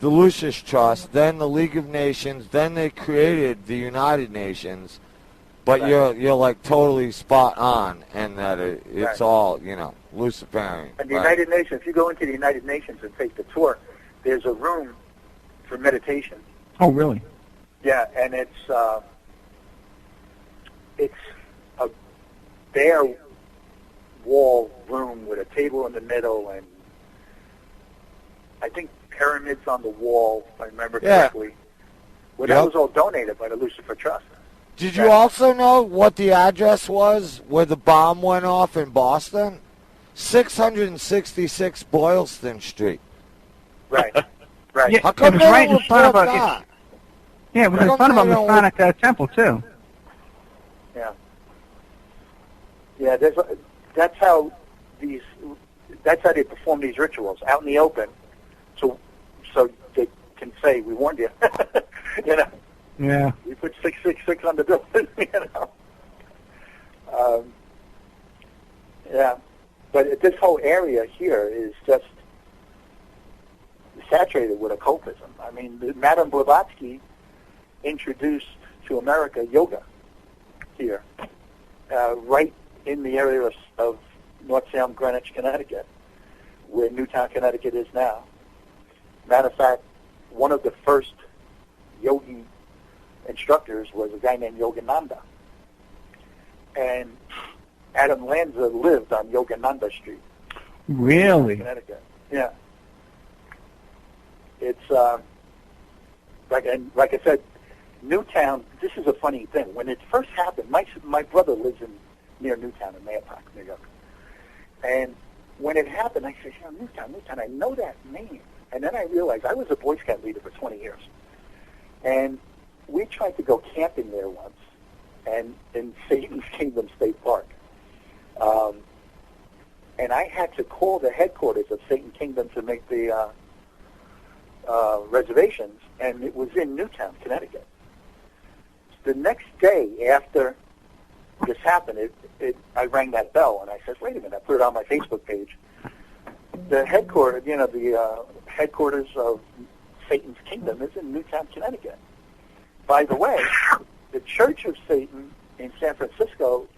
the Lucius Trust, then the League of Nations, then they created the United Nations. But you're like totally spot on, and that it's all Luciferian. And the United Nations. If you go into the United Nations and take the tour, there's a room for meditation. Oh, really? Yeah, and it's a bare wall room with a table in the middle, and I think pyramids on the wall, if I remember correctly. Well, that was all donated by the Lucifer Trust. Did you also know what the address was where the bomb went off in Boston? 666 Boylston Street. Right. Right. Yeah, How come it was right in front of a... Yeah, it was in front of a Masonic temple, too. Yeah. Yeah, that's how they perform these rituals, out in the open, so they can say, we warned you. Yeah. We put 666 on the building, Yeah. But this whole area here is just saturated with occultism. I mean, Madame Blavatsky introduced to America yoga here, right in the area of North Salem, Greenwich, Connecticut, where Newtown, Connecticut is now. Matter of fact, one of the first yogi instructors was a guy named Yogananda. And Adam Lanza lived on Yogananda Street. Really? Connecticut. Yeah. It's, like I said, Newtown, this is a funny thing. When it first happened, my brother lives near Newtown in Mayapack, New York. And when it happened, I said, Newtown, I know that name. And then I realized I was a Boy Scout leader for 20 years. And we tried to go camping there once, and in Satan's Kingdom State Park. And I had to call the headquarters of Satan Kingdom to make the reservations, and it was in Newtown, Connecticut. The next day after this happened, I rang that bell, and I said, wait a minute, I put it on my Facebook page. The headquarters, the headquarters of Satan's Kingdom is in Newtown, Connecticut. By the way, the Church of Satan in San Francisco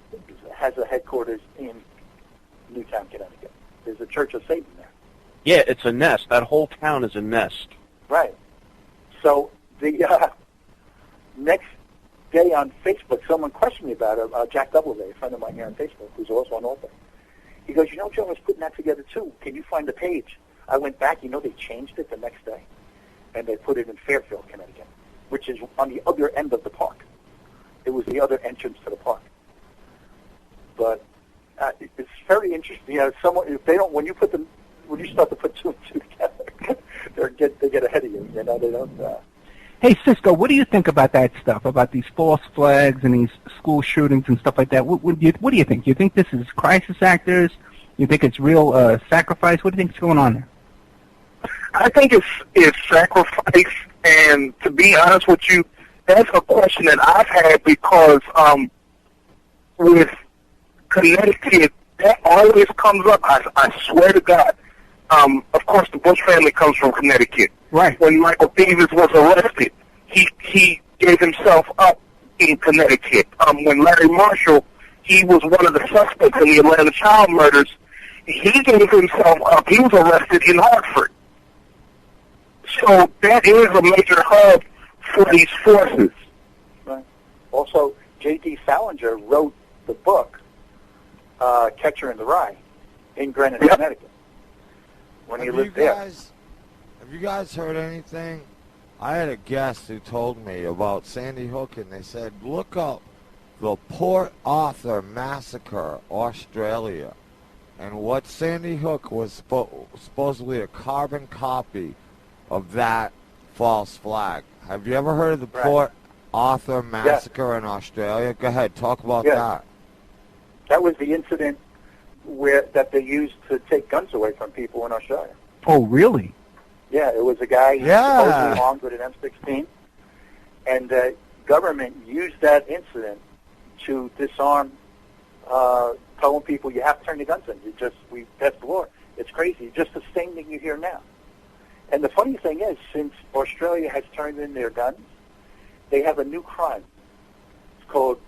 has a headquarters in Newtown, Connecticut. There's a Church of Satan there. Yeah, it's a nest. That whole town is a nest. Right. So the next day on Facebook, someone questioned me about it. Jack Doubleday, a friend of mine here on Facebook, who's also an author. He goes, Joe, I was putting that together too. Can you find the page? I went back. They changed it the next day, and they put it in Fairfield, Connecticut, which is on the other end of the park. It was the other entrance to the park. But it's very interesting. Someone if they don't when you start to put two and two together, they get ahead of you. They don't. Hey, Cisco, what do you think about that stuff, about these false flags and these school shootings and stuff like that? What do you think? You think this is crisis actors? You think it's real sacrifice? What do you think is going on there? I think it's sacrifice, and to be honest with you, that's a question that I've had because with Connecticut, that always comes up. I swear to God. Of course, the Bush family comes from Connecticut. Right. When Michael Davis was arrested, he gave himself up in Connecticut. When Larry Marshall, he was one of the suspects in the Atlanta child murders, he gave himself up. He was arrested in Hartford. So that is a major hub for these forces. Right. Also, J.D. Salinger wrote the book Catcher in the Rye in Greenwich, Connecticut. When he lived there. Have you guys heard anything? I had a guest who told me about Sandy Hook, and they said, look up the Port Arthur Massacre, Australia. And what Sandy Hook was supposedly a carbon copy of that false flag. Have you ever heard of the Port Arthur Massacre in Australia? Go ahead, talk about that. That was the incident that they used to take guns away from people in Australia. Oh, really? Yeah, it was a guy supposedly armed with an M16, and the government used that incident to disarm, telling people you have to turn your guns in. We passed the law. It's crazy. Just the same thing you hear now. And the funny thing is, since Australia has turned in their guns, they have a new crime. It's called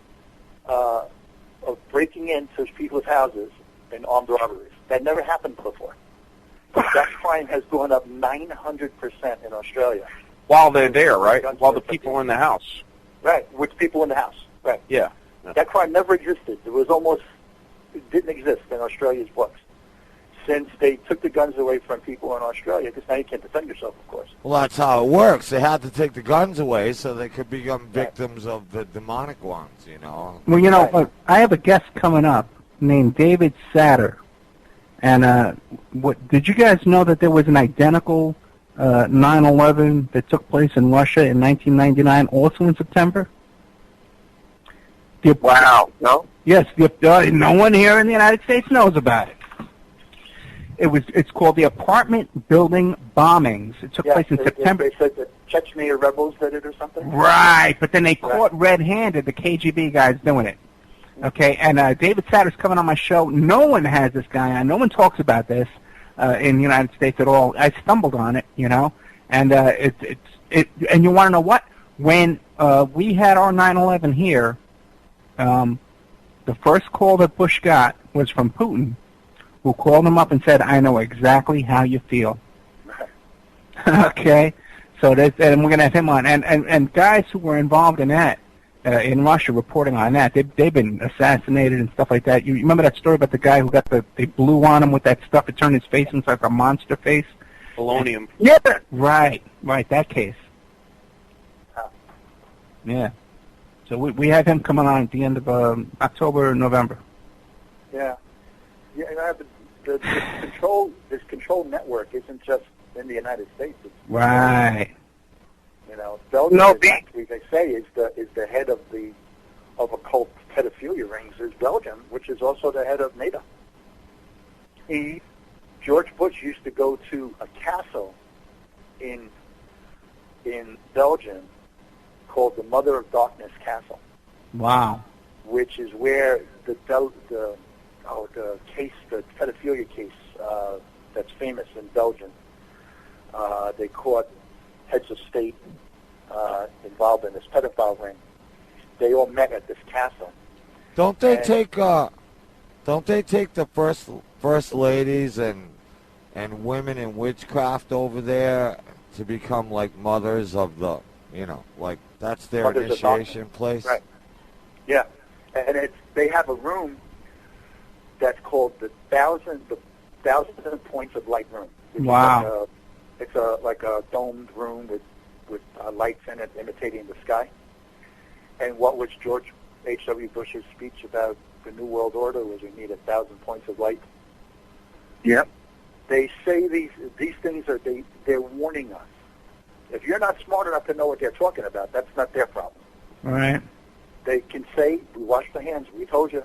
of breaking into people's houses and armed robberies. That never happened before. That crime has gone up 900% in Australia. While they're there, right? While the people are in the house. Right, with people in the house. Right. Yeah. That crime never existed. It didn't exist in Australia's books. Since they took the guns away from people in Australia, because now you can't defend yourself, of course. Well, that's how it works. They had to take the guns away so they could become victims of the demonic ones, Well, I have a guest coming up named David Satter. And did you guys know that there was an identical 9/11 that took place in Russia in 1999, also in September? Wow. No? Yes. No one here in the United States knows about it. It's called the apartment building bombings. It took place in September. They said the Chechnya rebels did it or something? Right, but then they caught red-handed the KGB guys doing it. Okay, and David Satter's coming on my show. No one has this guy on. No one talks about this in the United States at all. I stumbled on it, and and you want to know what? When we had our 9/11 here, the first call that Bush got was from Putin, who called him up and said, "I know exactly how you feel." Okay, so and we're going to have him on, and guys who were involved in that. In Russia, reporting on that, they've been assassinated and stuff like that. You remember that story about the guy who they blew on him with that stuff? It turned his face into like a monster face. Polonium. Yeah. Right. That case. Yeah. So we have him coming on at the end of October or November. Yeah. The control network isn't just in the United States. It's right. You know, Belgium No, is actually, they say, is the head of occult pedophilia rings is Belgium, which is also the head of NATO. George Bush used to go to a castle in Belgium called the Mother of Darkness Castle. Wow. Which is where the pedophilia case that's famous in Belgium. They caught heads of state involved in this pedophile ring. They all met at this castle. Don't they take the first ladies and women in witchcraft over there to become like mothers of the, like that's their Mothers initiation place? Right. Yeah, and they have a room that's called the thousand points of light room. Wow. It's like a domed room with lights in it imitating the sky. And what was George H.W. Bush's speech about the New World Order was we need 1,000 points of light. Yep. They say these things they're warning us. If you're not smart enough to know what they're talking about, that's not their problem. All right. They can say, we washed the hands, we told you.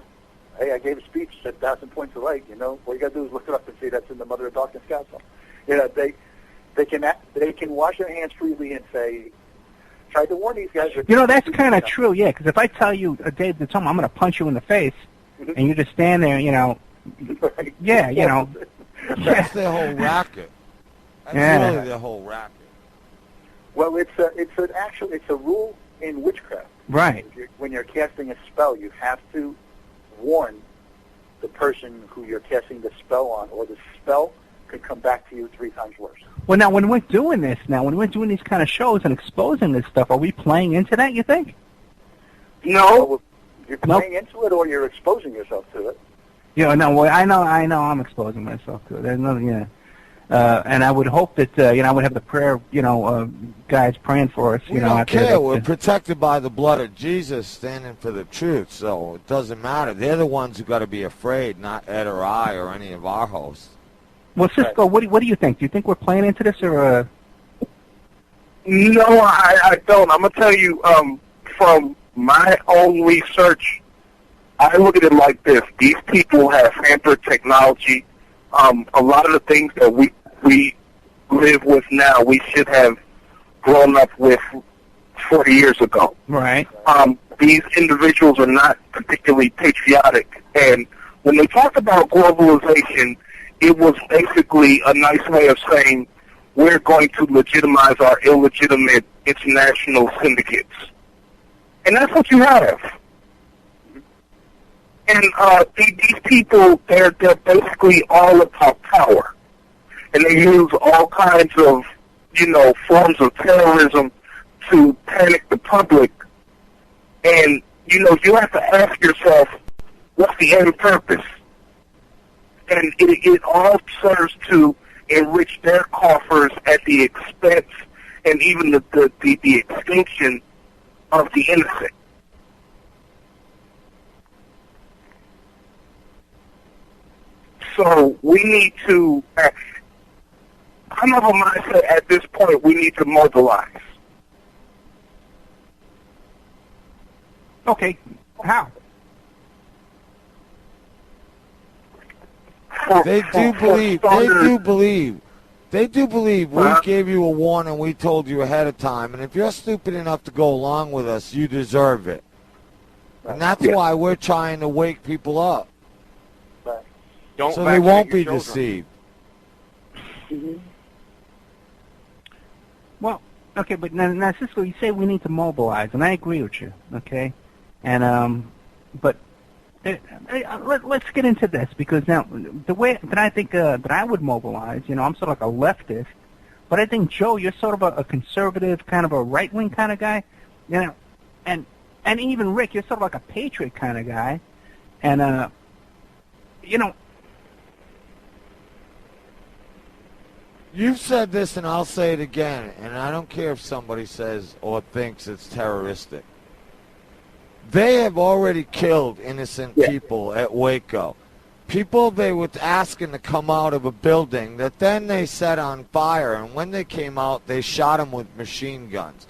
Hey, I gave a speech, said 1,000 points of light. All you got to do is look it up and see that's in the Mother of Darkness Castle. They can wash their hands freely and say, tried to warn these guys. That's kind of true, yeah, because if I tell you, Dave DiToma, I'm going to punch you in the face, and you just stand there, Right. Yeah, That's their whole racket. That's really their whole racket. Well, it's a rule in witchcraft. Right. When you're casting a spell, you have to warn the person who you're casting the spell on, or the spell could come back to you 3 times worse. Well, now, when we're doing this, when we're doing these kind of shows and exposing this stuff, are we playing into that, you think? No. Well, you're playing into it, or you're exposing yourself to it. Yeah, no, well, I know I'm exposing myself to it. There's nothing, and I would hope that, I would have the prayer, guys praying for us, We don't care. We're protected by the blood of Jesus standing for the truth, so it doesn't matter. They're the ones who got to be afraid, not Ed or I or any of our hosts. Well, Cisco, what do you think? Do you think we're playing into this, or? No, I don't. I'm going to tell you, from my own research, I look at it like this. These people have hampered technology. A lot of the things that we live with now, we should have grown up with 40 years ago. Right. These individuals are not particularly patriotic. And when they talk about globalization, it was basically a nice way of saying we're going to legitimize our illegitimate international syndicates. And that's what you have. And these people, they're basically all about power. And they use all kinds of, forms of terrorism to panic the public. And, you have to ask yourself, what's the end purpose? And it all serves to enrich their coffers at the expense and even the extinction of the innocent. So we need to, I'm of a mindset at this point, we need to mobilize. Okay, how? They do believe we gave you a warning, we told you ahead of time, and if you're stupid enough to go along with us, you deserve it. And that's why we're trying to wake people up. Don't so they won't be children. deceived. Mm-hmm. Well, okay, but now, Cisco, you say we need to mobilize, and I agree with you, okay? And, but let's get into this, because now, the way that I think that I would mobilize, I'm sort of like a leftist, but I think, Joe, you're sort of a conservative, kind of a right-wing kind of guy, and even Rick, you're sort of like a patriot kind of guy, and, You've said this, and I'll say it again, and I don't care if somebody says or thinks it's terroristic. They have already killed innocent people at Waco. People they were asking to come out of a building that then they set on fire, and when they came out, they shot them with machine guns.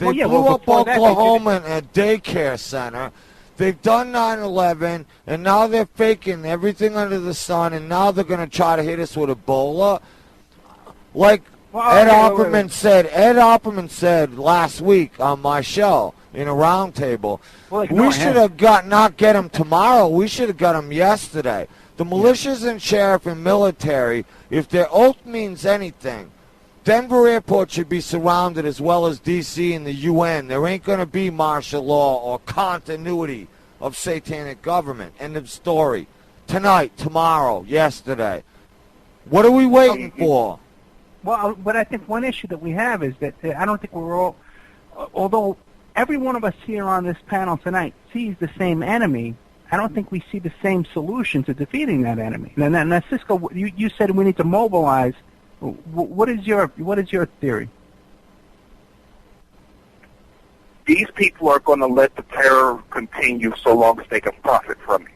They blew up Oklahoma in a daycare center. They've done 9/11, and now they're faking everything under the sun, and now they're going to try to hit us with Ebola. Like Ed Opperman said last week on my show in a roundtable, we should have not get them tomorrow. We should have got them yesterday. The militias and sheriff and military, if their oath means anything, Denver Airport should be surrounded as well as D.C. and the UN. There ain't going to be martial law or continuity of satanic government. End of story. Tonight, tomorrow, yesterday. What are we waiting for? Well, but I think one issue that we have is that I don't think we're all, although every one of us here on this panel tonight sees the same enemy, I don't think we see the same solution to defeating that enemy. Now Cisco, you said we need to mobilize. What is your theory? These people are going to let the terror continue so long as they can profit from it.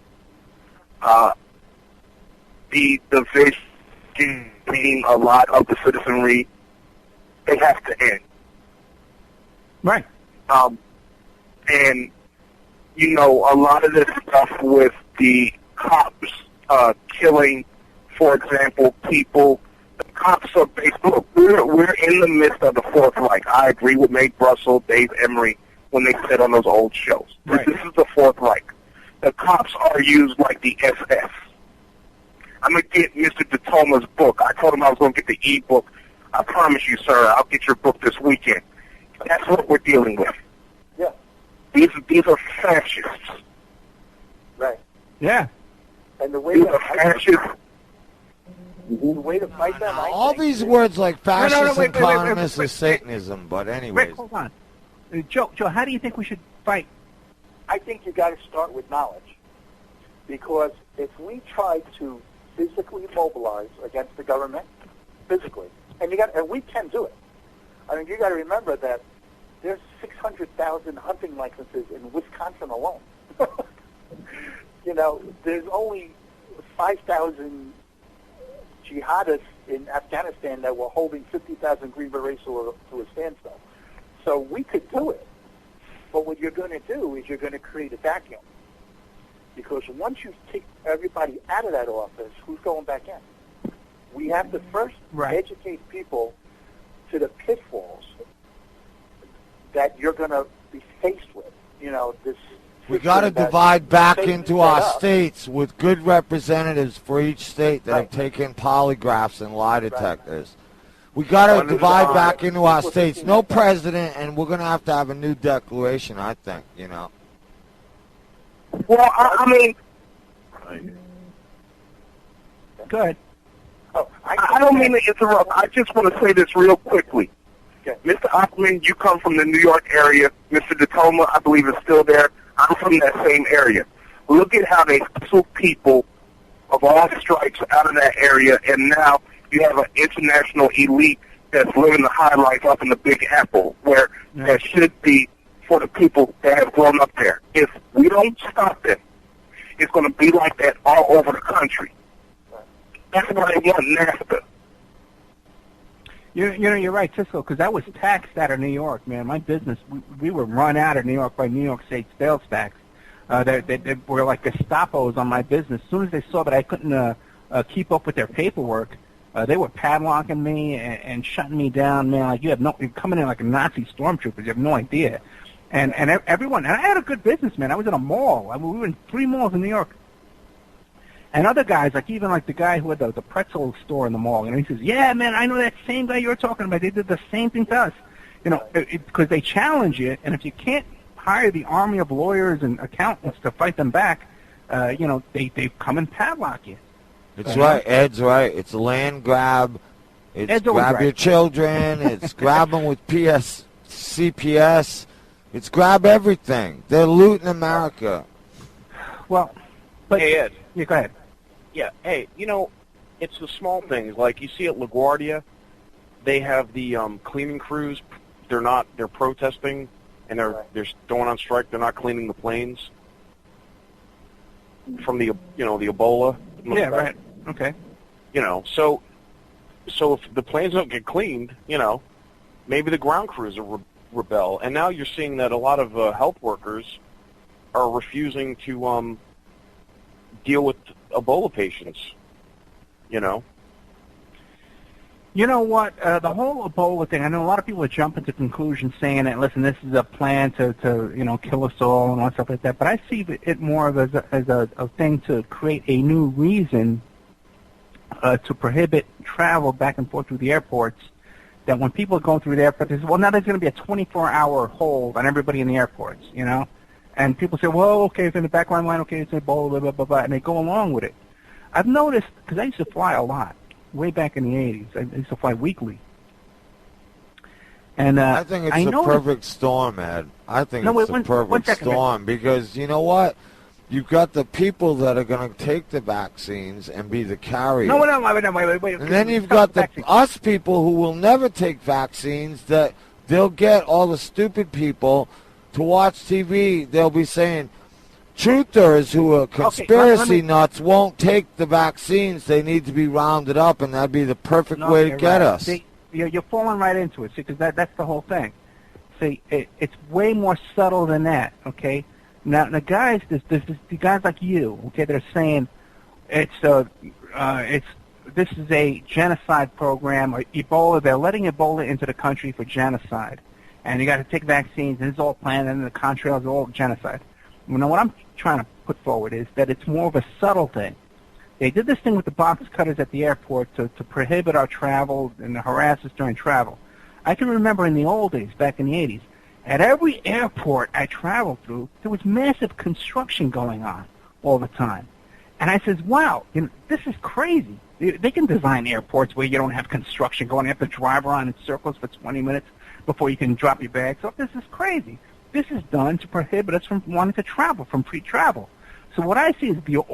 The division between a lot of the citizenry, they have to end. Right. And, you know, a lot of this stuff with the cops killing, for example, people. The cops are basically, look, we're in the midst of the Fourth Reich. I agree with Nate Russell, Dave Emery, when they said on those old shows. Right. This is the Fourth Reich. The cops are used like the SS. I'm going to get Mr. DiToma's book. I told him I was going to get the e-book. I promise you, sir, I'll get your book this weekend. That's what we're dealing with. Yeah. These are fascists. Right. Yeah. And the way these are fascists. The way to fight them, all these words like fascist and communist is Satanism, but anyways. Rick, hold on. Joe, how do you think we should fight? I think you got to start with knowledge. Because if we try to physically mobilize against the government, physically, and we can do it. I mean, you got to remember that there's 600,000 hunting licenses in Wisconsin alone. You know, there's only 5,000 jihadists in Afghanistan that were holding 50,000 Green Berets to a standstill. So we could do it. But what you're going to do is you're going to create a vacuum. Because once you take everybody out of that office, who's going back in? We have to first educate people to the pitfalls that you're going to be faced with. You know, this. We got to divide back into our states with good representatives for each state that have taken polygraphs and lie detectors. We got to divide back into our states. No president, and we're going to have a new declaration, I think, you know. Well, I mean... Go ahead. Oh, I don't mean to interrupt. I just want to say this real quickly. Okay. Mr. Opperman, you come from the New York area. Mr. DiToma, I believe, is still there. I'm from that same area. Look at how they hustle people of all stripes out of that area, and now you have an international elite that's living the high life up in the Big Apple, where that should be for the people that have grown up there. If we don't stop them, it's going to be like that all over the country. That's why they want NAFTA. You're right, Cisco, because I was taxed out of New York, man. My business, we were run out of New York by New York State sales tax. They were like Gestapos on my business. As soon as they saw that I couldn't keep up with their paperwork, they were padlocking me and shutting me down, man. Like you're coming in like a Nazi stormtrooper. You have no idea. And everyone, and I had a good business, man. I was in a mall. I mean, we were in 3 malls in New York. And other guys, like even like the guy who had the pretzel store in the mall, you know, he says, "Yeah, man, I know that same guy you were talking about. They did the same thing to us, you know, because they challenge you. And if you can't hire the army of lawyers and accountants to fight them back, you know, they come and padlock you." It's right. Ed's right. It's a land grab. It's grab your children. It's grab them with CPS. It's grab everything. They're looting America. Well, but hey, Ed. Yeah, go ahead. Yeah, hey, you know, it's the small things. Like you see at LaGuardia, they have the cleaning crews. They're protesting, and they're going on strike. They're not cleaning the planes from the Ebola. Yeah, right. Okay. You know, so if the planes don't get cleaned, you know, maybe the ground crews will rebel, and now you're seeing that a lot of health workers are refusing to deal with Ebola patients. You know? You know what? The whole Ebola thing, I know a lot of people are jumping to conclusions saying that, listen, this is a plan to kill us all and all stuff like that. But I see it more of as a thing to create a new reason to prohibit travel back and forth through the airports. That when people are going through the airport, they say, well, now there's going to be a 24-hour hold on everybody in the airports, you know? And people say, well, okay, it's in the background line, okay, it's Ebola, blah, blah, blah, blah, and they go along with it. I've noticed, because I used to fly a lot, way back in the 80s. I used to fly weekly. And I think it's the perfect storm, Ed. I think it's the perfect storm because, you know what? You've got the people that are going to take the vaccines and be the carriers. No, wait. And then you've got us people who will never take vaccines that they'll get all the stupid people to watch TV. They'll be saying, truthers who are conspiracy nuts won't take the vaccines. They need to be rounded up, and that'd be the perfect way to get us. See, you're falling right into it, because that's the whole thing. See, it's way more subtle than that, okay? Now, the guys, the guys like you, okay, they're saying this is a genocide program, or Ebola. They're letting Ebola into the country for genocide, and you got to take vaccines, and it's all planned, and the contrails are all genocide. You know, what I'm trying to put forward is that it's more of a subtle thing. They did this thing with the box cutters at the airport to prohibit our travel and to harass us during travel. I can remember in the old days, back in the 80s, at every airport I traveled through, there was massive construction going on all the time. And I says, wow, this is crazy. They can design airports where you don't have construction going. You have to drive around in circles for 20 minutes before you can drop your bags off. This is crazy. This is done to prohibit us from wanting to travel, from free travel. So what I see is the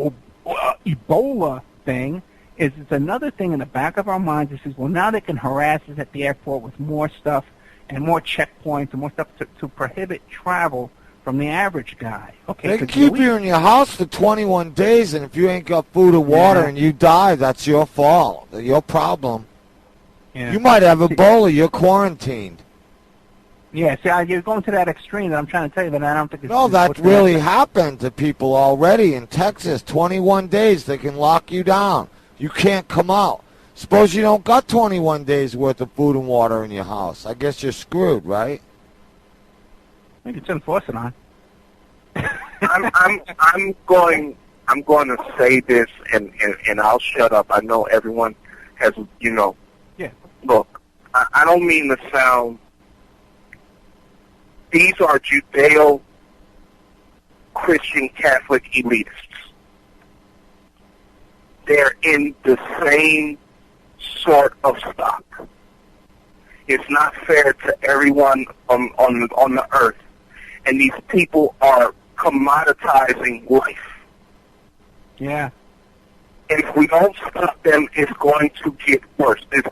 Ebola thing is it's another thing in the back of our minds that says, well, now they can harass us at the airport with more stuff and more checkpoints and more stuff to prohibit travel from the average guy. Okay, they can keep you in your house for 21 days, and if you ain't got food or water and you die, that's your fault, your problem. Yeah. You might have Ebola. You're quarantined. Yeah, see, you're going to that extreme that I'm trying to tell you, but I don't think it's... No, that really happened to people already in Texas. 21 days, they can lock you down. You can't come out. Suppose you don't got 21 days worth of food and water in your house. I guess you're screwed, right? I think it's enforcing on. I'm going to say this, and I'll shut up. I know everyone has, Yeah. Look, I don't mean to sound... These are Judeo-Christian Catholic elitists. They're in the same sort of stock. It's not fair to everyone on the earth. And these people are commoditizing life. Yeah. And if we don't stop them, it's going to get worse. It's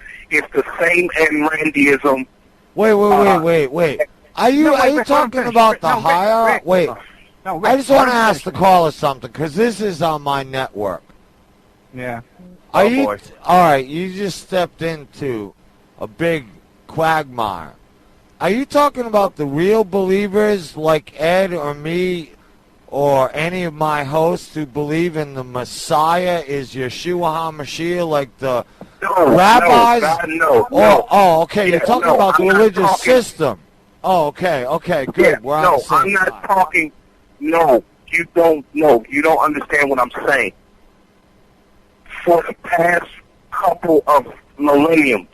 the same Ayn Randyism. Wait. Are you talking about the higher? Wait. No, I just want to ask the caller something, because this is on my network. Yeah. All right, you just stepped into a big quagmire. Are you talking about the real believers like Ed or me or any of my hosts who believe in the Messiah is Yeshua HaMashiach, like the rabbis? No. Oh, okay, you're talking about the religious system. Oh, okay, good. Yeah, we're on the same I'm not side. talking. No, you don't know. You don't understand what I'm saying. For the past couple of millenniums,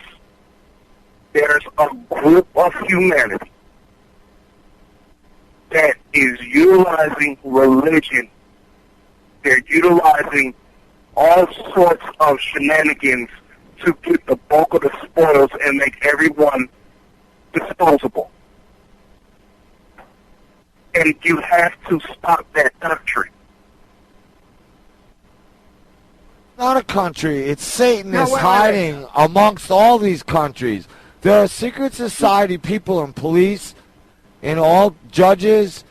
there's a group of humanity that is utilizing religion. They're utilizing all sorts of shenanigans to get the bulk of the spoils and make everyone disposable. And you have to stop that doctrine. Not a country. It's Satan is hiding amongst all these countries. There are secret society people and police and all judges,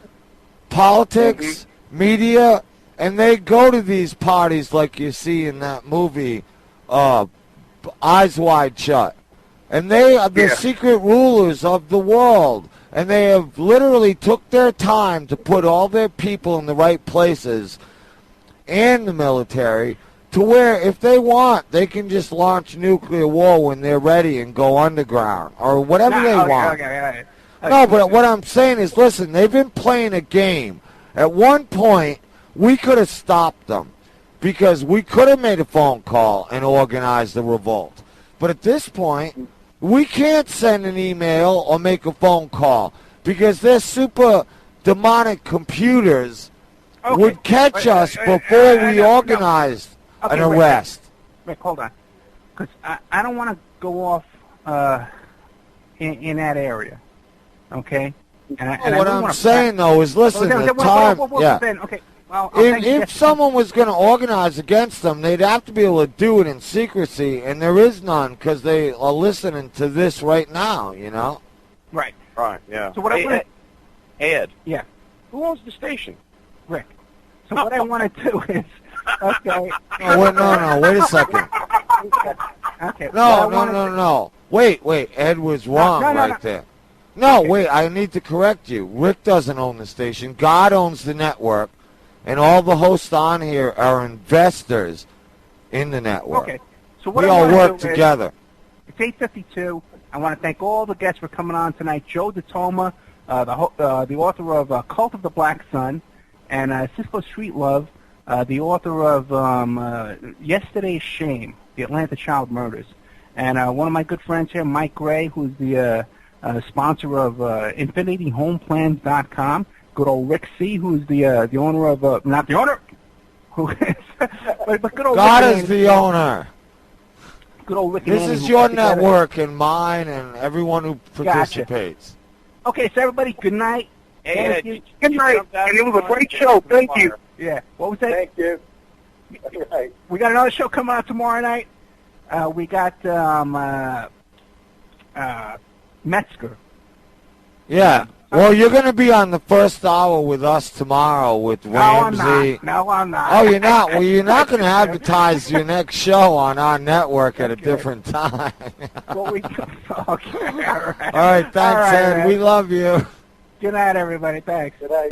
politics, media, and they go to these parties like you see in that movie, Eyes Wide Shut. And they are the secret rulers of the world. And they have literally took their time to put all their people in the right places and the military to where if they want, they can just launch nuclear war when they're ready and go underground or whatever they want. Okay. No, but what I'm saying is, listen, they've been playing a game. At one point, we could have stopped them because we could have made a phone call and organized the revolt. But at this point, we can't send an email or make a phone call because their super demonic computers would catch us before we organized an arrest. Rick, hold on. Because I don't want to go off in that area, okay? And what I'm saying, though, is listen, the time... Okay. Well, if someone was going to organize against them, they'd have to be able to do it in secrecy, and there is none because they are listening to this right now, you know? Right. Right, yeah. So what I want Ed. Yeah. Who owns the station? Rick. So what I want to do is... Okay. No, wait a second. Okay. No. Wait, Ed was wrong there. No, wait, I need to correct you. Rick doesn't own the station. God owns the network. And all the hosts on here are investors in the network. Okay. So what we all work together. It's 8:52. I want to thank all the guests for coming on tonight. Joe DiToma, the author of Cult of the Black Sun, and Cisco Streetlove, the author of Yesterday's Shame, the Atlanta Child Murders. And one of my good friends here, Mike Gray, who's the sponsor of InfinityHomePlans.com. Good old Rick C., who's the owner of, not the owner, who is, but good old God Rick is the owner. Good old Rick. This is your network and mine and everyone who participates. Gotcha. Okay, so everybody, good night. Good night, and it was a great show. Thank you. Yeah, what was that? Thank you. Right. We got another show coming out tomorrow night. We got Metzger. Yeah. Well, you're going to be on the first hour with us tomorrow with Ramsey. No, I'm not. Oh, you're not? Well, you're not going to advertise your next show on our network at a different time. Okay, all right. All right, thanks, Ed. We love you. Good night, everybody. Thanks. Good night.